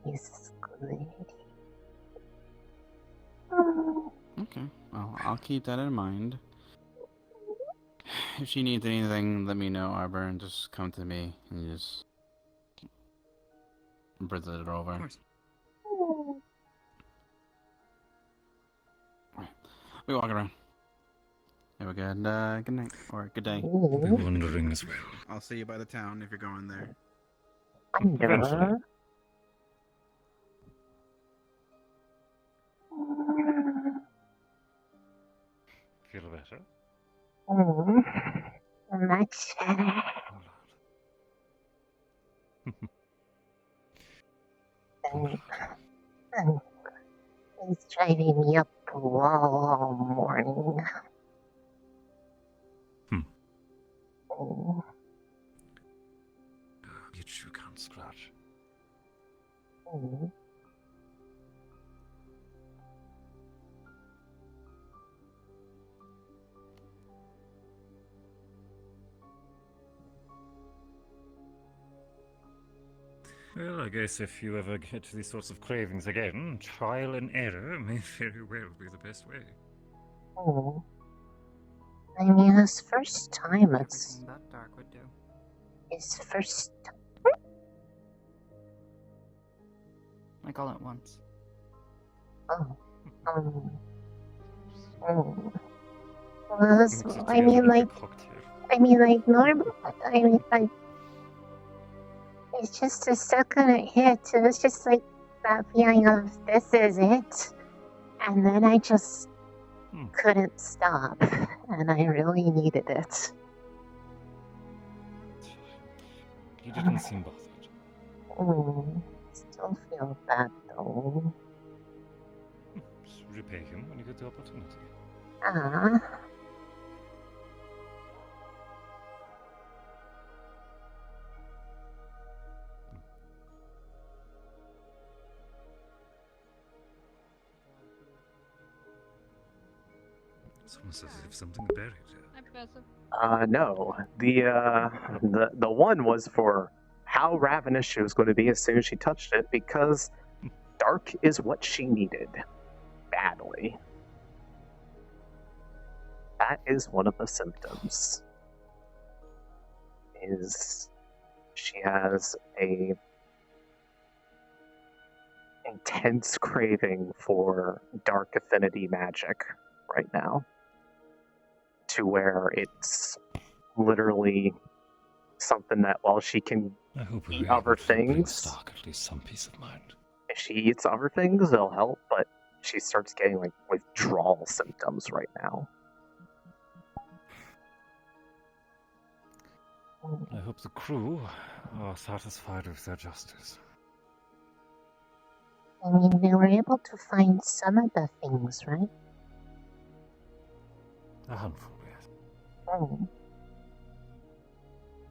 it's good. Okay, well, I'll keep that in mind. If she needs anything, let me know, Arbor, and just come to me and just bridge it over. Of course. Right. We walk around. Have a good night, or good day. We'll be wandering as well. I'll see you by the town if you're going there. Eventually. Feel better? Much better. He's driving me up the wall all morning. Itch you can't scratch. Well, I guess if you ever get these sorts of cravings again, trial and error may very well be the best way. I mean, his first time, it's... That dark would do. His first... I call it once. Well, that's, I mean, like, normal, it's just a second it hit, and it's just like, that feeling of this is it, and then I just couldn't stop, and I really needed it. You didn't seem bothered. Still feel bad though. Just repay him when you get the opportunity. It's almost as if something buried here. No. The one was for how ravenous she was going to be as soon as she touched it, because dark is what she needed badly. That is one of the symptoms. Is she has a intense craving for dark affinity magic right now, to where it's literally something that while she can eat other things, Stark at least some peace of mind. if she eats other things, it'll help, but she starts getting like withdrawal symptoms right now. I hope the crew are satisfied with their justice. I mean, they were able to find some of the things, right? A handful, yes.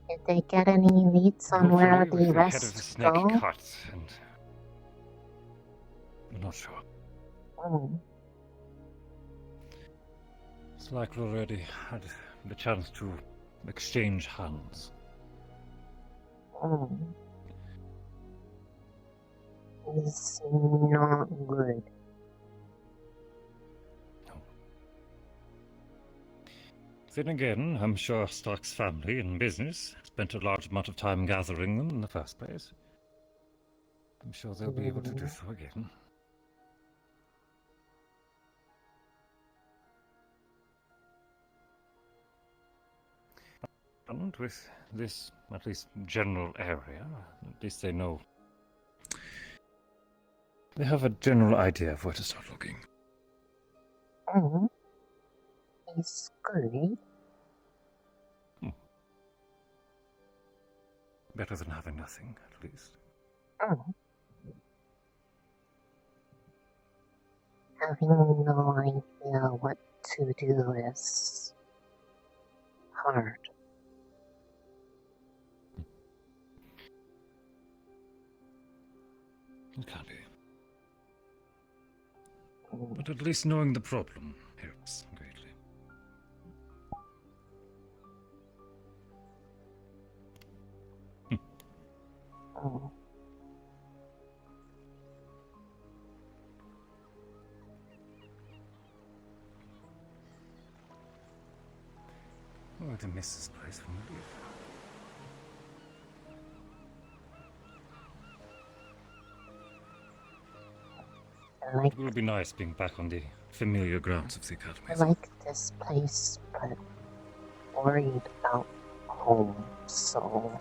Did they get any leads on where Hopefully, the with head of the rest snake go? cut, and I'm not sure. It's like we already had the chance to exchange hands. It's not good. Then again, I'm sure Stark's family and business spent a large amount of time gathering them in the first place. I'm sure they'll be able to do so again. And with this, at least, general area, at least they know. They have a general idea of where to start looking. It's good. Better than having nothing, at least. Having no idea what to do is hard. It can be. But at least knowing the problem helps greatly. Oh, I miss this place when we leave. It will be nice being back on the familiar grounds of the Academy. I like this place, but worried about home, so...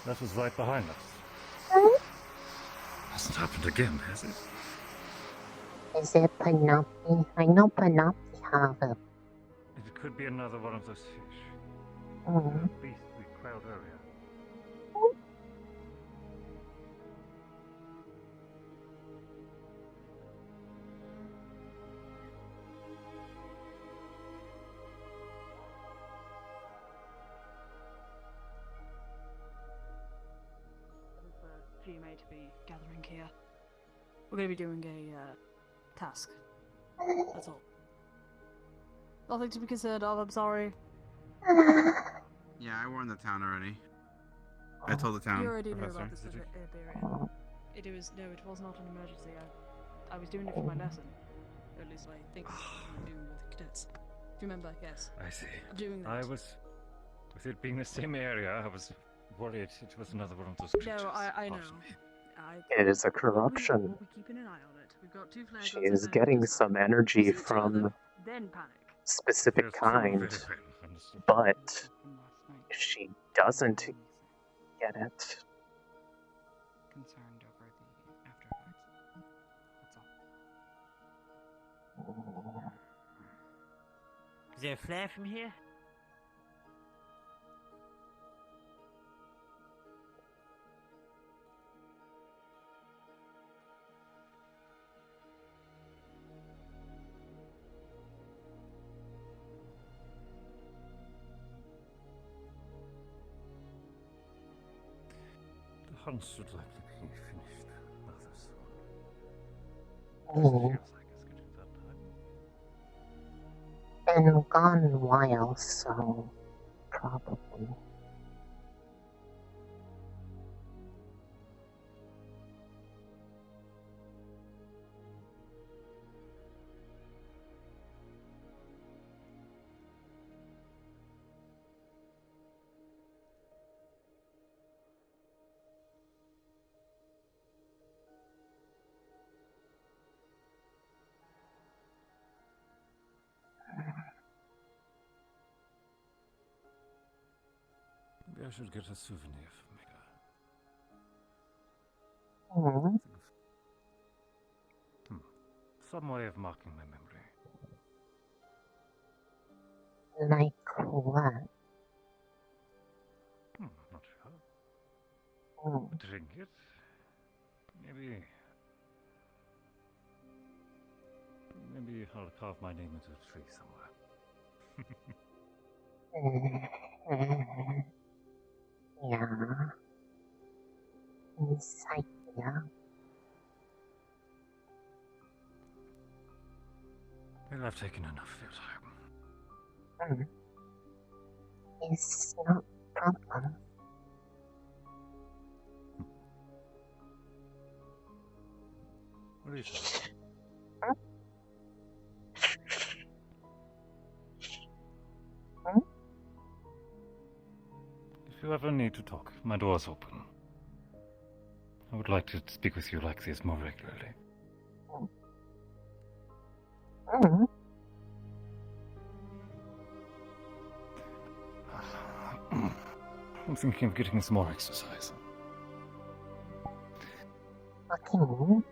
That was right behind us. Hasn't happened again, has it? Is it Penelope? I know Penelope have a... It could be another one of those fish. Mm. At least we quailed earlier. GMA to be gathering here. We're going to be doing a task. That's all. Nothing to be concerned of, I'm sorry. Yeah, I warned the town already. I told the town. You already knew Professor. about this area. It was not an emergency. I was doing it for my lesson. Or at least I think that's what I'm doing with the cadets. Do you remember? Yes. I see. I'm doing that. I was... With it being the same area, I was worried it was another one of those creatures. No, I know. It is a corruption. We'll be keeping an eye on it. We've got 2 flags. She is getting some energy from then panic. specific kind, but if she doesn't get it, concerned over the after effects. That's all. Is there a flare from here? The hunt should likely be finished rather soon. Oh. Feels like it's getting that time. Been gone a while, so probably. Maybe I should get a souvenir for Mega. Hmm. Some way of marking my memory. Like what? Not sure. Hmm. A trinket? Maybe I'll carve my name into a tree somewhere. Yeah. Inside, yeah. Well, I've taken enough of your time. It's not a problem. What do you think? If you ever need to talk, my door's open. I would like to speak with you like this more regularly. I'm thinking of getting some more exercise. Okay.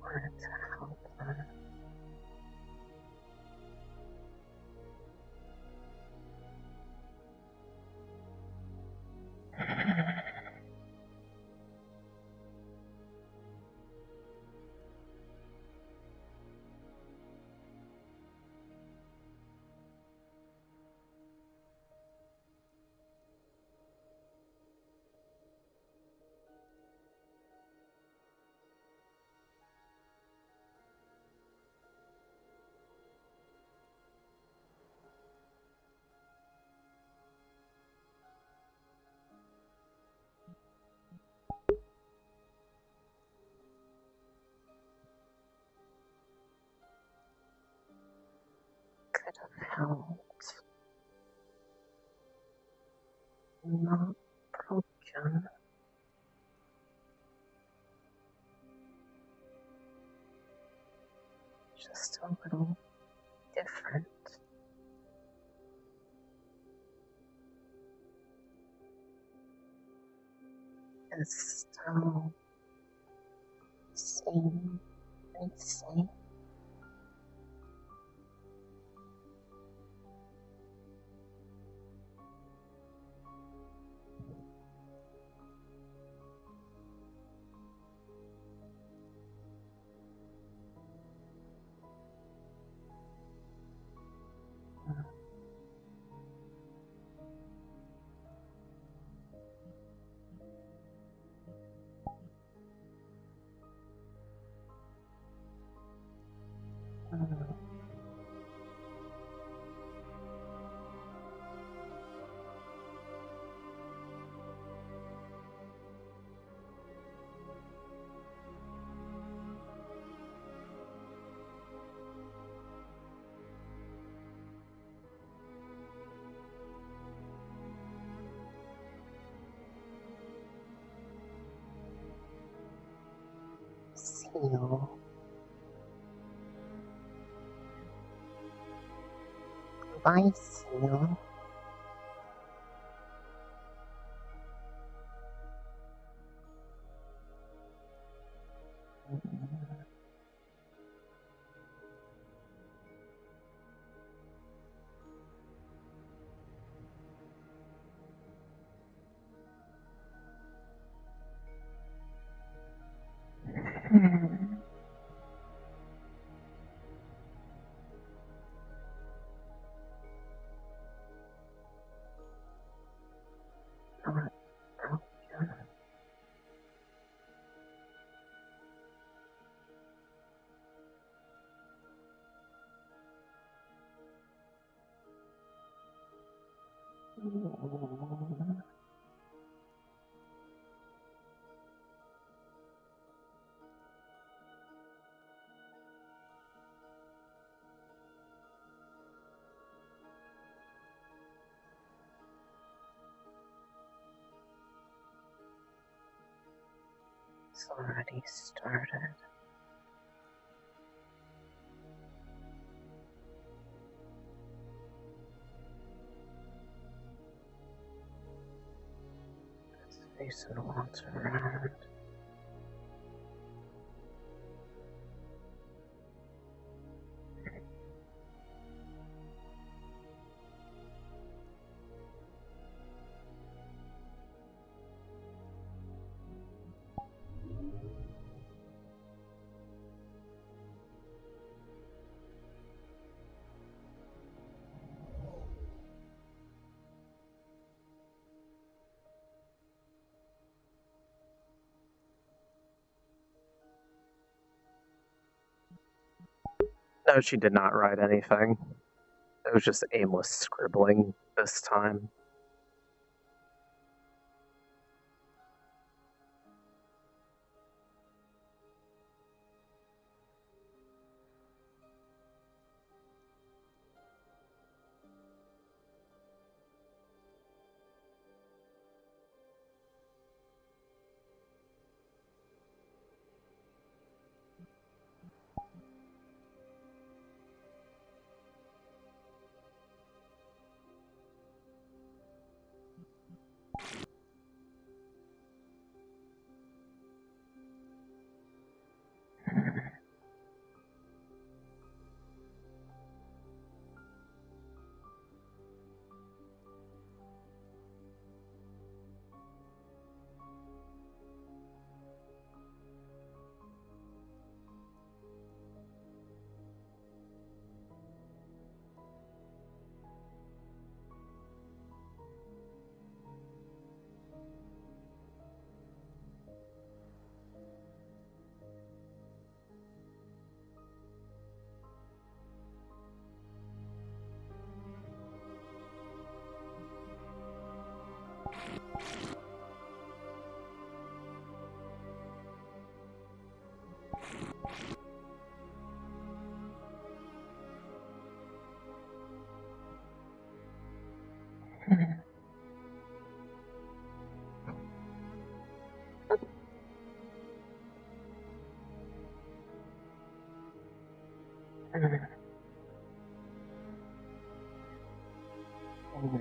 Wanted to help her. Could have helped. Not broken. Just a little different. It's still the same, I'd say. Seal. Goodbye, Seal. Not broken. It's already started. Let's face it once around. No, she did not write anything. It was just aimless scribbling this time.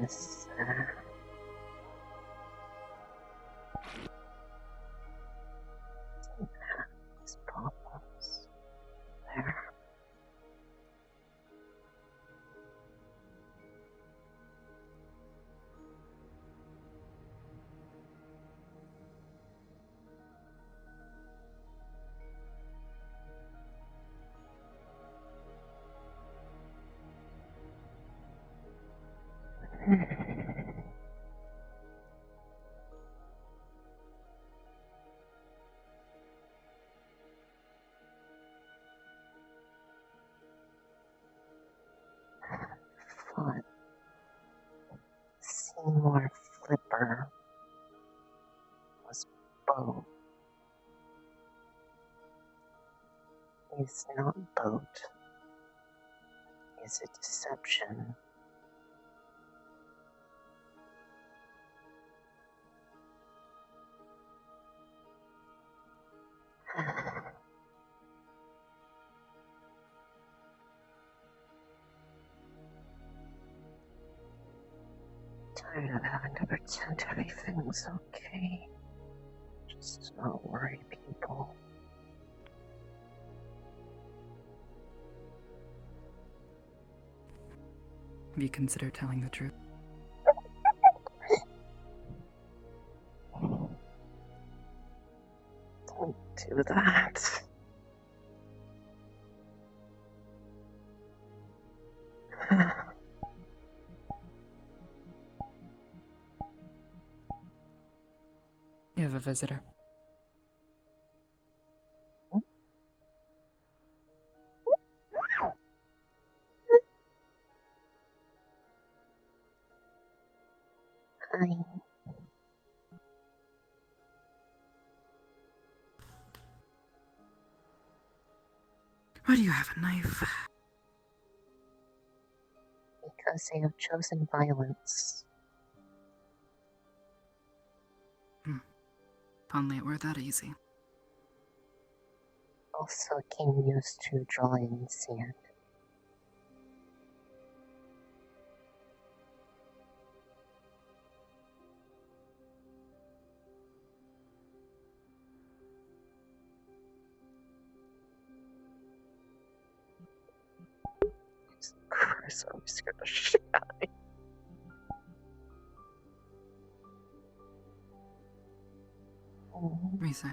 Yes. These pop-ups there. Fun. Seymour Flipper was boat. Is not boat. Is a deception. Tired of having to pretend everything's okay. Just not worry people. Have you considered telling the truth? Don't do that. You have a visitor. Hi. Why do you have a knife? Because they have chosen violence. If only it were that easy. Also a king used to draw in sand. Christ, I'm scared the shit out of me. Risa.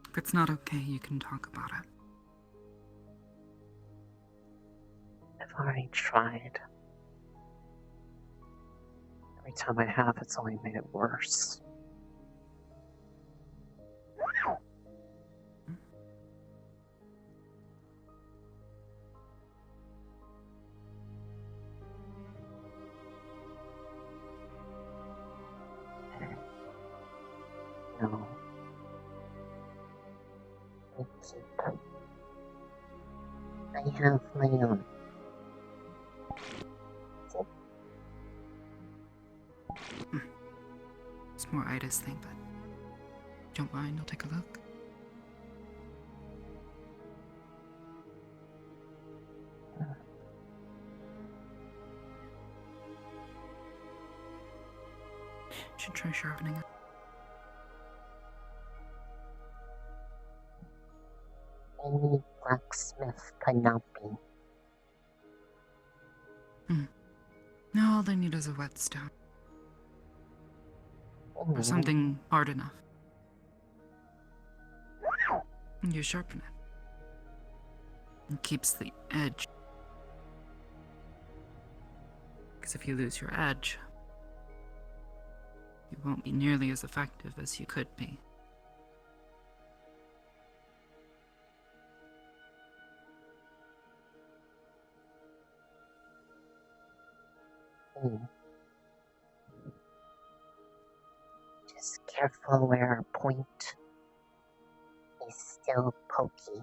If it's not okay, you can talk about it. I've already tried. Every time I have, it's only made it worse. have my own. It's more Ida's thing, but don't mind, I'll take a look. Should try sharpening it. Any blacksmith could not be. No, all they need is a whetstone. Or something hard enough. And you sharpen it. It keeps the edge. Because if you lose your edge, you won't be nearly as effective as you could be. Just careful where our point is still pokey.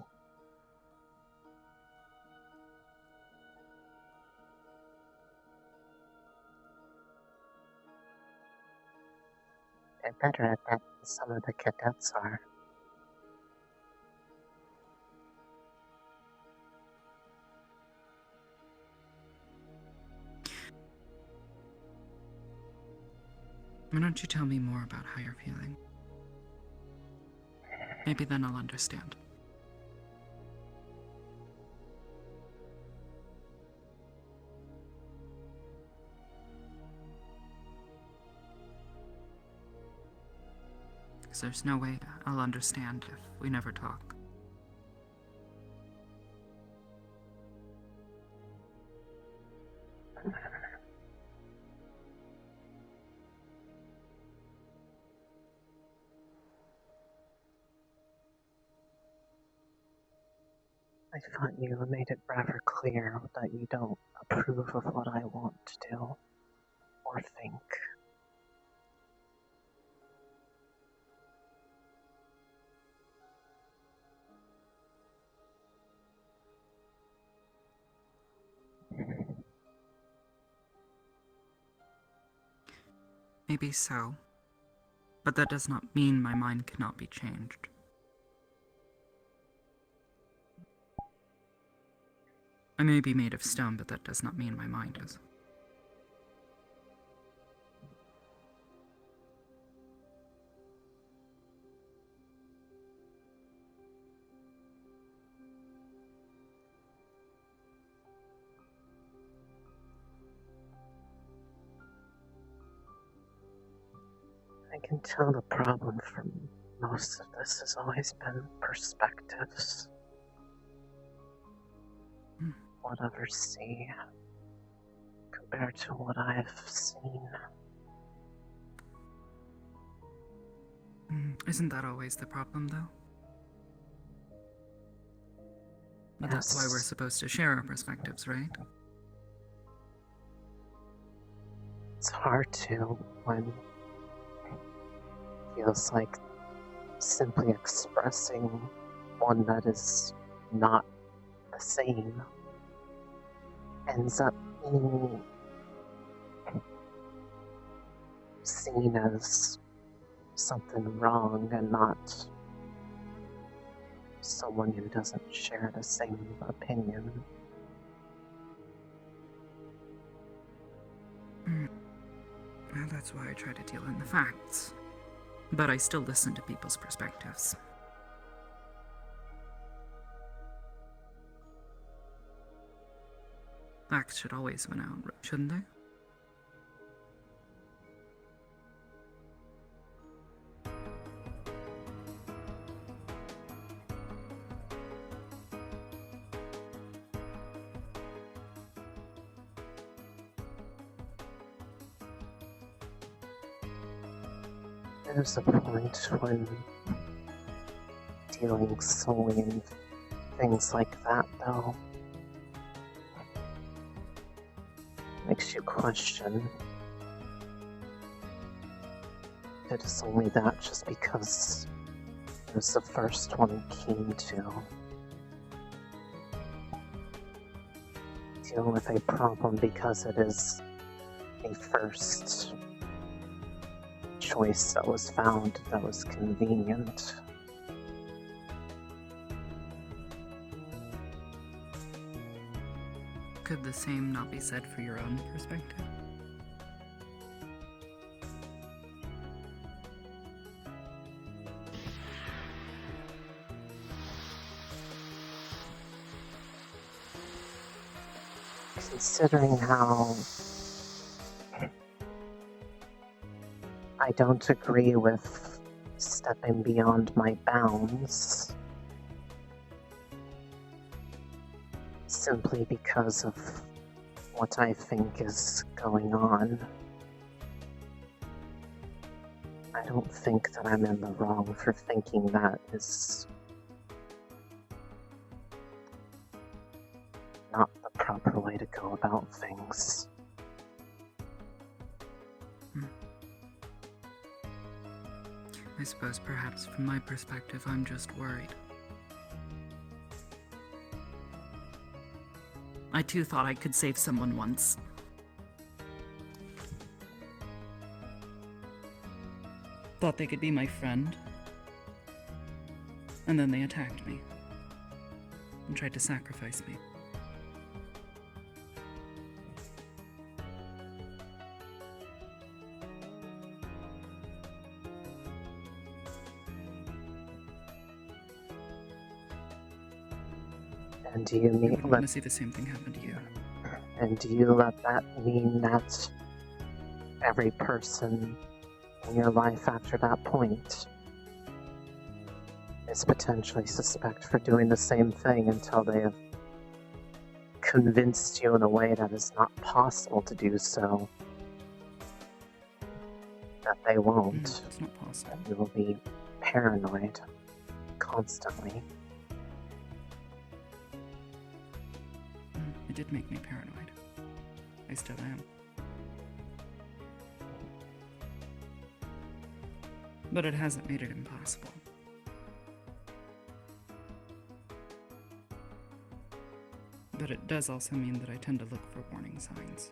They're better at that than some of the cadets are. Why don't you tell me more about how you're feeling? Maybe then I'll understand. Because there's no way I'll understand if we never talk. I thought you made it rather clear that you don't approve of what I want to do or think. Maybe so, but that does not mean my mind cannot be changed. I may be made of stone, but that does not mean my mind is. I can tell the problem for most of this has always been perspectives. What others see compared to what I've seen. Isn't that always the problem, though? But that's why we're supposed to share our perspectives, right? It's hard to when it feels like simply expressing one that is not the same ends up being seen as something wrong and not someone who doesn't share the same opinion. Well, that's why I try to deal in the facts. But I still listen to people's perspectives. Facts should always win out, shouldn't they? There's a point when dealing solely in things like that, though, makes you question if it is only that just because it was the first one came to. deal with a problem because it is a first choice that was found that was convenient. Could the same not be said for your own perspective? Considering how I don't agree with stepping beyond my bounds simply because of what I think is going on, I don't think that I'm in the wrong for thinking that is not the proper way to go about things. I suppose perhaps from my perspective, I'm just worried. I too thought I could save someone once. Thought they could be my friend. And then they attacked me. And tried to sacrifice me. And do you mean I want to see the same thing happen to you. And do you let that mean that every person in your life after that point is potentially suspect for doing the same thing until they have convinced you in a way that is not possible to do so, that they won't? It's not possible. You will be paranoid constantly. It did make me paranoid. I still am. But it hasn't made it impossible. But it does also mean that I tend to look for warning signs.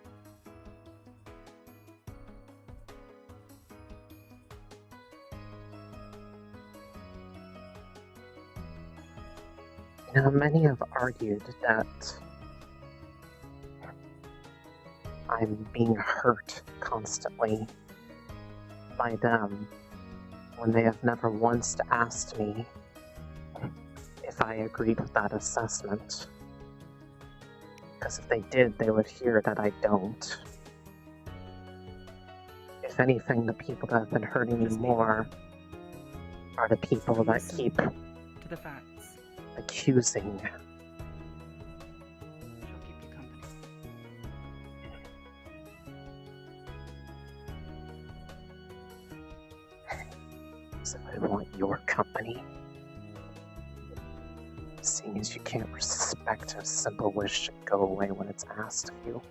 You know, many have argued that I'm being hurt constantly by them when they have never once asked me if I agreed with that assessment. Because if they did, they would hear that I don't. If anything, the people that have been hurting me more are the people that keep To the facts. accusing. She'll keep you company. So I want your company. Seeing as you can't respect a simple wish to go away when it's asked of you.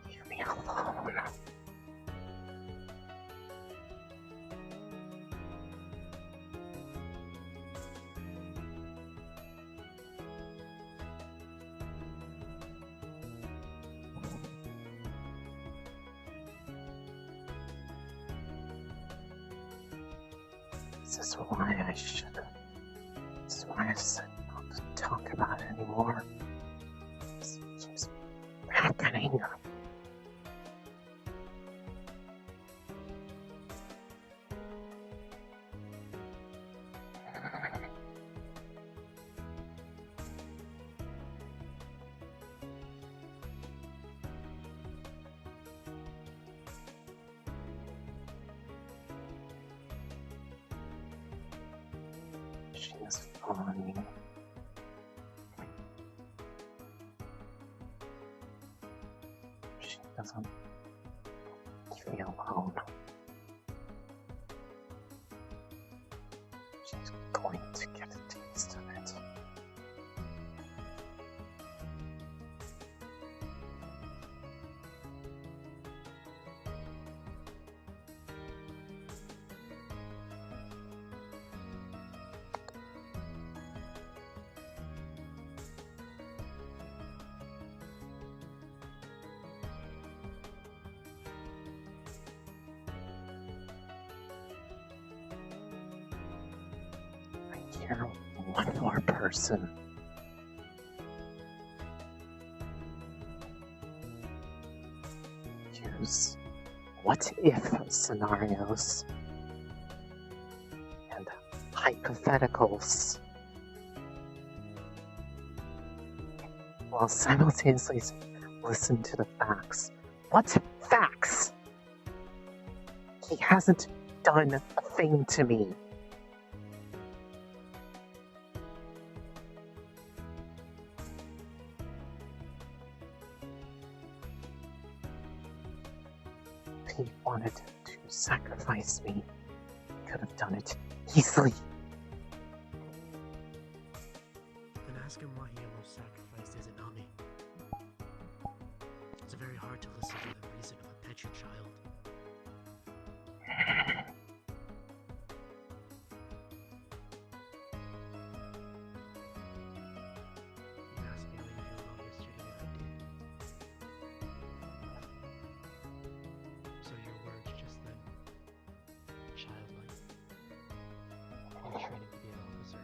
Leave me alone. This is why I should have. This is why I said not to talk about it anymore. This keeps fine. She's fine. She doesn't feel alone. She's going to get a taste of it. I hear one more person. Use what if scenarios and hypotheticals while simultaneously listen to the facts. What facts? He hasn't done a thing to me. If he wanted to sacrifice me, he could have done it easily. Then ask him why he almost sacrificed his Inami. It's very hard to listen to the reason of a petulant child. You asked me how you feel about yesterday, and I did. So your words just then, childlike. You're training to be an officer.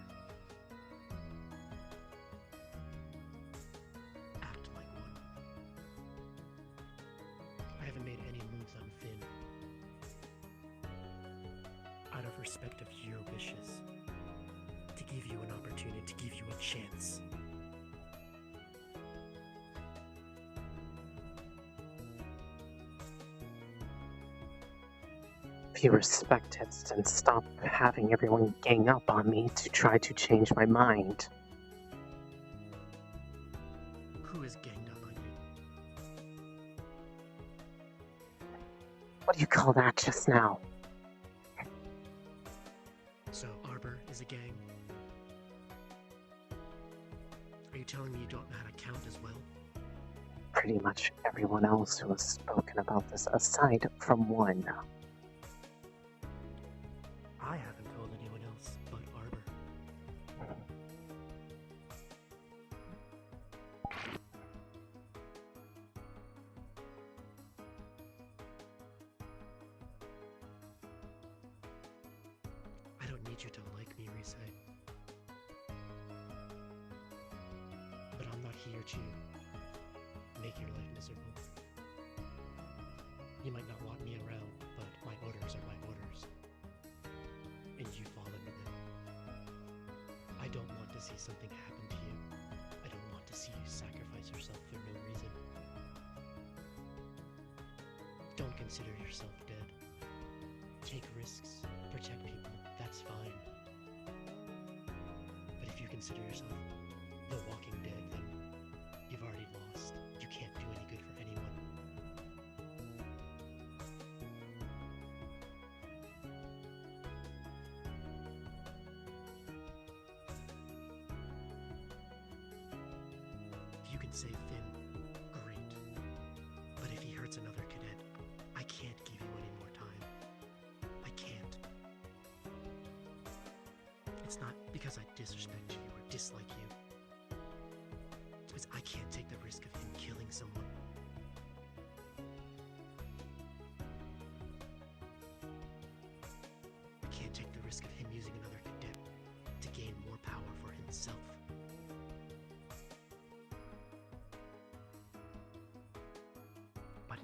Act like one. I haven't made any moves on Finn. Out of respect of your wishes. To give you an opportunity, to give you a chance. If you respect it, then stop having everyone gang up on me to try to change my mind. Who has ganged up on you? What do you call that just now? So, Arbor is a gang? Are you telling me you don't know how to count as well? Pretty much everyone else who has spoken about this, aside from one. I haven't told anyone else but Arbor. I don't need you to like me, Rise. But I'm not here to make your life miserable. You might not want me around, but my orders are my orders. And you fall under them. I don't want to see something happen to you. I don't want to see you sacrifice yourself for no reason. Don't consider yourself dead. Take risks, protect people, that's fine. But if you consider yourself the walking dead, then you've already lost. You can't do any good for anyone. If you can save Finn, great. But if he hurts another cadet, I can't give you any more time. I can't. It's not because I disrespect you or dislike you. It's because I can't take the risk of him killing someone. I can't take the risk of him using another cadet to gain more power for himself.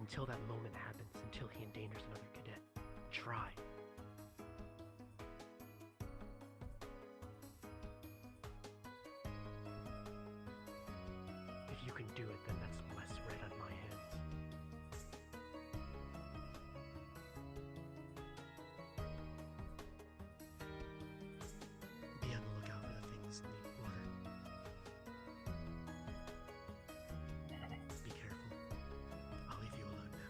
until that moment happens, until he endangers another cadet. Try. If you can do it, then that's less red on my hands. Be on the lookout for the things in the water. Be careful. I'll leave you alone now.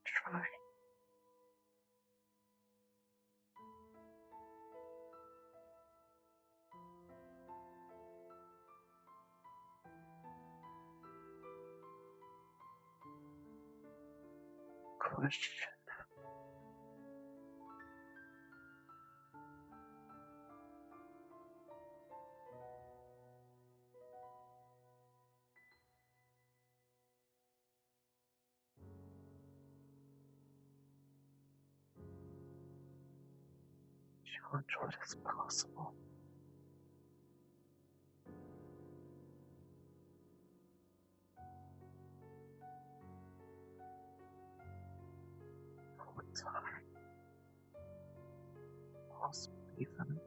Try. Question. Challenge what is possible. Oh, it's hard. Possible even.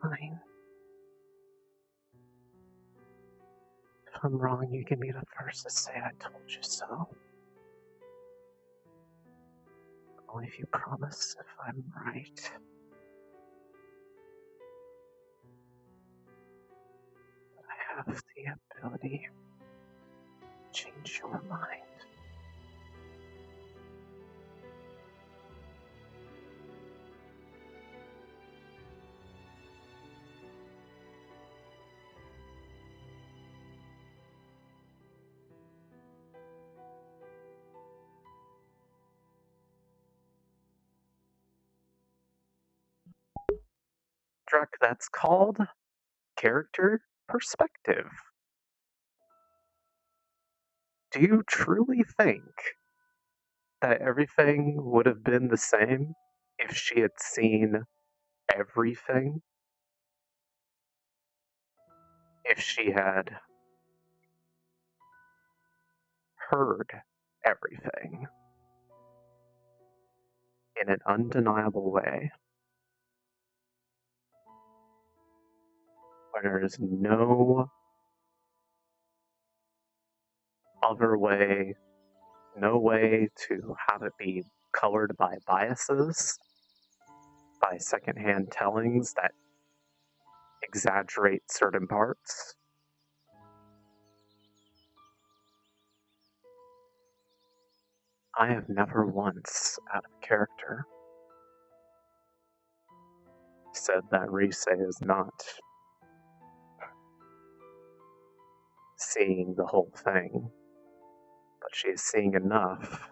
Fine. If I'm wrong, you can be the first to say I told you so. Only if you promise if I'm right. I have the ability to change your mind. Druck, that's called character perspective. Do you truly think that everything would have been the same if she had seen everything? If she had heard everything in an undeniable way, where there is no other way, no way to have it be colored by biases, by secondhand tellings that exaggerate certain parts. I have never once, out of character, said that Rise is not seeing the whole thing, but she is seeing enough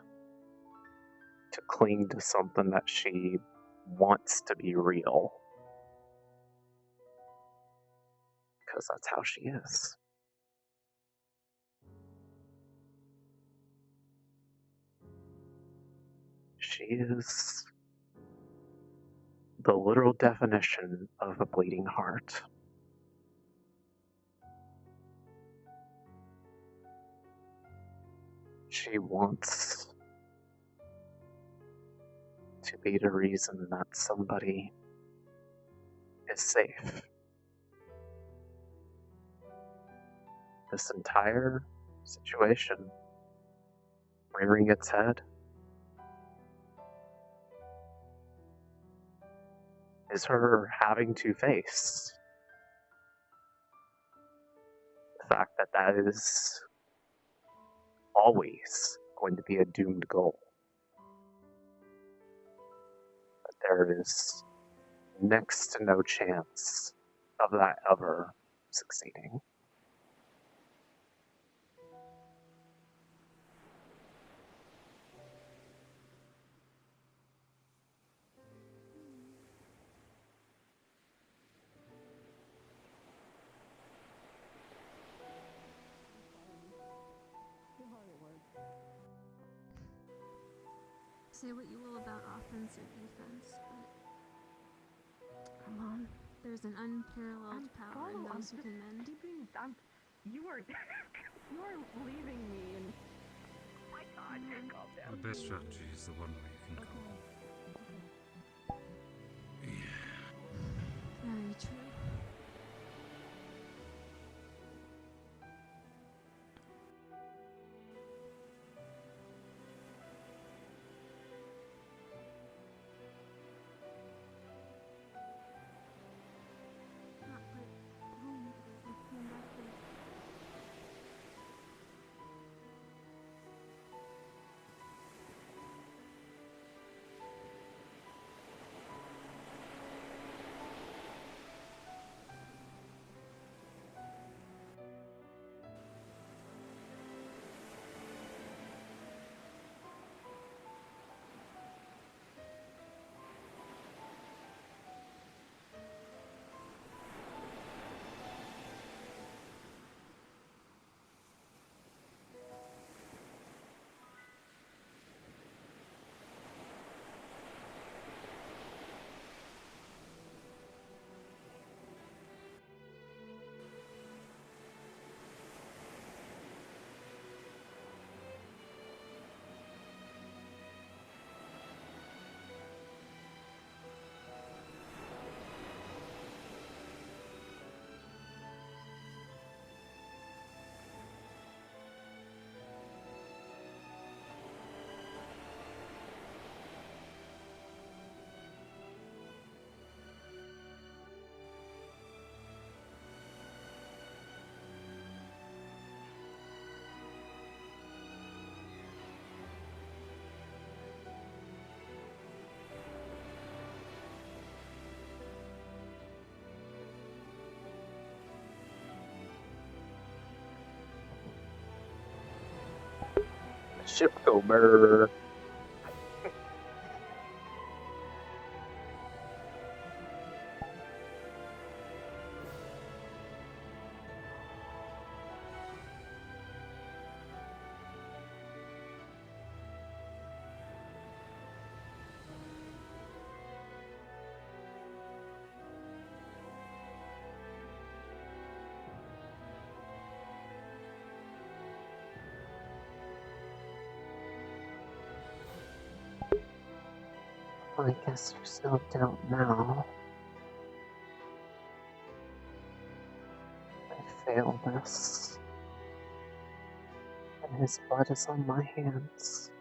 to cling to something that she wants to be real. Because that's how she is. She is the literal definition of a bleeding heart. She wants to be the reason that somebody is safe. This entire situation, rearing its head, is her having to face the fact that that is always going to be a doomed goal. That there is next to no chance of that ever succeeding. Say what you will about offense or defense, but come on. There's an unparalleled power in those who can mend. You are leaving me and oh my god, calm down. The best strategy is the one where you can go. Very true. Ship go brr. Well, I guess there's no doubt now. I failed this. And his blood is on my hands.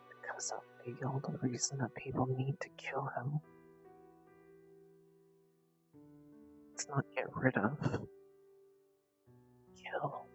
Because of the only reason that people need to kill him. It's not get rid of. Kill.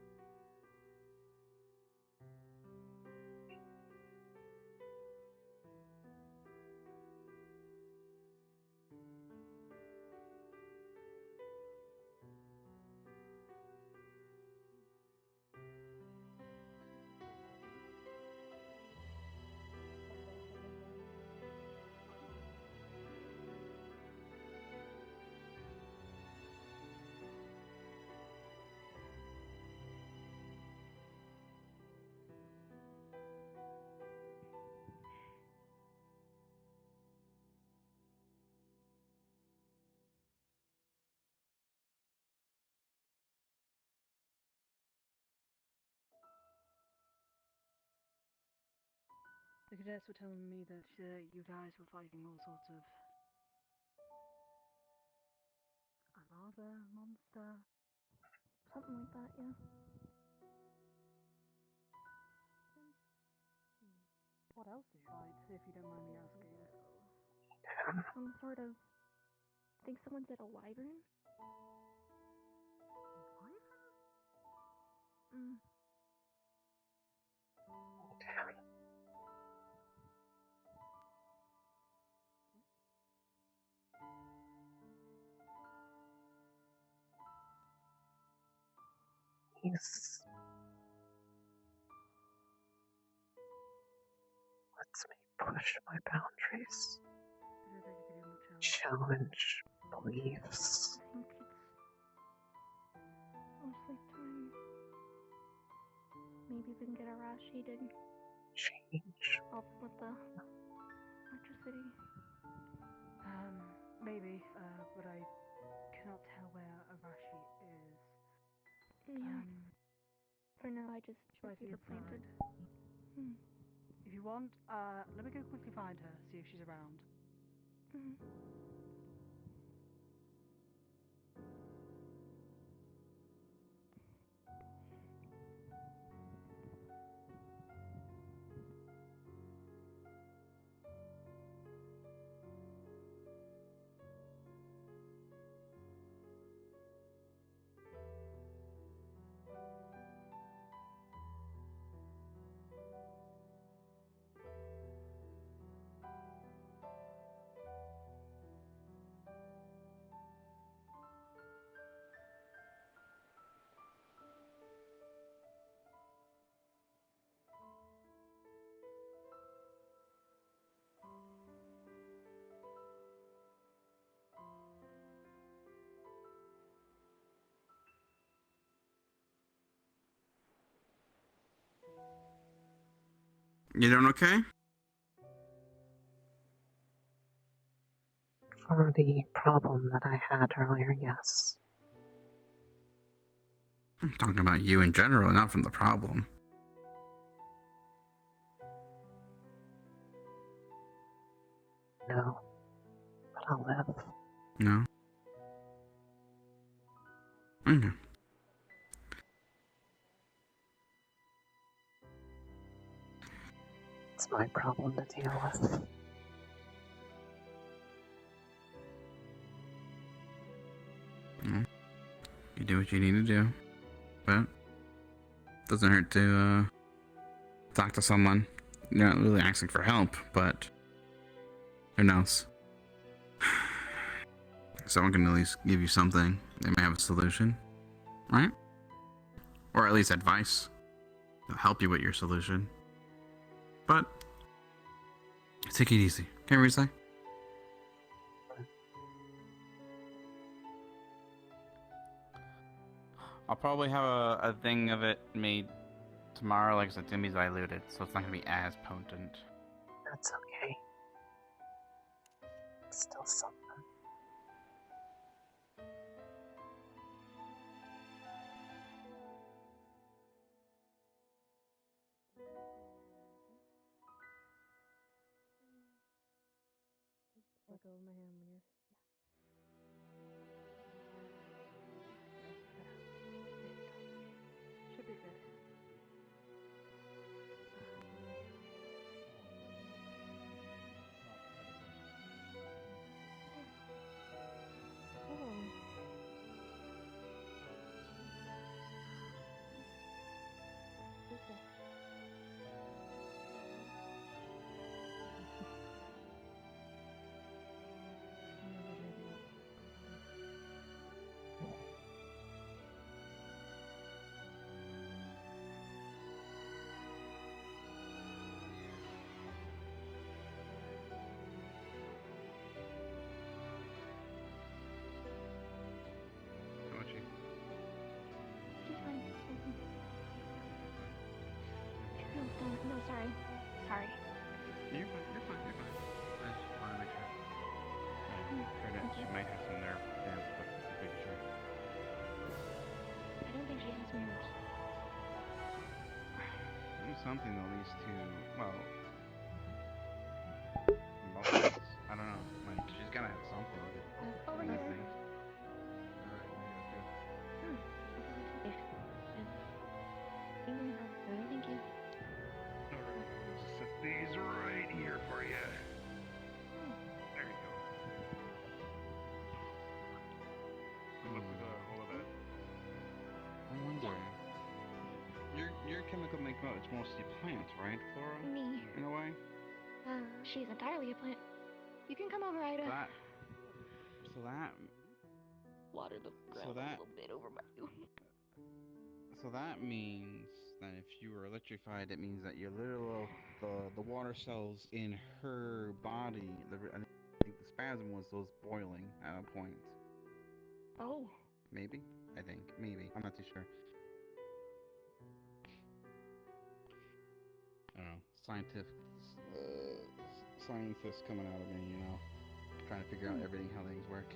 The cadets were telling me that you guys were fighting all sorts of another monster. Something like that, yeah. What else did you fight, if you don't mind me asking? Some sort of. I think someone said a wyvern? Mm. He's... lets me push my boundaries. Challenge beliefs. I think it's mostly time. Maybe we can get our ass cheated. Change. Up with the electricity. Maybe, but I cannot tell where Arashi is. Yeah. For now, I just Try keep the her planted. inside. If you want, let me go quickly find her, see if she's around. You doing okay? For the problem that I had earlier, yes. I'm talking about you in general, not from the problem. No. But I'll live. No? Okay. It's my problem to deal with. Well, you do what you need to do. But doesn't hurt to talk to someone. You're not really asking for help, but who knows? Someone can at least give you something. They may have a solution, right? Or at least advice. They'll help you with your solution. But take it easy. Can't we say? I'll probably have a thing of it made tomorrow, like I said, Timmy's diluted, so it's not gonna be as potent. That's okay. It's still something. Let go of my hand when you're. Should be good. How much? She's fine. No, no, sorry. Sorry. You're fine. You're fine. You're fine. I just want to make sure. She might have some nerve damage, but just making sure. I don't think she has nerves. Do something at least to, well, emotions. I don't know. Like, she's gotta have something. Over I here. think. Thank you. Alright, just set these right here for you. There you go. Good luck with all of that. I wonder. Your chemical makeup is mostly plants, right, Flora? Me. In a way? She's entirely a plant. You can come over, Ida. So that Water the ground a little bit over by you. So that means that if you were electrified, it means that your little the water cells in her body. I think the spasm was those boiling at a point. Oh. Maybe. I think maybe. I'm not too sure. I don't know. Scientists coming out of me, you know, trying to figure out everything, how things work.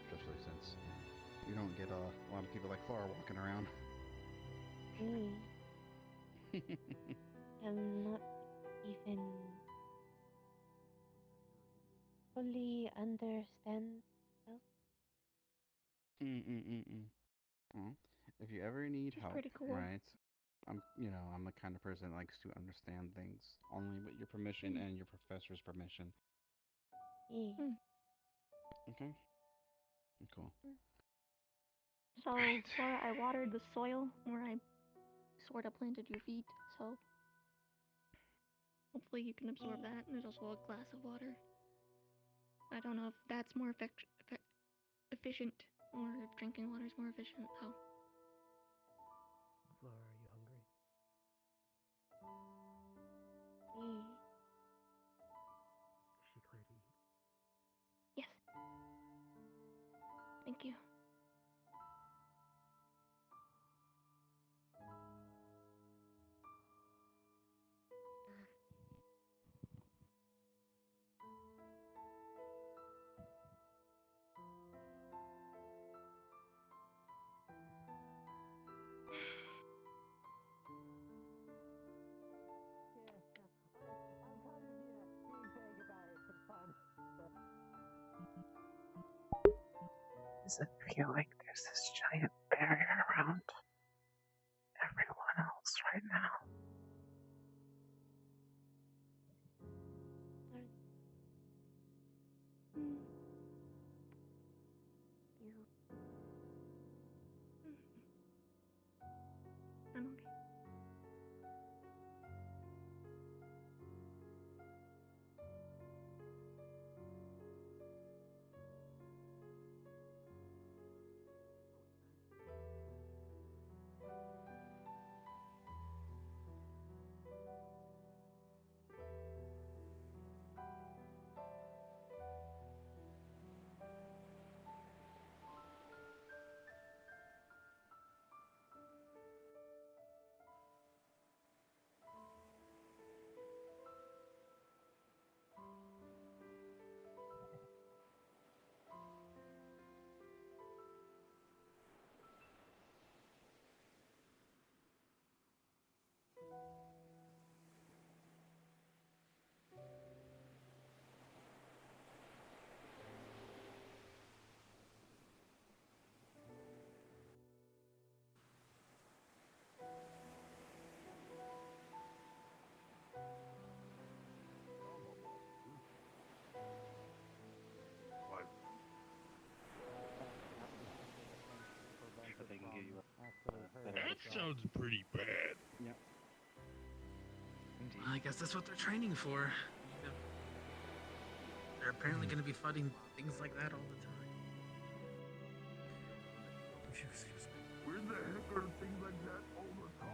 Especially since you don't get a lot of people like Clara walking around. I'm not even fully understand myself. Well, if you ever need help, pretty cool. right? I'm the kind of person that likes to understand things only with your permission and your professor's permission. Yeah. Okay. Cool. So, Flora, I watered the soil where I sort of planted your feet, so hopefully you can absorb that. And there's also a glass of water. I don't know if that's more efficient, or if drinking water is more efficient, so. Flora, are you hungry? Is she clear to eat? Yes. Thank you. Does it feel like there's this giant barrier around everyone else right now? I'm okay. Sounds pretty bad. Yeah. I guess that's what they're training for. They're apparently going to be fighting things like that all the time. Where the heck are things like that all the time?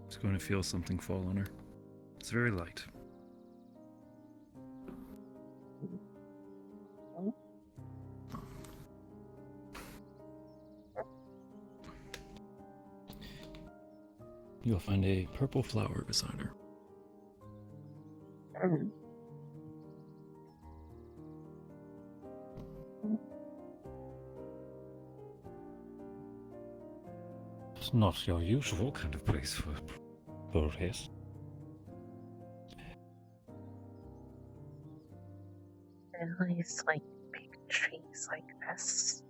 She's going to feel something fall on her. It's very light. You'll find a purple flower beside her. It's not your usual kind of place for rest. There always like big trees like this.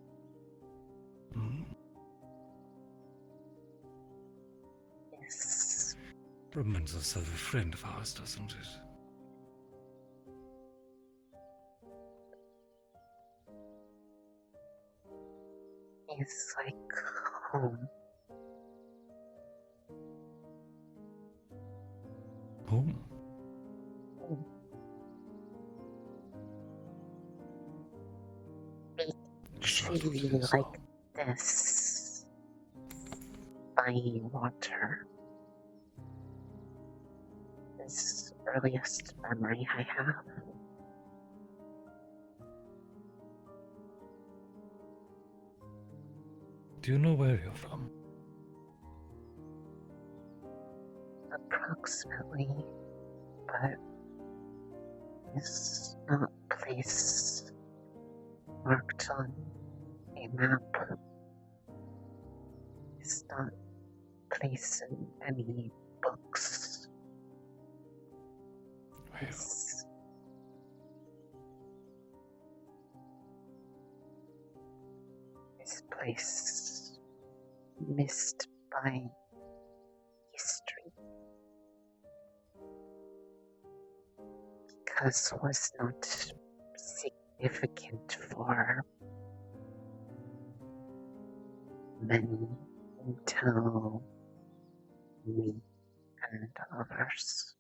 Yes. Reminds us of a friend of ours, doesn't it? It's like home. Home? Actually, like this. By water. This earliest memory I have. Do you know where you're from? Approximately, but it's not a place marked on a map. It's not a place in any books. It's this place missed by history. Because was not significant for many until me and others.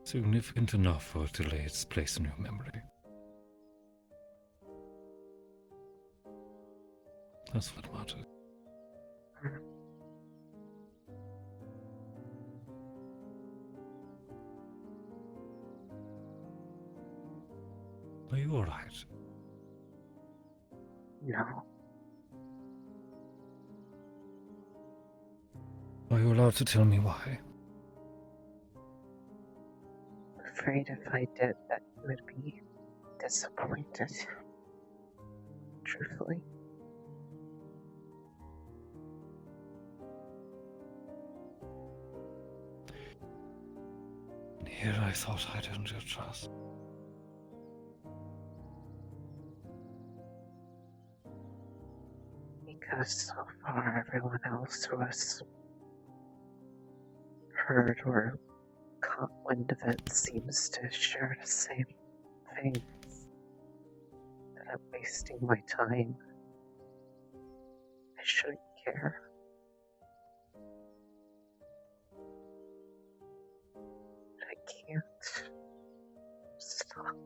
Significant enough for it to lay its place in your memory. That's what matters. Are you alright? No. Are you allowed to tell me why? Afraid if I did, that you would be disappointed. Truthfully. And here I thought I'd earned your trust. Because so far everyone else who has heard or caught wind of it seems to share the same things. That I'm wasting my time. I shouldn't care. But I can't stop.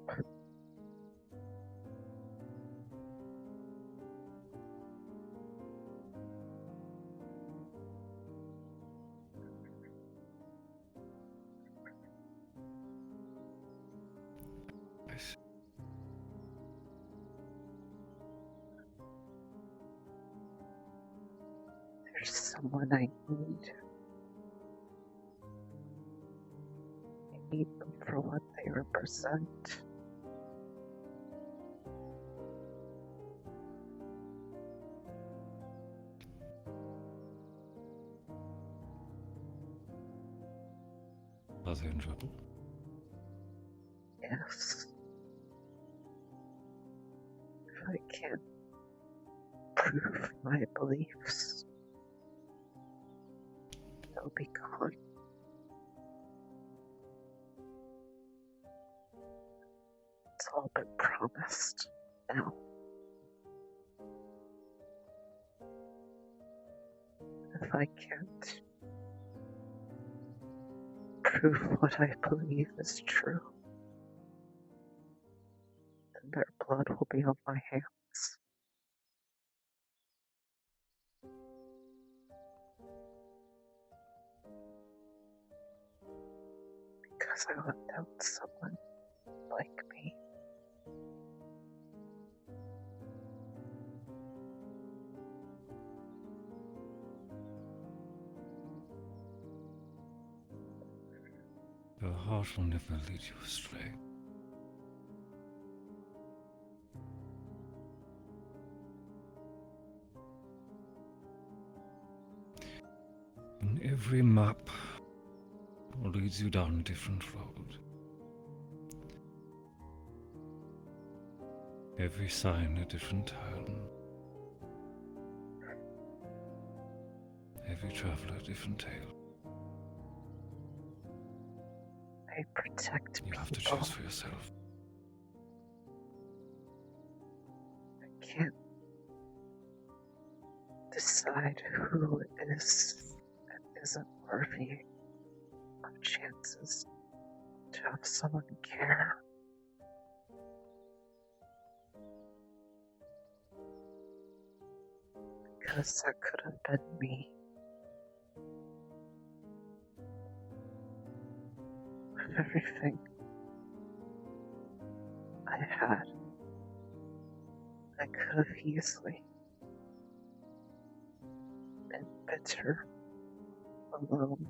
There's someone I need. I need them for what they represent. Are they in trouble? Yes. If I can't prove my beliefs, they'll be gone. It's all been promised now. If I can't prove what I believe is true, then their blood will be on my hands. Because I left out someone like me. Your heart will never lead you astray. And every map leads you down a different road. Every sign a different turn. Every traveler a different tale. I protect people. You have to choose for yourself. I can't decide who is and isn't worthy of chances to have someone care. Because that could have been me. With everything I had, I could have easily been bitter, alone,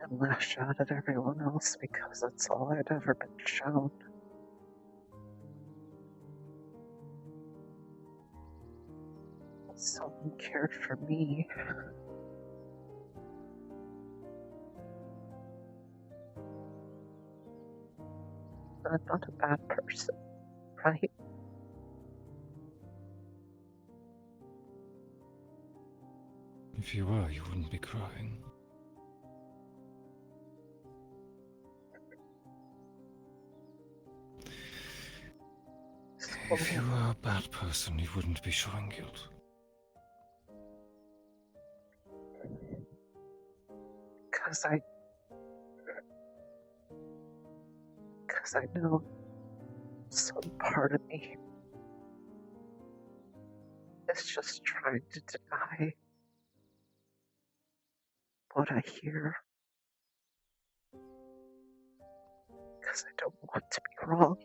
and lash out at everyone else because that's all I'd ever been shown. Someone cared for me. I'm not a bad person, right? If you were, you wouldn't be crying. If you were a bad person, you wouldn't be showing guilt. Because I know Some part of me is just trying to deny what I hear. Because I don't want to be wrong.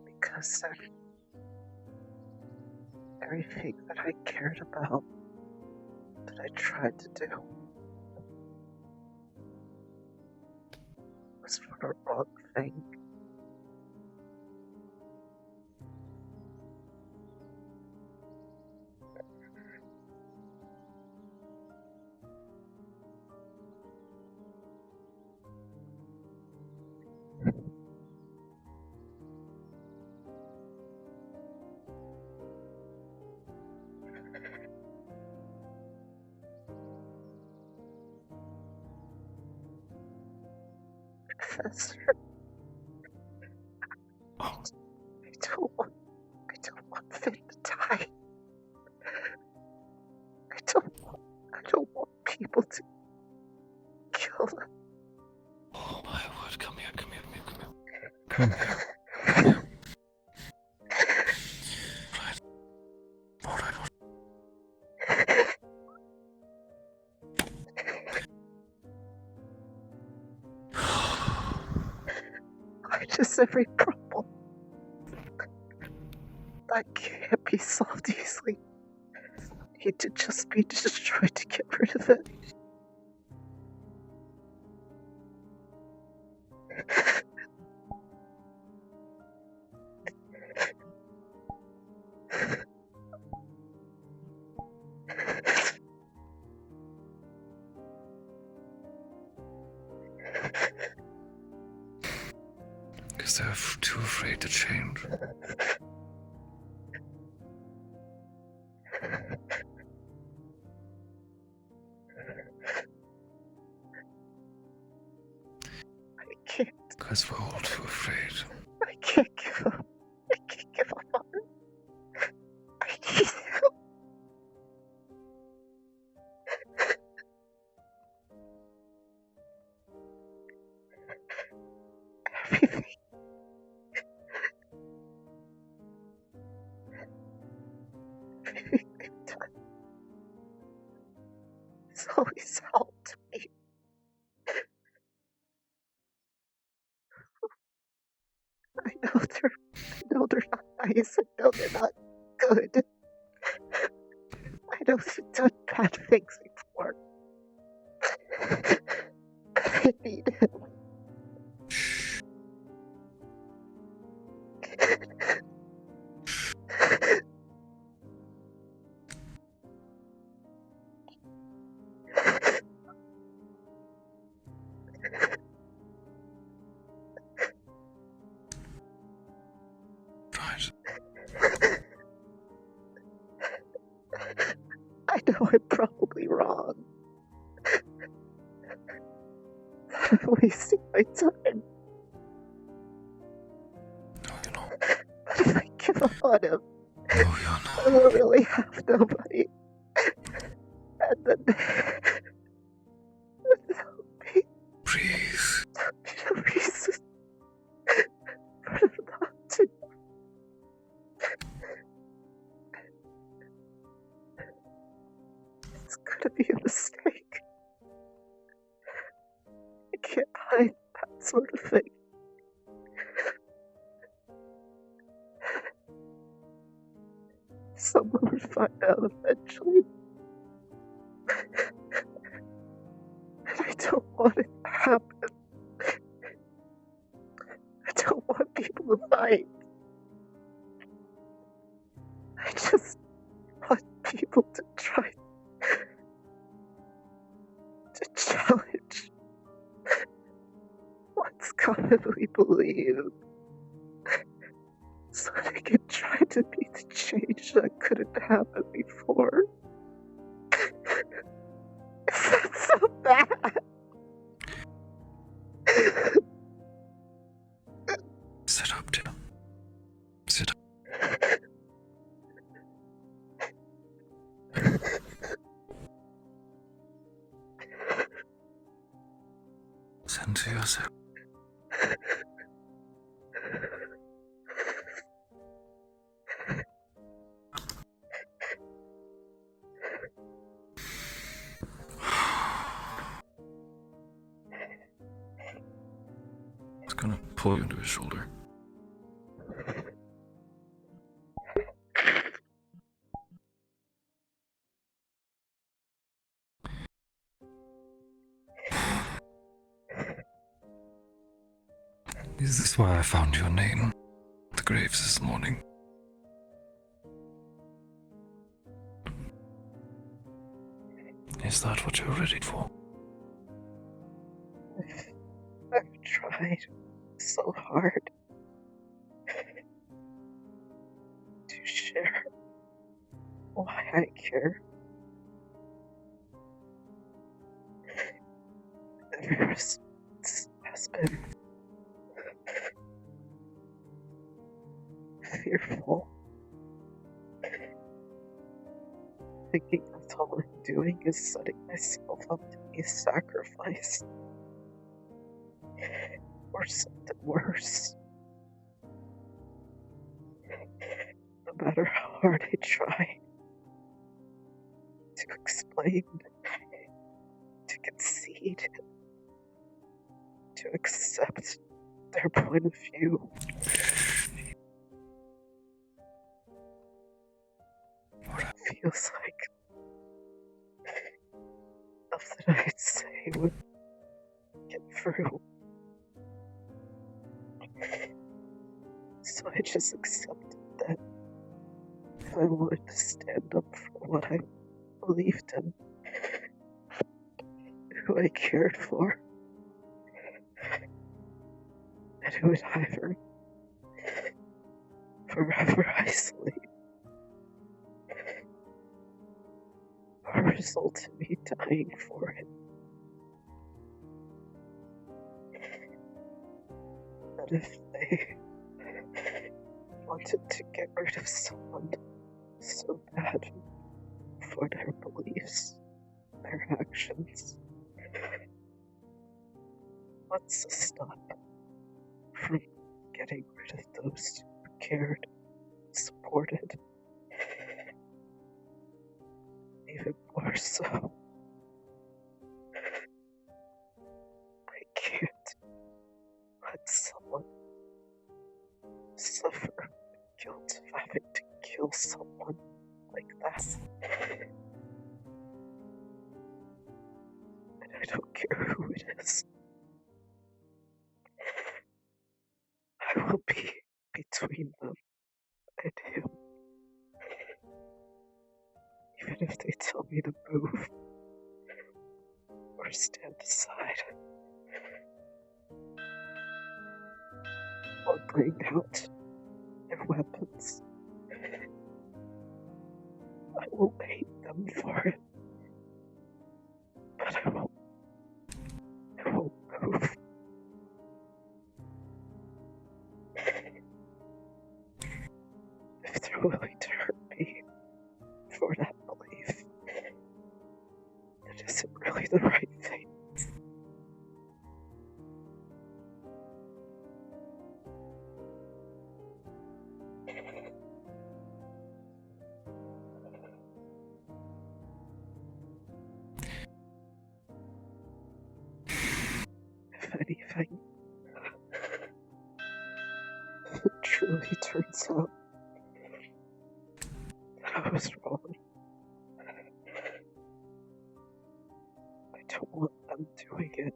Because everything that I cared about, that I tried to do, was for the wrong thing. Professor, I don't want Finn to die. I don't want people to kill him. Oh my word, come here. Come here. Alright. Why does every problem that can't be solved easily need to just be destroyed to get rid of it? Because they're too afraid to change. I can't. Because we're all too afraid. I can't give up. I can't give up on it. I need help. Everything. Everything they've done has always helped me. I know they're not nice. I know they're not good. I know they've done bad things before. But I need him. Right. I know I'm probably wrong. That I'm wasting my time. No, you're not. But if I give up on him, No, you're not. I will really have nobody. And then there'll be Breathe. no reason for him not to. It's gonna be a mistake. I can't hide that sort of thing. Someone would find out eventually. And I don't want it to happen. I don't want people to fight. I just want people to try to challenge what's commonly believed, so they can try to be the change that couldn't happen before. Is that so bad? Sit up, dear. Sit up. to yourself. He's gonna pull you into his shoulder. Is this why I found your name at the graves this morning? Is that what you're ready for? I've tried so hard to share why I care. The response has been fearful. Thinking that's all I'm doing is setting myself up to be sacrificed. Or something worse. No matter how hard I try to explain, to concede, to accept their point of view, it feels like nothing I'd say would get through. So I just accepted that if I wanted to stand up for what I believed in, who I cared for, and who would either forever isolate or result in me dying for it. That if they wanted to get rid of someone so bad for their beliefs, their actions, what's to stop from getting rid of those who cared, supported, even more so? I can't let someone suffer the guilt of having to kill someone like that. And I don't care who it is. I will be between them and him. Even if they tell me to move or stand aside or bring out their weapons, I will hate them for it. But I won't move. If they're willing to hurt me for that belief, then is it really the right thing? If anything, if it truly turns out that I was wrong, I don't want them doing it.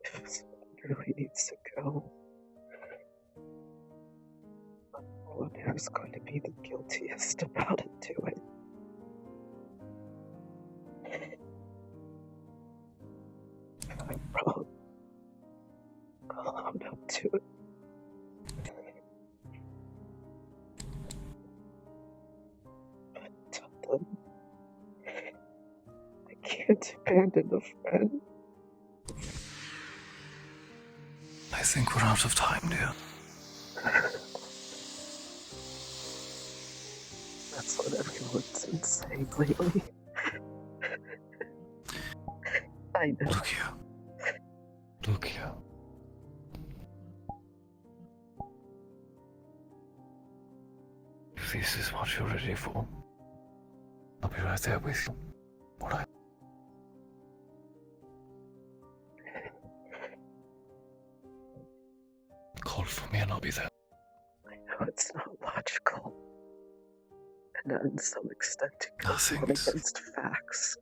If someone really needs to go, I'm the one who's going to be the guiltiest about it to it. If I'm wrong, I'll own up to it. But tell them I can't abandon a friend. I think we're out of time, dear. That's what everyone's been saying lately. I know. Look here. Look here. If this is what you're ready for, I'll be right there with you. Alright? Call for me and I'll be there. I know it's not logical. And on some extent it goes on Nothing's- against facts.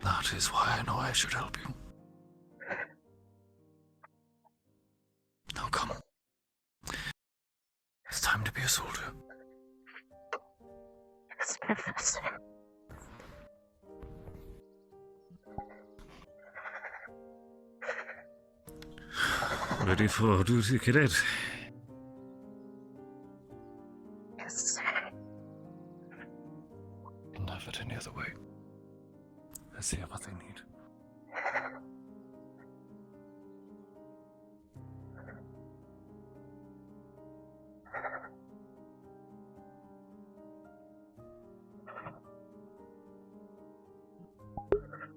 That is why I know I should help you. Now come. It's time to be a soldier. Yes, Professor. Ready for duty, cadet? Yes, sir. Couldn't have it any other way. I see what they need.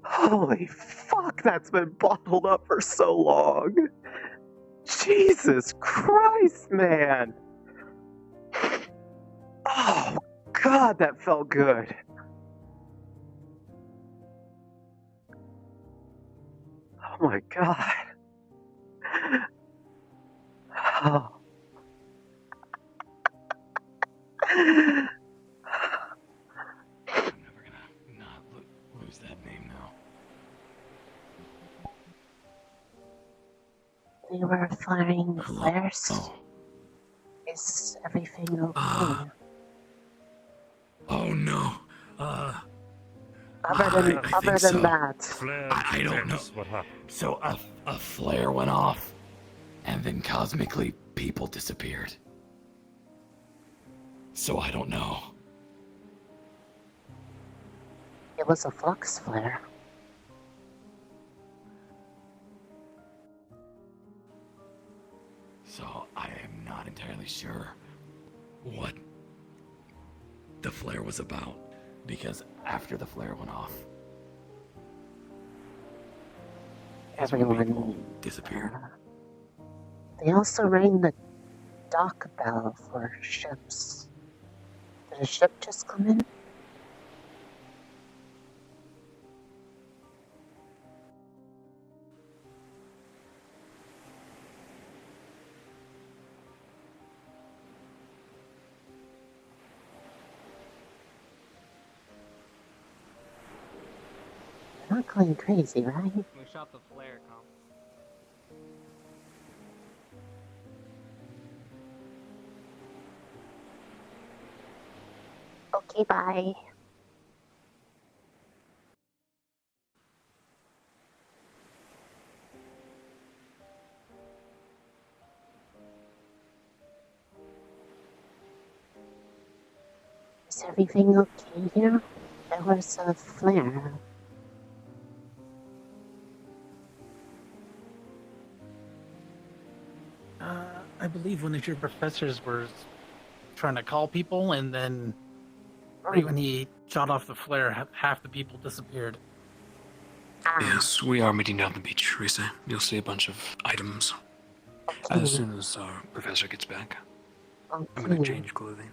Holy fuck, that's been bottled up for so long. Jesus Christ, man. Oh, God, that felt good. Oh my God. Oh. Lose that name now. We were firing flares. Is everything okay? Oh no. Other than that. I don't know. What happened? So a flare went off, and then cosmically people disappeared. So I don't know. It was a flux flare. So I am not entirely sure what the flare was about, because after the flare went off, Everyone disappeared. They also rang the dock bell for ships. Did a ship just come in? You're not going crazy, right? We shot the flare, Comp. Okay, bye. Is everything okay here? There was a flare. I believe one of your professors was trying to call people, and then right when he shot off the flare, half the people disappeared. Yes, we are meeting down the beach, Risa. You'll see a bunch of items as soon as our professor gets back. I'm gonna change clothing.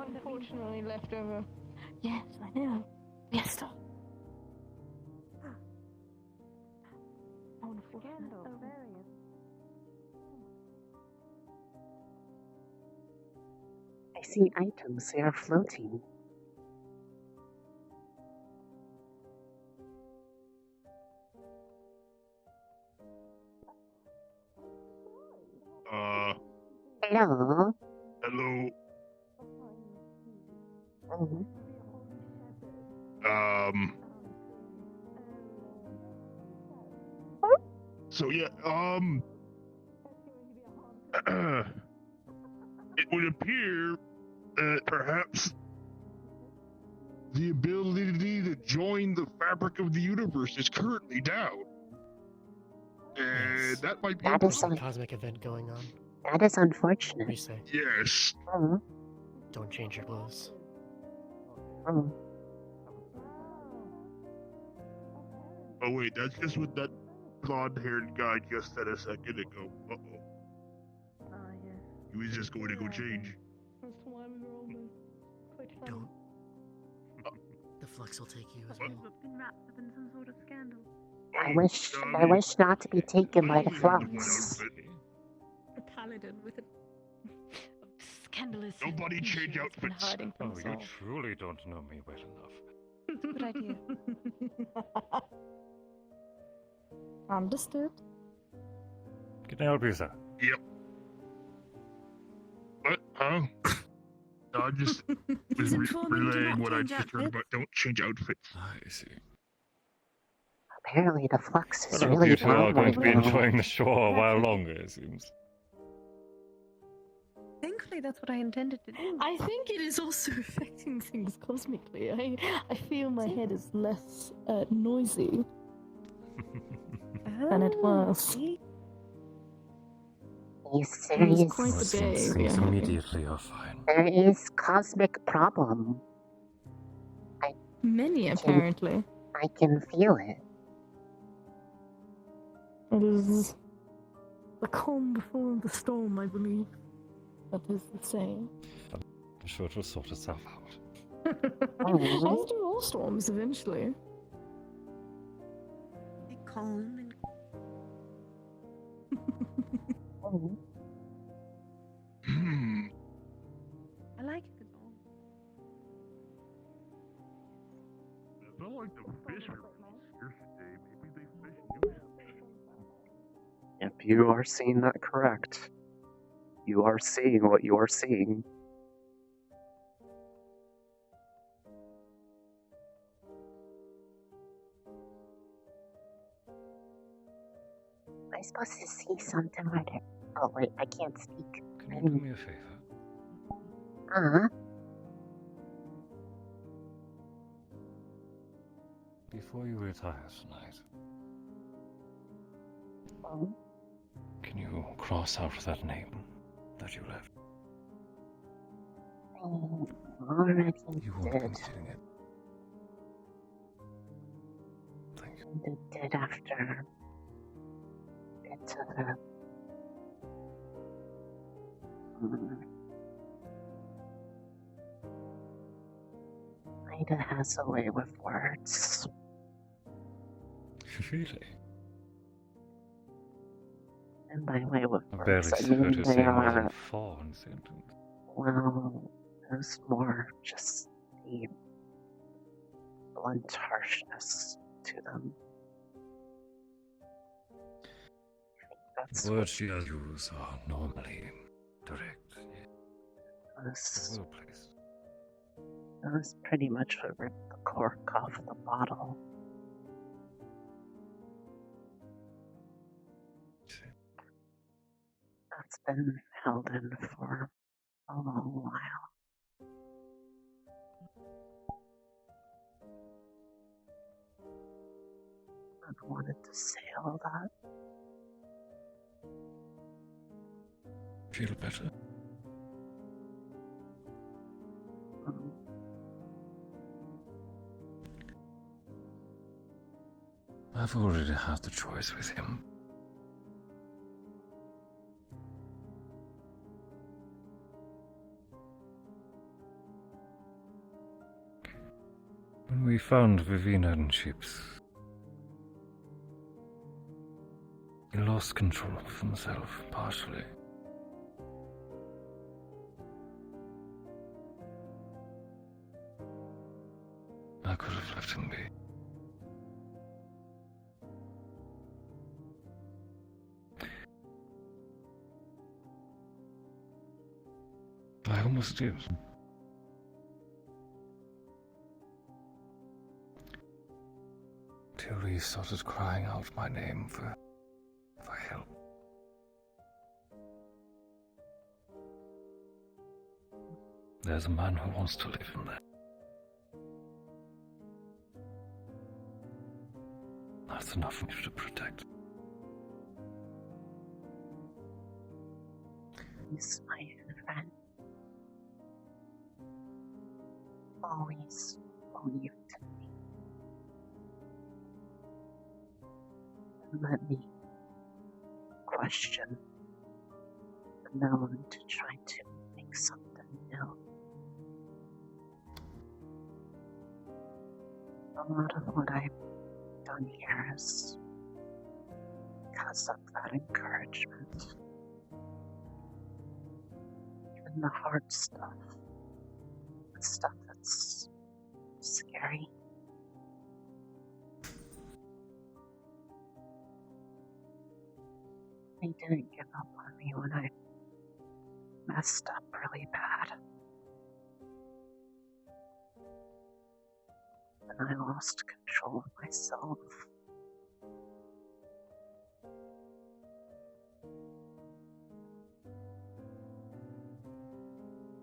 Unfortunately left over. Yes, I know. Fiesta. I see items. They are floating. Hello. Hello. Mhm. So yeah, it would appear that perhaps the ability to join the fabric of the universe is currently down. And that might be That is a cosmic event going on. That is unfortunate. We say. Yes. Oh. Don't change your clothes. Oh. Oh wait, that's just what that blonde-haired guy just said a second ago. Uh-oh. Yeah. He was just going to go change. That's why we were all quite funny. Don't. The flux will take you as well. We've been wrapped up in some sort of scandal. I wish not to be taken by the flux. A paladin with a scandalous. Nobody change outfits. Hiding from Oh, us you all. truly don't know me well enough. Good idea. Understood. Can I help you, sir? Yep. What? Huh? No, I just was relaying what I just heard about don't change outfits. I see. Apparently the flux is Well, I hope really you two are bad going to be right now. enjoying the shore a while longer, it seems. Thankfully, that's what I intended to do. I think it is also affecting things cosmically. I feel my head is less noisy than it was. Yes, It there was is. quite the day. Since Yeah. immediately you're fine. There is cosmic problem. Many, apparently. I can feel it. It is the calm before the storm, I believe. That is the saying. I'm sure it'll sort itself out. As do all storms eventually. Be calm and I like it all. I felt like the fish were scarce today. Maybe they fish knew something. Yep, you are seeing that correct. You are seeing what you are seeing. Am I supposed to see something right here? Oh wait, I can't speak. Can you do me a favor? Uh-huh. Before you retire tonight, Oh. can you cross out that name that you left? Already You won't did. consider it. Thank you. They did after bit of a Ida has a way with words. Really? And by way with I words, I barely mean heard her they say more are, than 4 in a sentence. well, there's more just the blunt harshness to them. The words you use are normally direct. Yes. Well placed. That was pretty much what ripped the cork off the bottle. That's been held in for a long while. I wanted to say all that. Feel better? I've already had the choice with him. When we found Vivina in ships, he lost control of himself, partially. I could have left him be. I almost did. Till he started crying out my name for help. There's a man who wants to live in there. There's enough for me to protect. He's my friend. Always believed in me. And let me question the known to try to make something new. A lot of what I've done here is because of that encouragement. Even the hard stuff, the stuff that's scary. He didn't give up on me when I messed up really bad. And I lost control of myself.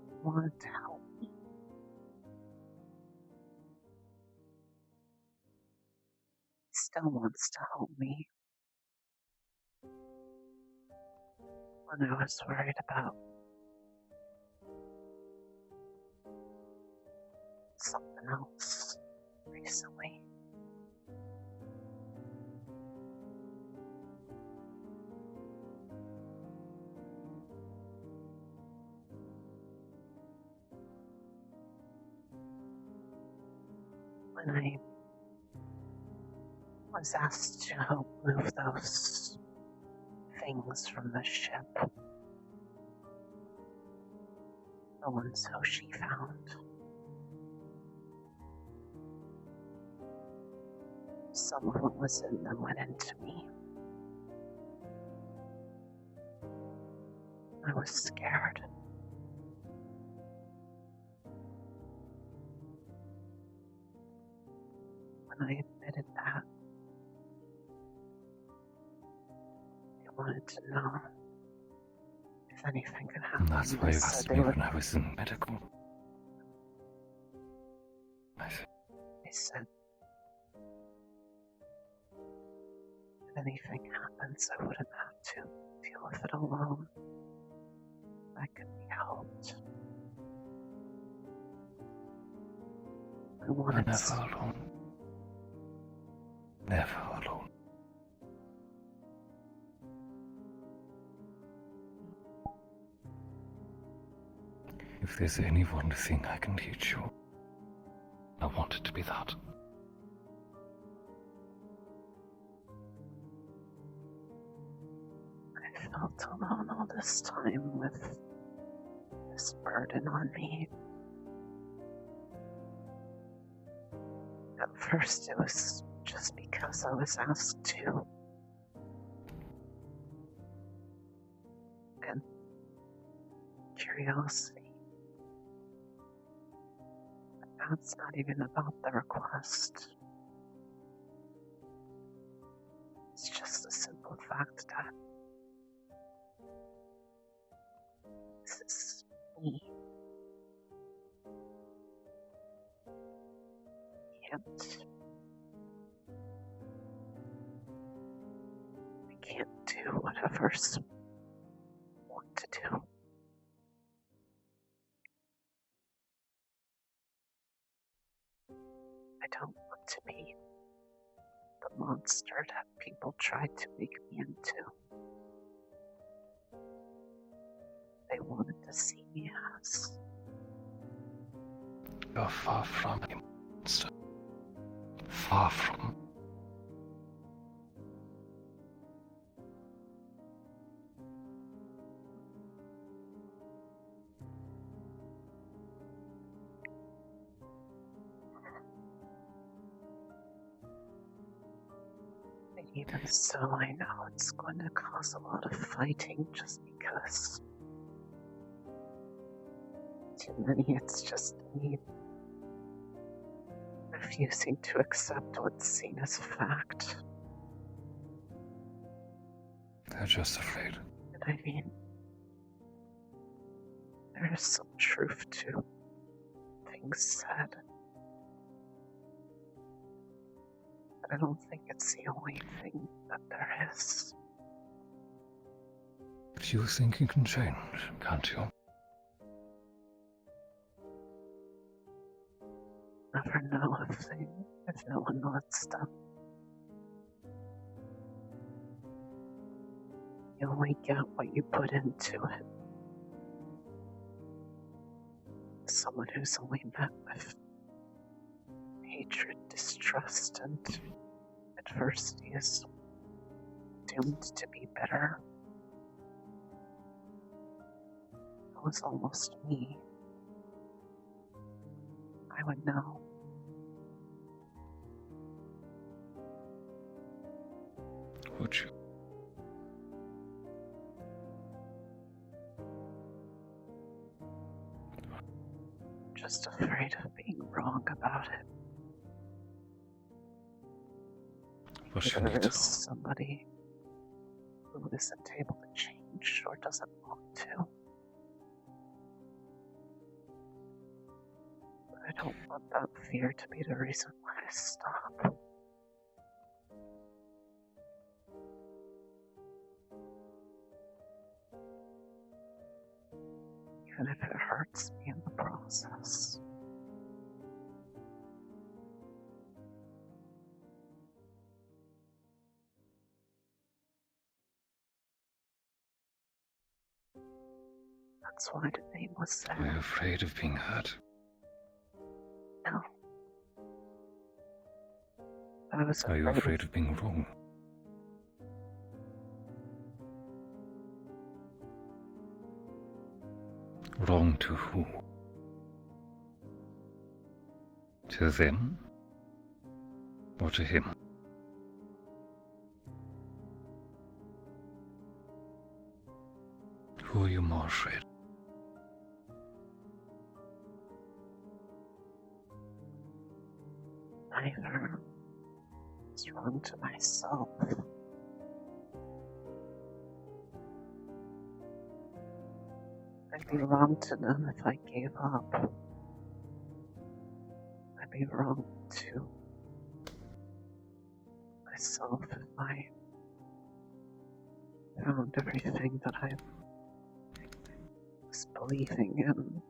He wanted to help me. He still wants to help me. When I was worried about something else recently. When I was asked to help move those things from the ship, the ones Hoshi found, some of what was in them went into me. I was scared. When I admitted that, they wanted to know if anything could happen. And that's why you asked me when I was in medical. They said, if anything happens, I wouldn't have to deal with it alone. I could be helped. I wanted Never to. alone. Never alone. If there's any one thing I can teach you, I want it to be that. I felt alone all this time with this burden on me. At first it was just because I was asked to. And curiosity. But now it's not even about the request. It's just the simple fact that this is me. I can't do what others want to do. I don't want to be the monster that people tried to make me into. They wanted to see me as. You're far from a monster. Far from. Even so, I know it's going to cause a lot of fighting just because too many, it's just me refusing to accept what's seen as fact. They're just afraid. And I mean, there's some truth to things said. But I don't think it's the only thing that there is. But you think you can change, can't you? Never know if no one lets them. You only get what you put into it. Someone who's only met with hatred, distrust, and adversity is doomed to be bitter. It was almost me. I would know. Would you? Just afraid of being wrong about it. Well, Either there is somebody who isn't able to change or doesn't want to. But I don't want that fear to be the reason why I stop. Even if it hurts me in the process. That's why the name was there. Are you afraid of being hurt? No. I was Are you afraid of being wrong? Wrong to who? To them? Or to him? Who are you more afraid? Neither. It's wrong to myself. I'd be wrong to them if I gave up. I'd be wrong to myself if I found everything that I was believing in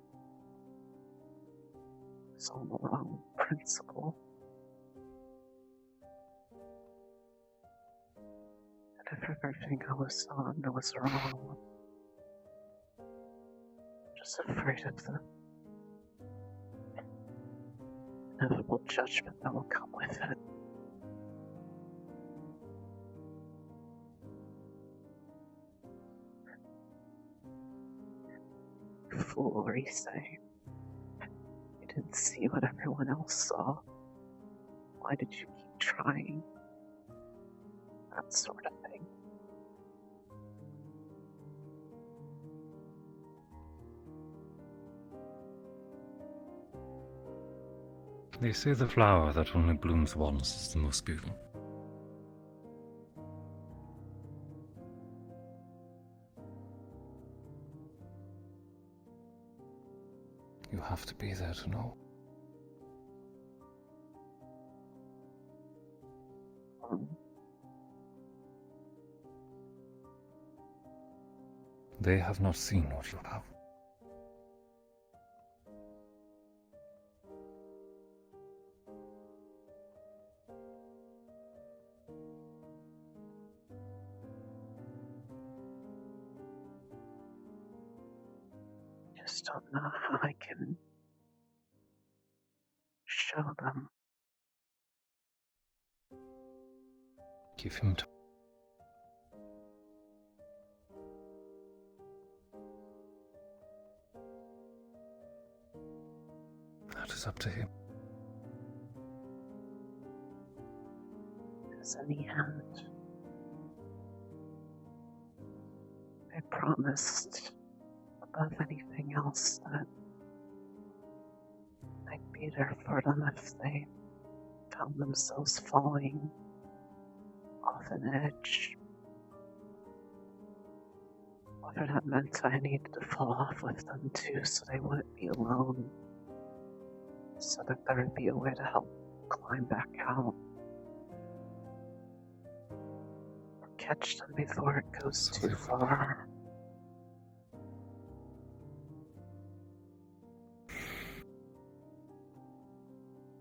was on the wrong principle. And if everything I was on was wrong, just afraid of the inevitable judgment that will come with it. Fool, say. You didn't see what everyone else saw. Why did you keep trying? That sort of thing. They say the flower that only blooms once is the most beautiful. You have to be there to know. They have not seen what you have. Just don't know how I can show them. Give him time. That is up to him. Because in the end, I promised above anything else that I'd be there for them if they found themselves falling off an edge. Whether that meant I needed to fall off with them too so they wouldn't be alone. So that there would be a way to help climb back out. catch them before it goes too far.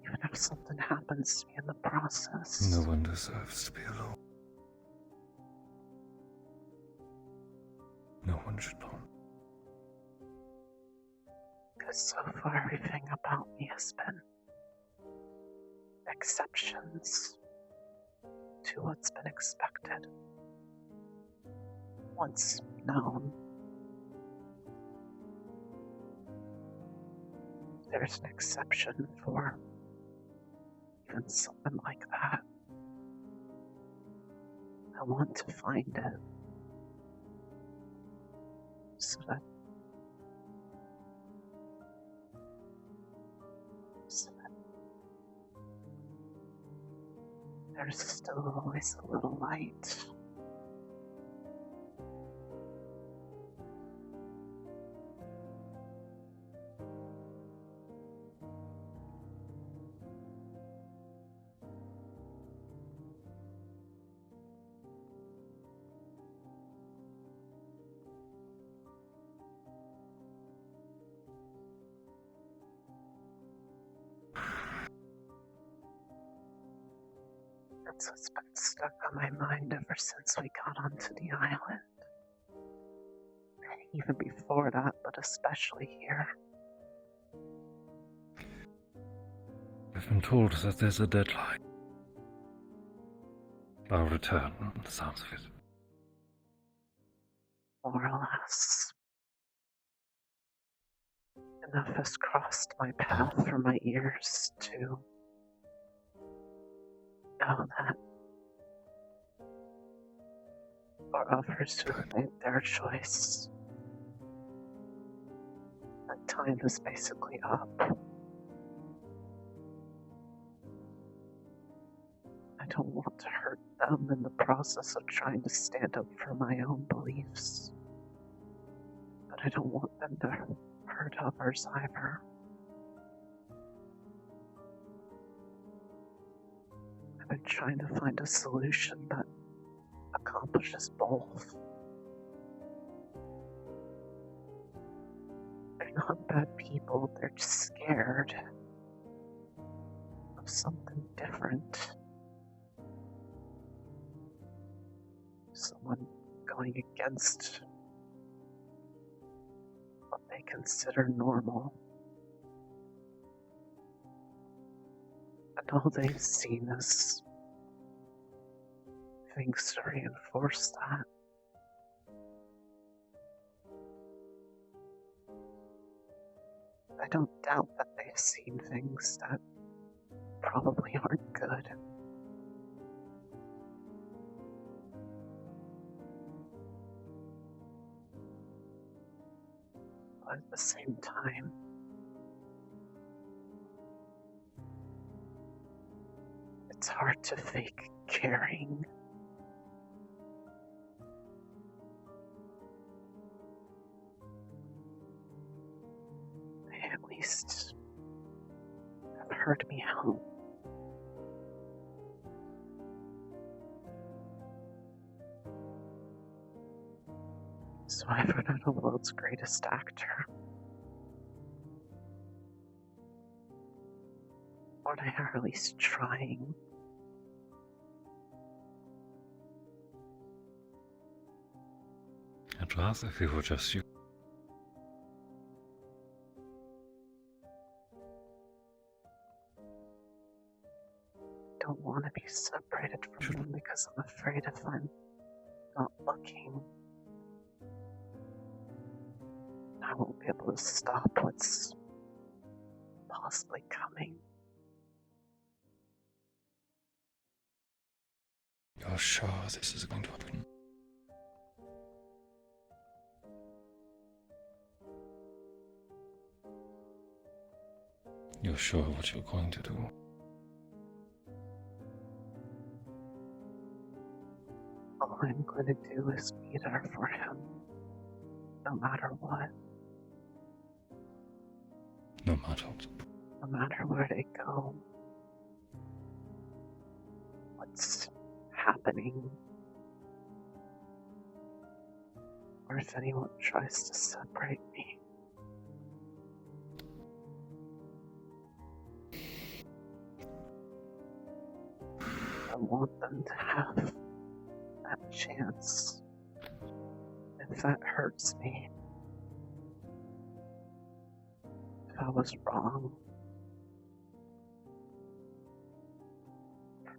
Even if something happens to me in the process. No one deserves to be alone. No one should know. Because so far everything about me has been exceptions to what's been expected. Once known, there's an exception for even something like that. I want to find it so that there's still always a little light. That's what's been stuck on my mind ever since we got onto the island. Even before that, but especially here. I've been told that there's a deadline. I'll return, on the sounds of it. More or less. Enough has crossed my path for my ears to know that for others who have made their choice, that time is basically up. I don't want to hurt them in the process of trying to stand up for my own beliefs. But I don't want them to hurt others either. I've been trying to find a solution that accomplishes both. They're not bad people, they're just scared of something different. Someone going against what they consider normal. And all they've seen is things to reinforce that. I don't doubt that they've seen things that probably aren't good. But at the same time, it's hard to fake caring. They at least have heard me out. So I've heard I'm the world's greatest actor. Or they are at least trying. I'd rather if it were just you. I don't want to be separated from them because I'm afraid if I'm not looking, I won't be able to stop what's possibly coming. You're sure this is going to happen? You're sure what you're going to do? All I'm going to do is be there for him, no matter what. No matter what. No matter where they go. What's happening. or if anyone tries to separate me. I want them to have that chance. If that hurts me, if I was wrong, I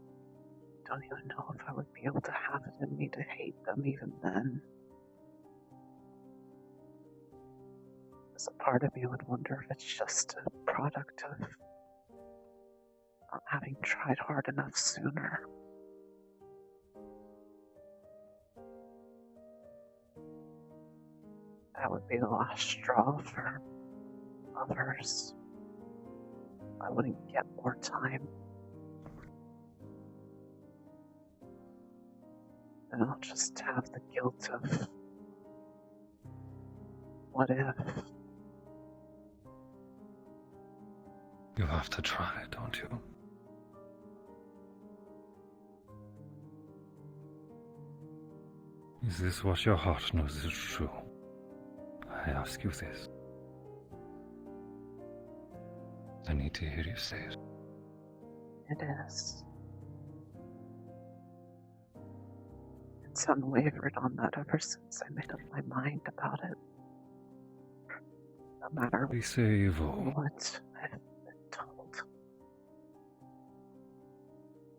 don't even know if I would be able to have it in me to hate them even then. As a part of me would wonder if it's just a product of not having tried hard enough sooner. That would be the last straw for others. I wouldn't get more time. And I'll just have the guilt of what if. You have to try, don't you? Is this what your heart knows is true? I ask you this. I need to hear you say it. It is. It's unwavered on that ever since I made up my mind about it. No matter what I've been told.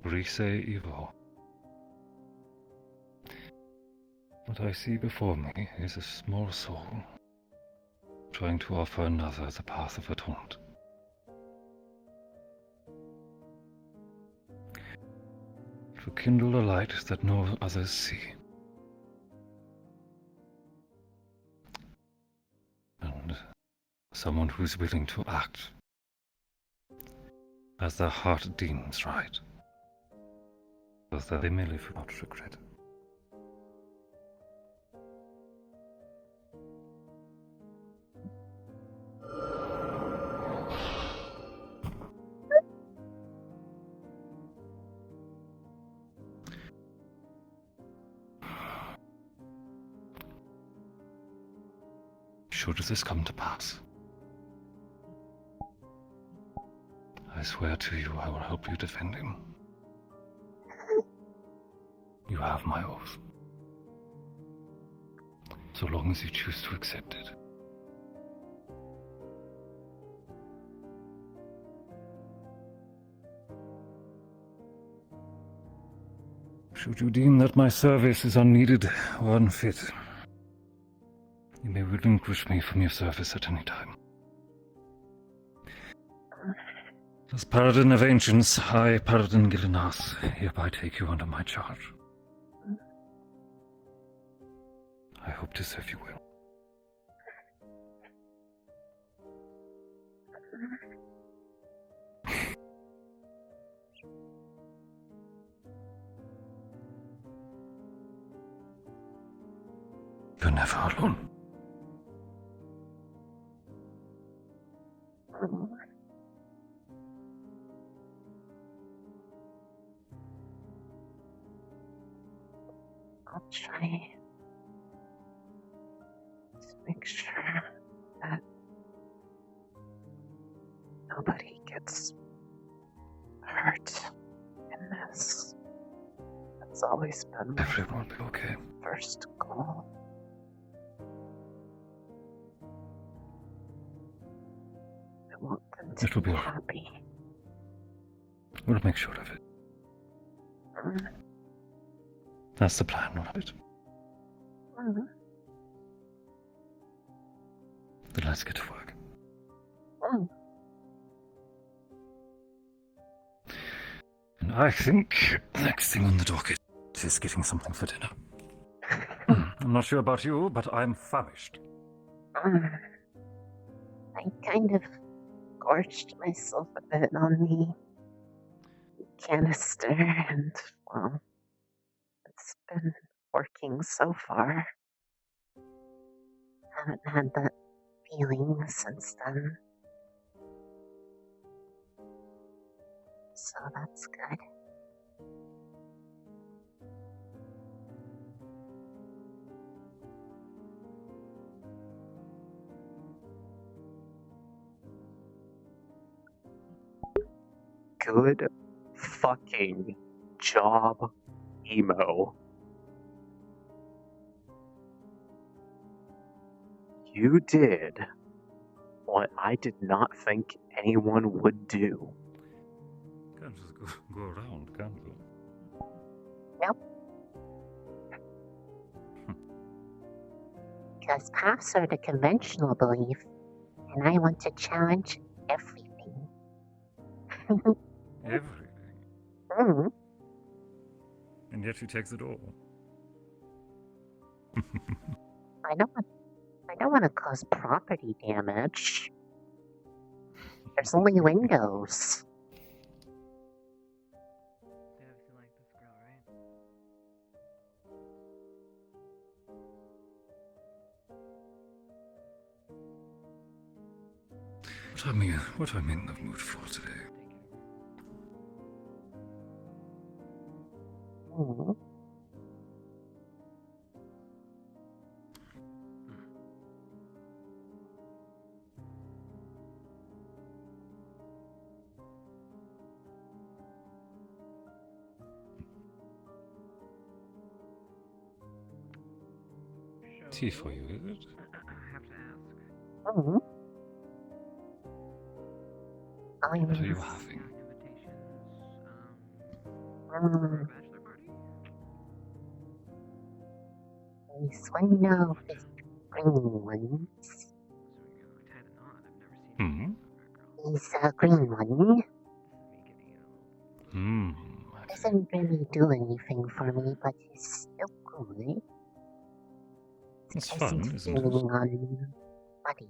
Rise Evo. What I see before me is a small soul trying to offer another the path of atonement. To kindle a light that no others see. And someone who's willing to act as their heart deems right, so that they may live without regret. Should this come to pass, I swear to you I will help you defend him. You have my oath. So long as you choose to accept it. Should you deem that my service is unneeded or unfit, you may relinquish me from your service at any time. As Paladin of Ancients, I, Paladin Gilinas, hereby take you under my charge. I hope to serve you well. You're never alone. I'll try to make sure that nobody gets hurt in this. That's always been my everyone will be okay. First goal. I want them to It'll be happy. We'll make sure of it. That's the plan, all of it. Then let's get to work. And I think the next thing on the docket is getting something for dinner. I'm not sure about you, but I'm famished. I kind of gorged myself a bit on the canister, and, well, it's been working so far. Haven't had that feeling since then. So that's good. Good fucking job, Emo. You did what I did not think anyone would do. Can't just go around, can't you? Nope. Because paths are the conventional belief, and I want to challenge everything. Everything. Mm. And yet you take the door. I don't want to cause property damage. There's only windows. What I'm in the mood for today. Mm. Tea for you, is it? I have to ask. Mm. What are you having? Mm. This window is green ones. Hmm? He's a green one. Hmm. Doesn't really do anything for me, but he's still good. It's Because fun, he's isn't it? feeling on buddy.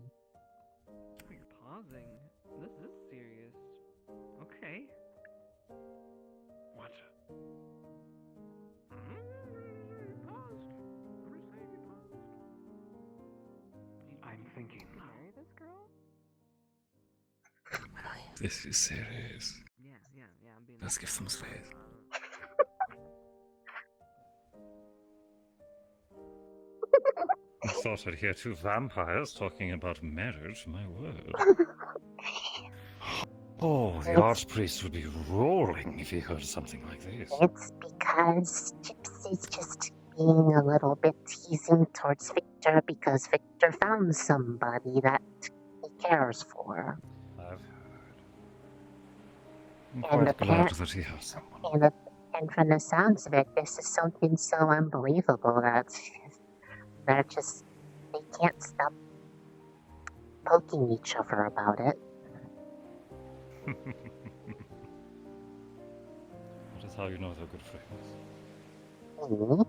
You're pausing. This is serious. Okay. What? I'm thinking. Marry this girl? This is serious. Yeah, I'm being. Let's give some space. I thought I'd hear two vampires talking about marriage, my word. Oh, the archpriest would be rolling if he heard something like this. It's because Gypsy's just being a little bit teasing towards Victor because Victor found somebody that he cares for. I've heard. I'm quite glad that he has someone. And from the sounds of it, this is something so unbelievable that they can't stop poking each other about it. That is how you know they're good friends. Mm.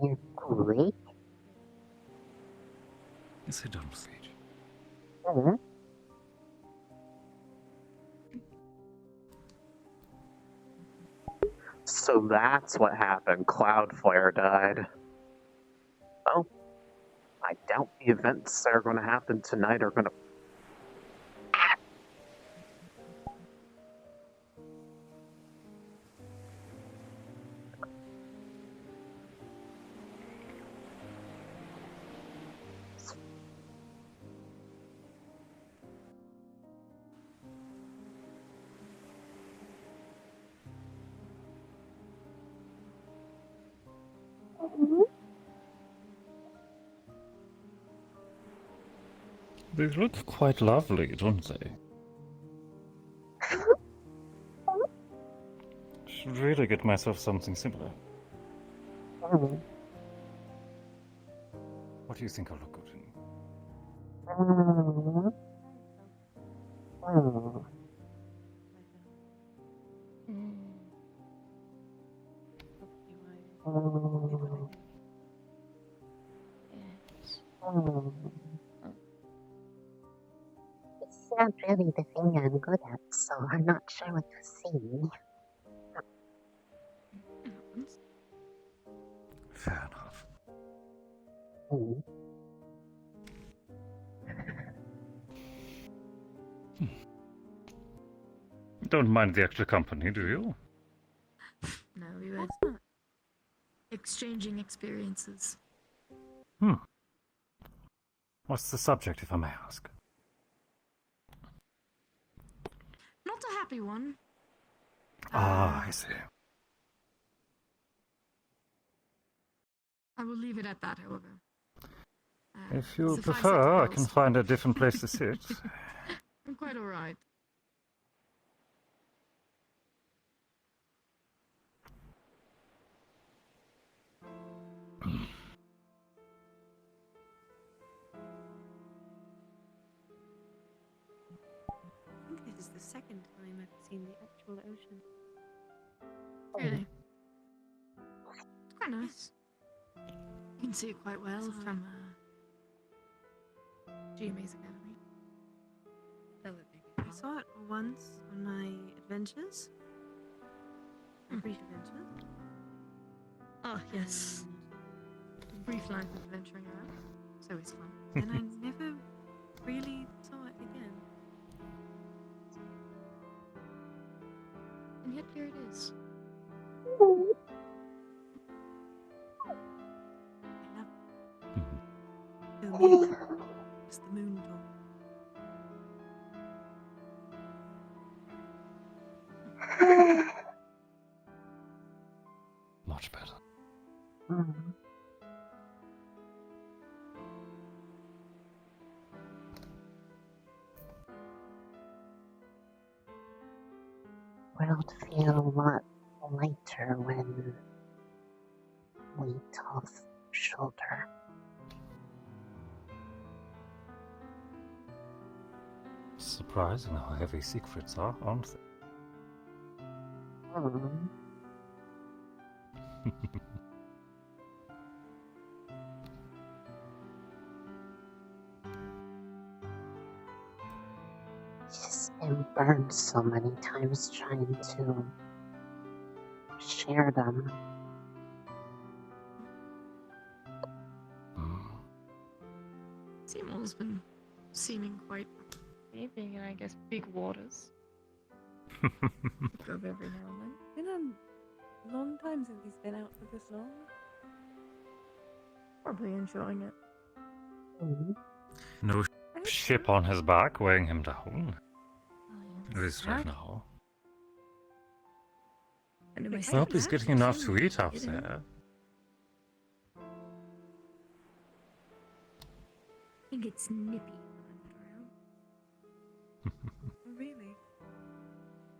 You're great. Yes, I don't stage. Mm. So that's what happened. Cloudflare died. Oh, I doubt the events that are going to happen tonight are going to. They look quite lovely, don't they? Should really get myself something similar. Mm. What do you think I'll look good in? Mm. Mm. Mm. Mm. It's not really the thing I'm good at, so I'm not sure what to see. Fair enough. Mm. Don't mind the extra company, do you? No, we were exchanging experiences. Hmm. What's the subject, if I may ask? happy one. Ah, I see. I will leave it at that, however. If you suffice it prefer, I to can boast. find a different place to sit. I'm quite alright. I think this is the second time I've seen the actual ocean. Really? It's quite nice. You can see it quite well from GMA's Academy. I saw it once on my adventures. My brief adventures. Oh, yes. Brief life of adventuring around. It's always fun. And I never really saw it again. And yet here it is. I love it. Fill me in. It's the moon talk. Much better. World feel a lot lighter when weight off shoulder. Surprising how heavy secrets are, aren't they? Just been burned so many times trying to share them. Seymour's been seeming quite being in, I guess, big waters. Go every now and then. Been a long time since he's been out for this long. Probably enjoying it. No ship on his back weighing him down. At least right now. I hope he's getting enough to eat out there. I think it's nippy when I'm around. Really?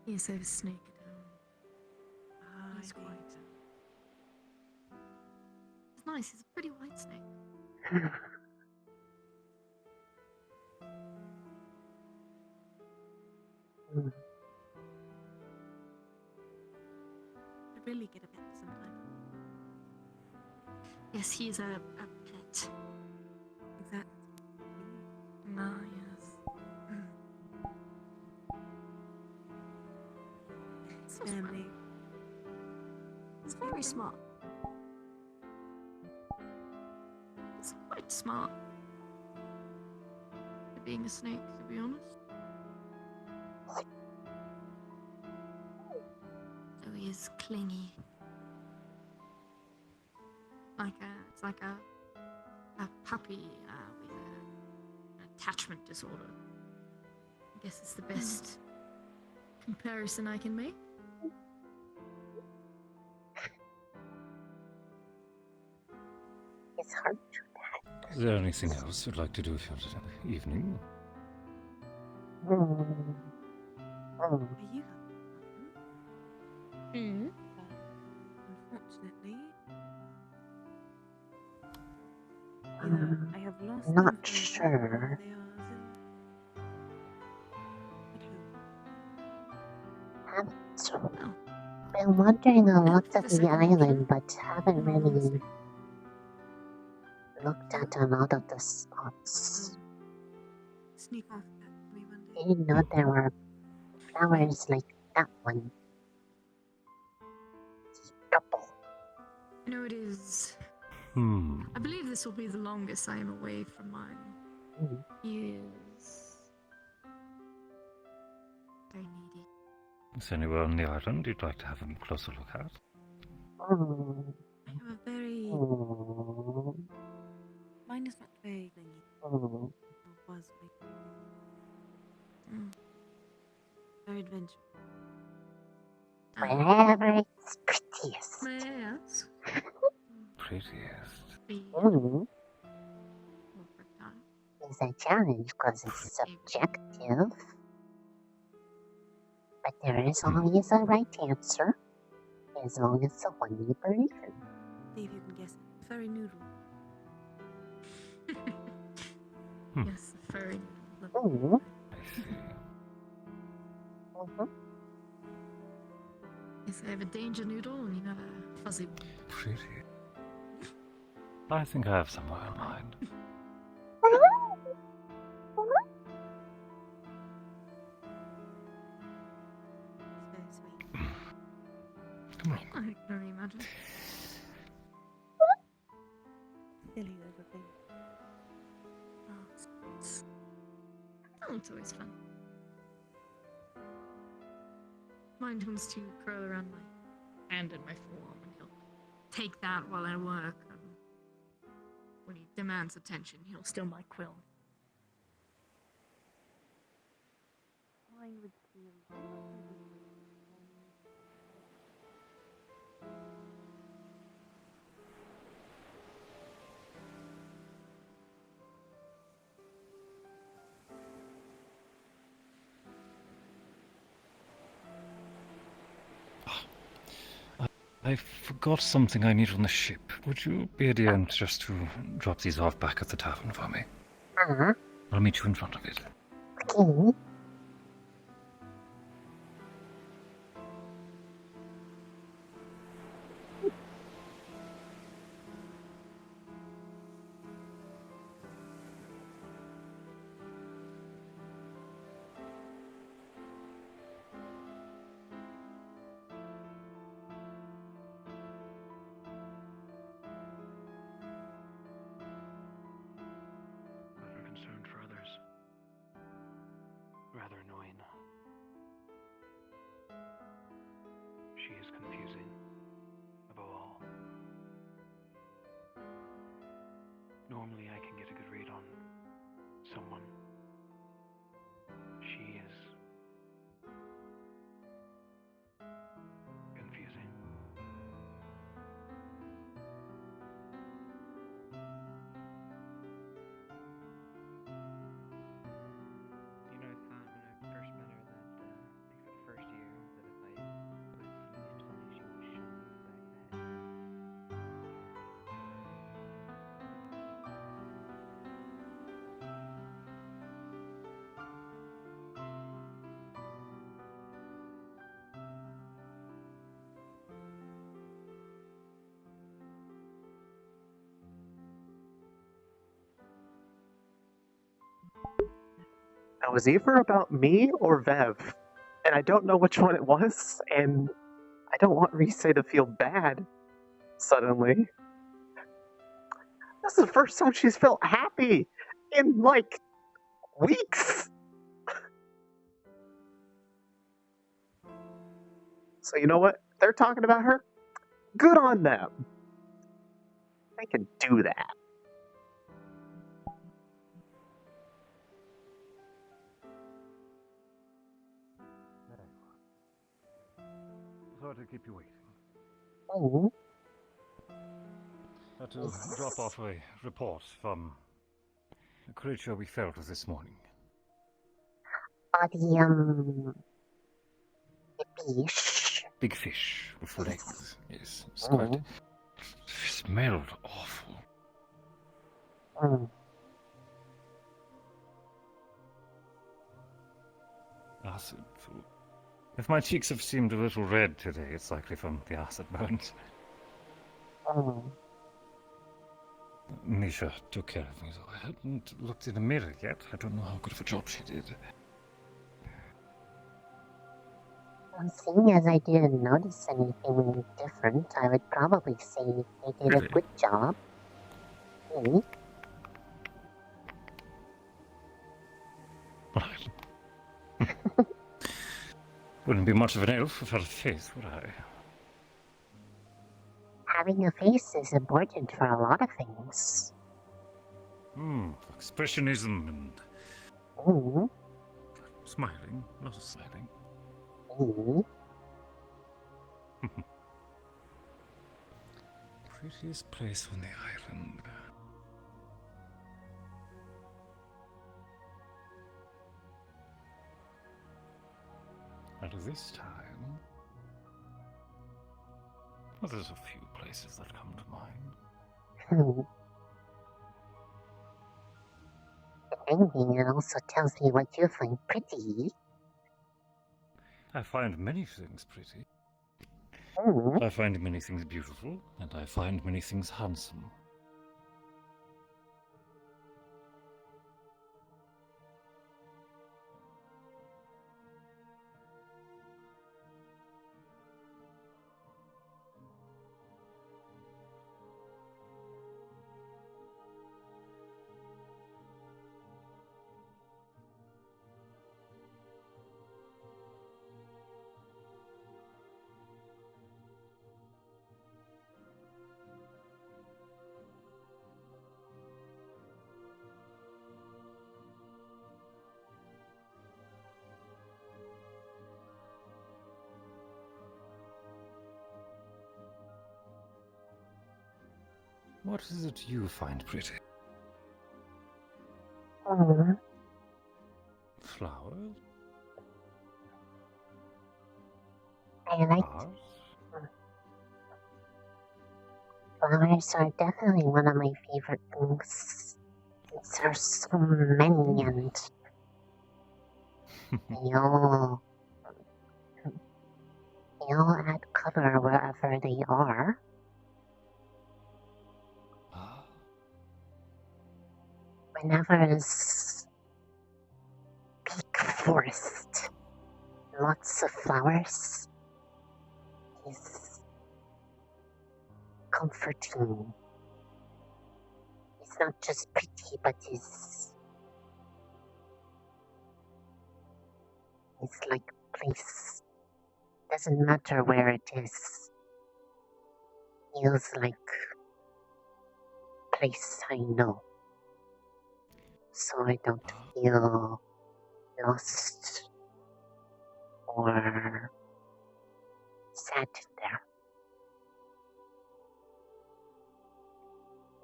Yes, I have a snake at home. He's quite. It's nice. He's a pretty white snake. I really get a bit sometimes. Yes, he's a pet. Exactly. Ah, yes. Family. He's very smart. He's quite smart. For being a snake, to be honest. So he is clingy. It's like a puppy with an attachment disorder. I guess it's the best comparison I can make. It's hard to Is there anything else you'd like to do with your evening? Are you unfortunately, I have lost them not from sure. they are Been wandering a lot of the island, but haven't really looked at a lot of the spots. sneak off that to me one day. I didn't know there were flowers like that one. You know, it is. I believe this will be the longest I am away from mine. He is very needy. Is there anywhere on the island you'd like to have a closer look at? I have a very. Mine is not very clingy. Or was very. Very adventurous. Wherever it's prettiest. May I ask? Prettiest. Mm. It's a challenge because it's subjective. But there is always a right answer, as long as the one you believe in. See if you can guess it. Furry noodle. Yes, a furry. Mm. Mm-hmm. Yes, I have a danger noodle and you have a fuzzy one. Pretty. I think I have somewhere in mind. It's very sweet. Come on. I can only imagine. Silly little thing. Oh, it's always fun. Mine wants to curl around my hand and my forearm, and he'll take that while I work. And when he demands attention, he'll steal my quill. Mine would feel I forgot something I need on the ship. Would you be at the end just to drop these off back at the tavern for me? I'll meet you in front of it. Okay. But her concern for others. Rather annoying. She is confusing. Above all. Normally I can get a good read on someone. She is confusing. You know, I thought when I first met her that, like for the first year, that if I would sneeze twice, she would shoot me in the back of the head. Now, was either about me or Vev? And I don't know which one it was, and I don't want Rise to feel bad suddenly. This is the first time she's felt happy in, like, weeks. So you know what? They're talking about her. Good on them. They can do that. Sorry to keep you waiting. Oh. Had to drop off a report from the creature we felt with this morning. The fish. Big fish with legs. Yes, it's Oh. quite. Smelled awful. Mm. Acid. If my cheeks have seemed a little red today, it's likely from the acid burns. Oh. Misha took care of me, though. I hadn't looked in the mirror yet. I don't know how good of a job she did. Well, seeing as I didn't notice anything different, I would probably say they did Really? a good job. Hmm. Wouldn't be much of an elf without a face, would I? Having a face is important for a lot of things. Expressionism and Mm. smiling. Lots of smiling. Mm. Prettiest place on the island. At this time, well, there's a few places that come to mind. Anything that also tells me what you find pretty. I find many things pretty. Hmm. I find many things beautiful, and I find many things handsome. What is it you find pretty? Flowers? I like Flowers? flowers are definitely one of my favorite things. Since there's so many and they all add color wherever they are. Whenever it's peak forest, lots of flowers is comforting. It's not just pretty, but it's like a place. Doesn't matter where it is. Feels like a place I know. So I don't feel lost or sad there.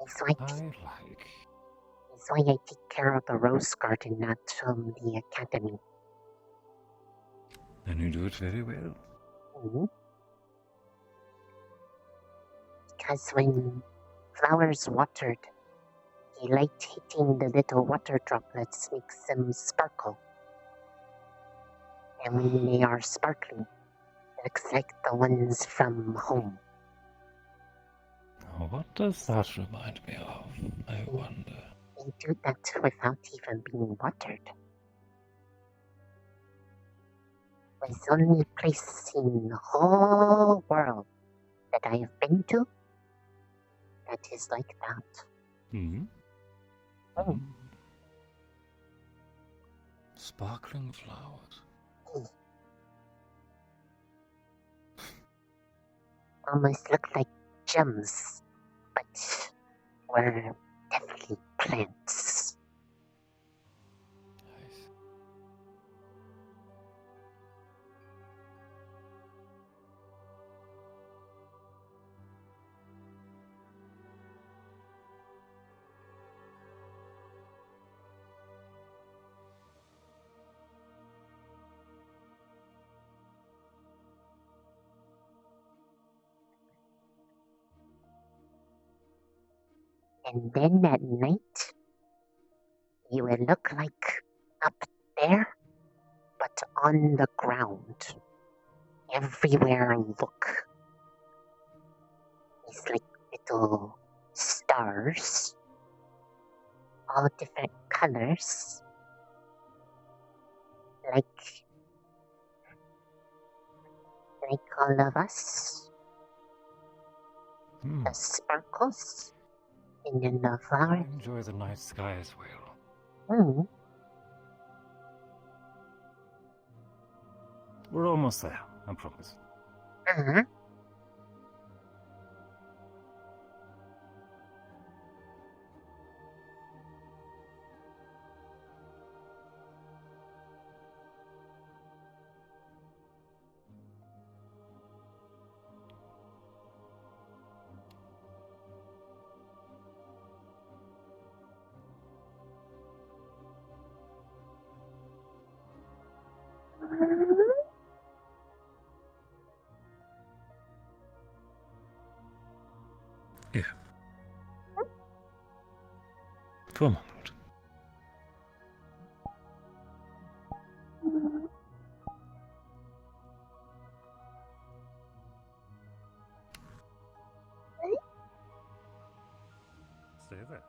It's why I take care of the rose garden at the academy. And you do it very well. Mhm. Because when flowers watered, the light hitting the little water droplets makes them sparkle. And when they are sparkling, it looks like the ones from home. Oh, what does that remind me of? I wonder. They do that without even being watered. There's only place in the whole world that I have been to that is like that. Hmm? Oh. Sparkling flowers. Almost look like gems, but were definitely plants. And then at night, you will look like up there, but on the ground. Everywhere look. It's like little stars, all different colors, like all of us. The sparkles, and then the I flowers. enjoy the night sky as well. Mm. We're almost there, I promise. Uh-huh. Yeah. For a moment. Stay there.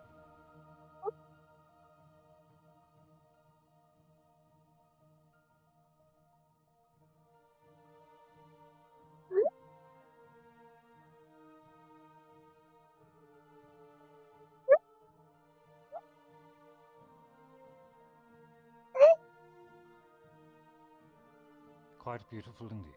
Quite beautiful indeed.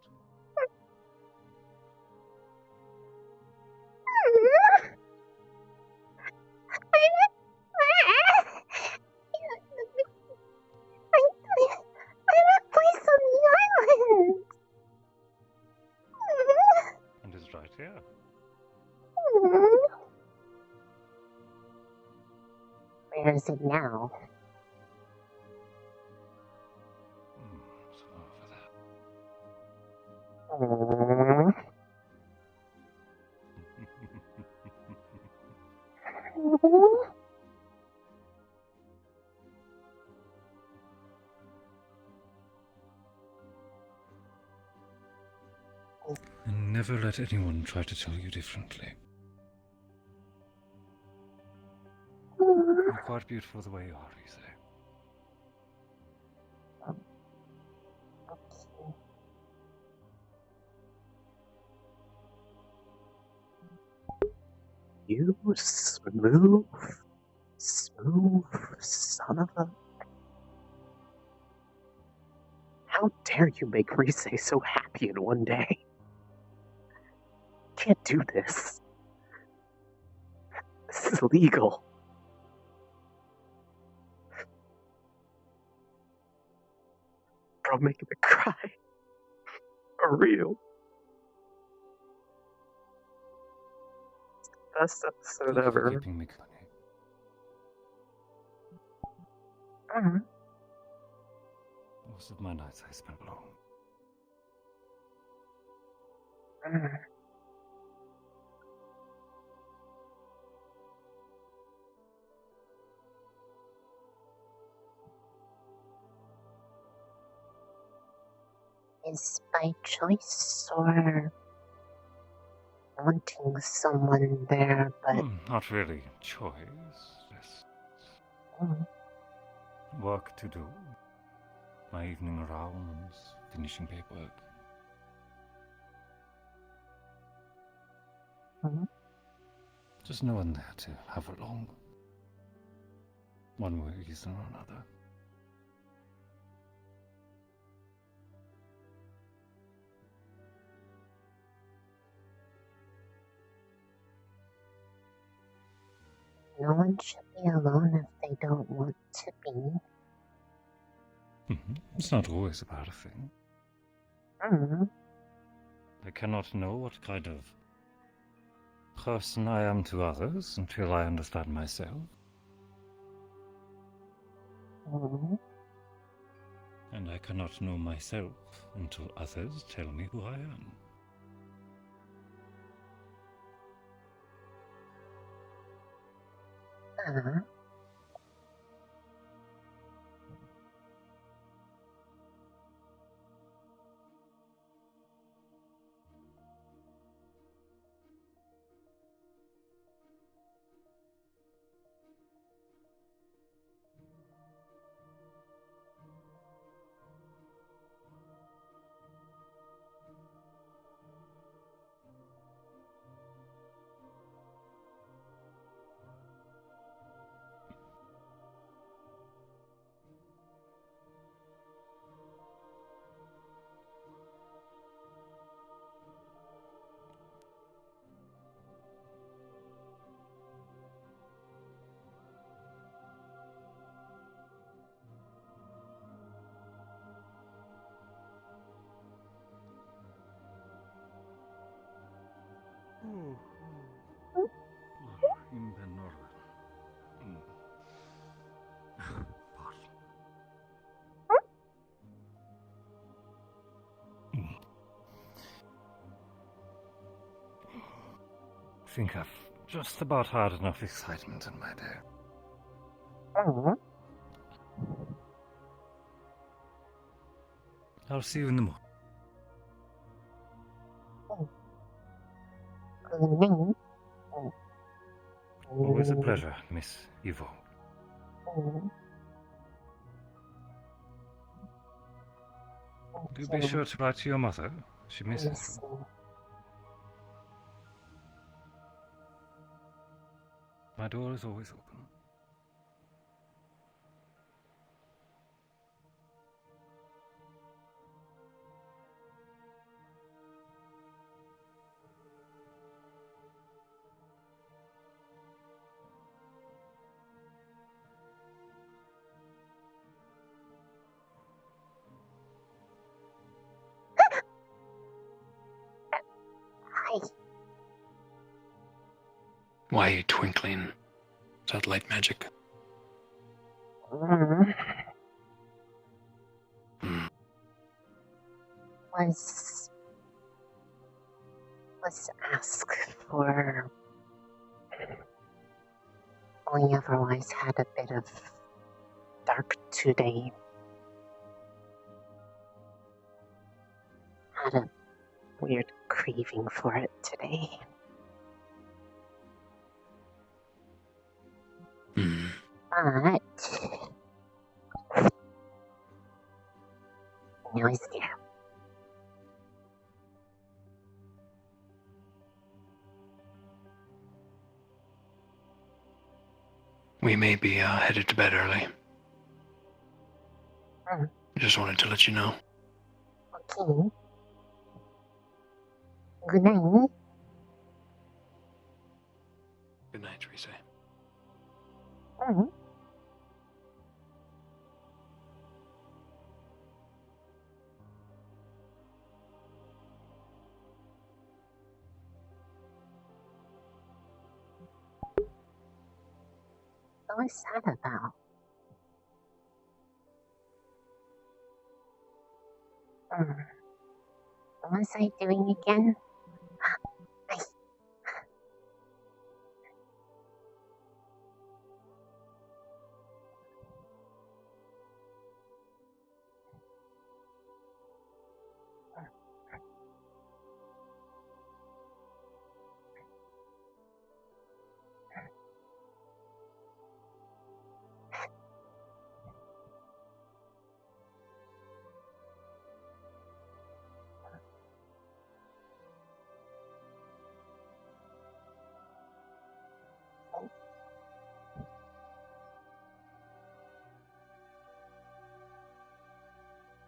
And it's right here. Where is it now? So over there. And never let anyone try to tell you differently. You're quite beautiful the way you are, you say. You smooth son of a... How dare you make Rise so happy in one day? Can't do this. This is illegal. Bro, making me cry. For real. It's the best episode Thank you for ever. keeping me company. Most of my nights I spent alone. Is by choice or wanting someone there, but Not really choice. Just work to do. My evening rounds, finishing paperwork. Just no one there to have along. One reason or another. no one should be alone if they don't want to be. It's not always a bad thing. I cannot know what kind of person I am to others until I understand myself. And I cannot know myself until others tell me who I am. I think I've just about had enough excitement in my day. Mm. I'll see you in the morning. Good night. Always a pleasure, Miss Yvonne. Mm. Do be sure to write to your mother. She misses Yes. you. My door is always open. Hi. Why are you twinkling? Is that light magic? Mm. Hmm. Was asked for. We otherwise had a bit of dark today. Had a weird craving for it today. Hmm. But now he's there. We may be headed to bed early. Mm. Just wanted to let you know. Okay. Good night. Good night, Teresa. Mm. What's that about? Mm. What was I doing again? I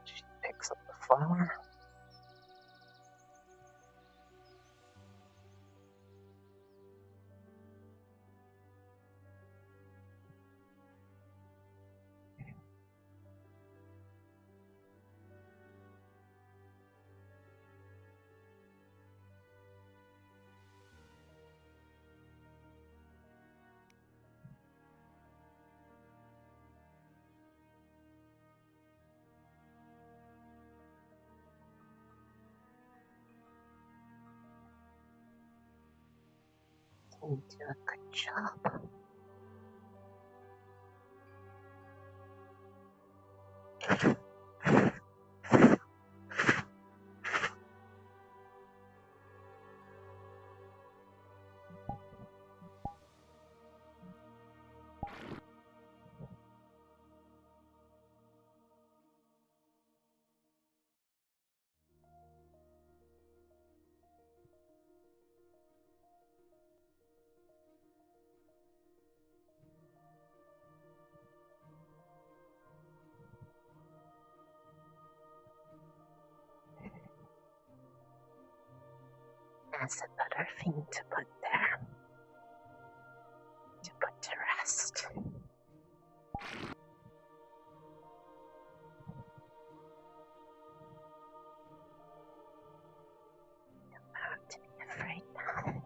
She picks up the flower. Didn't do a good job. That's a better thing to put there. To put to rest. Don't have to be afraid now.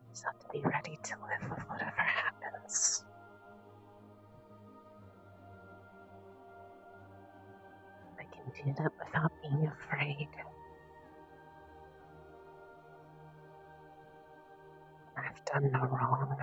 Just have to be ready to live with whatever happens. I can do that without being afraid. I've done no wrong.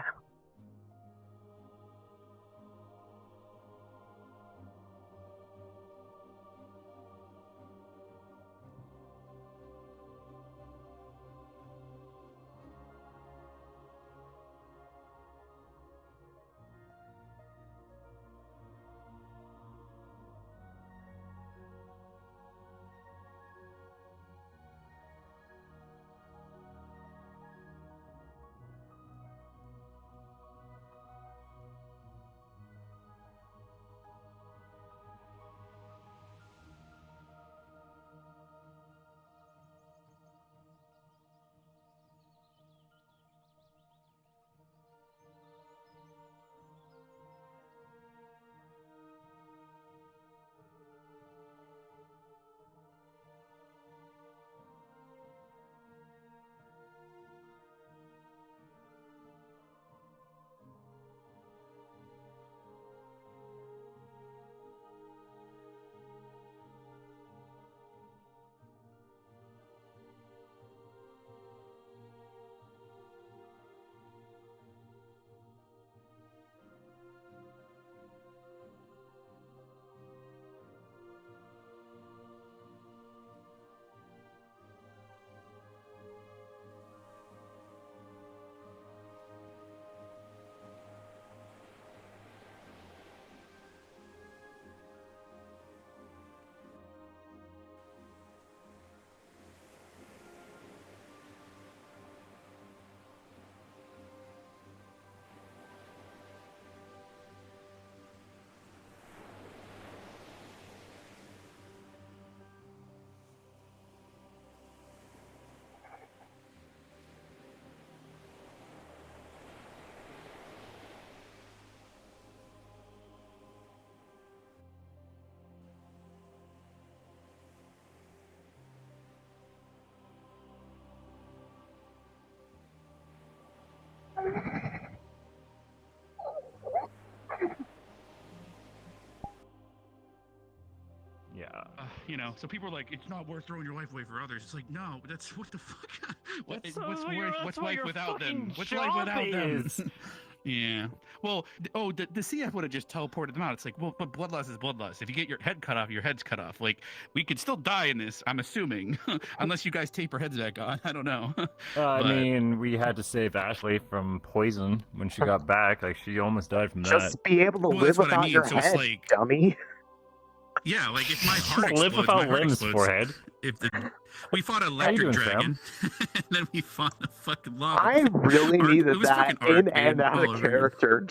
Yeah. You know, so people are like, it's not worth throwing your life away for others. It's like, no, that's what the fuck. What's life without them? What's life without them? Yeah. Well, the CF would have just teleported them out. It's like, well, but bloodlust is bloodlust. If you get your head cut off, your head's cut off. Like, we could still die in this, I'm assuming, unless you guys tape our heads back on. I don't know. I mean, we had to save Ashley from poison when she got back. Like, she almost died from that. Just be able to live without your head, like, dummy. Yeah, like if my heart explodes, live without my heart limbs, explodes. forehead. If we fought an How you electric doing, dragon, and then we fought a fucking lava. I really needed It was that fucking in art, and dude, out all of over you. character.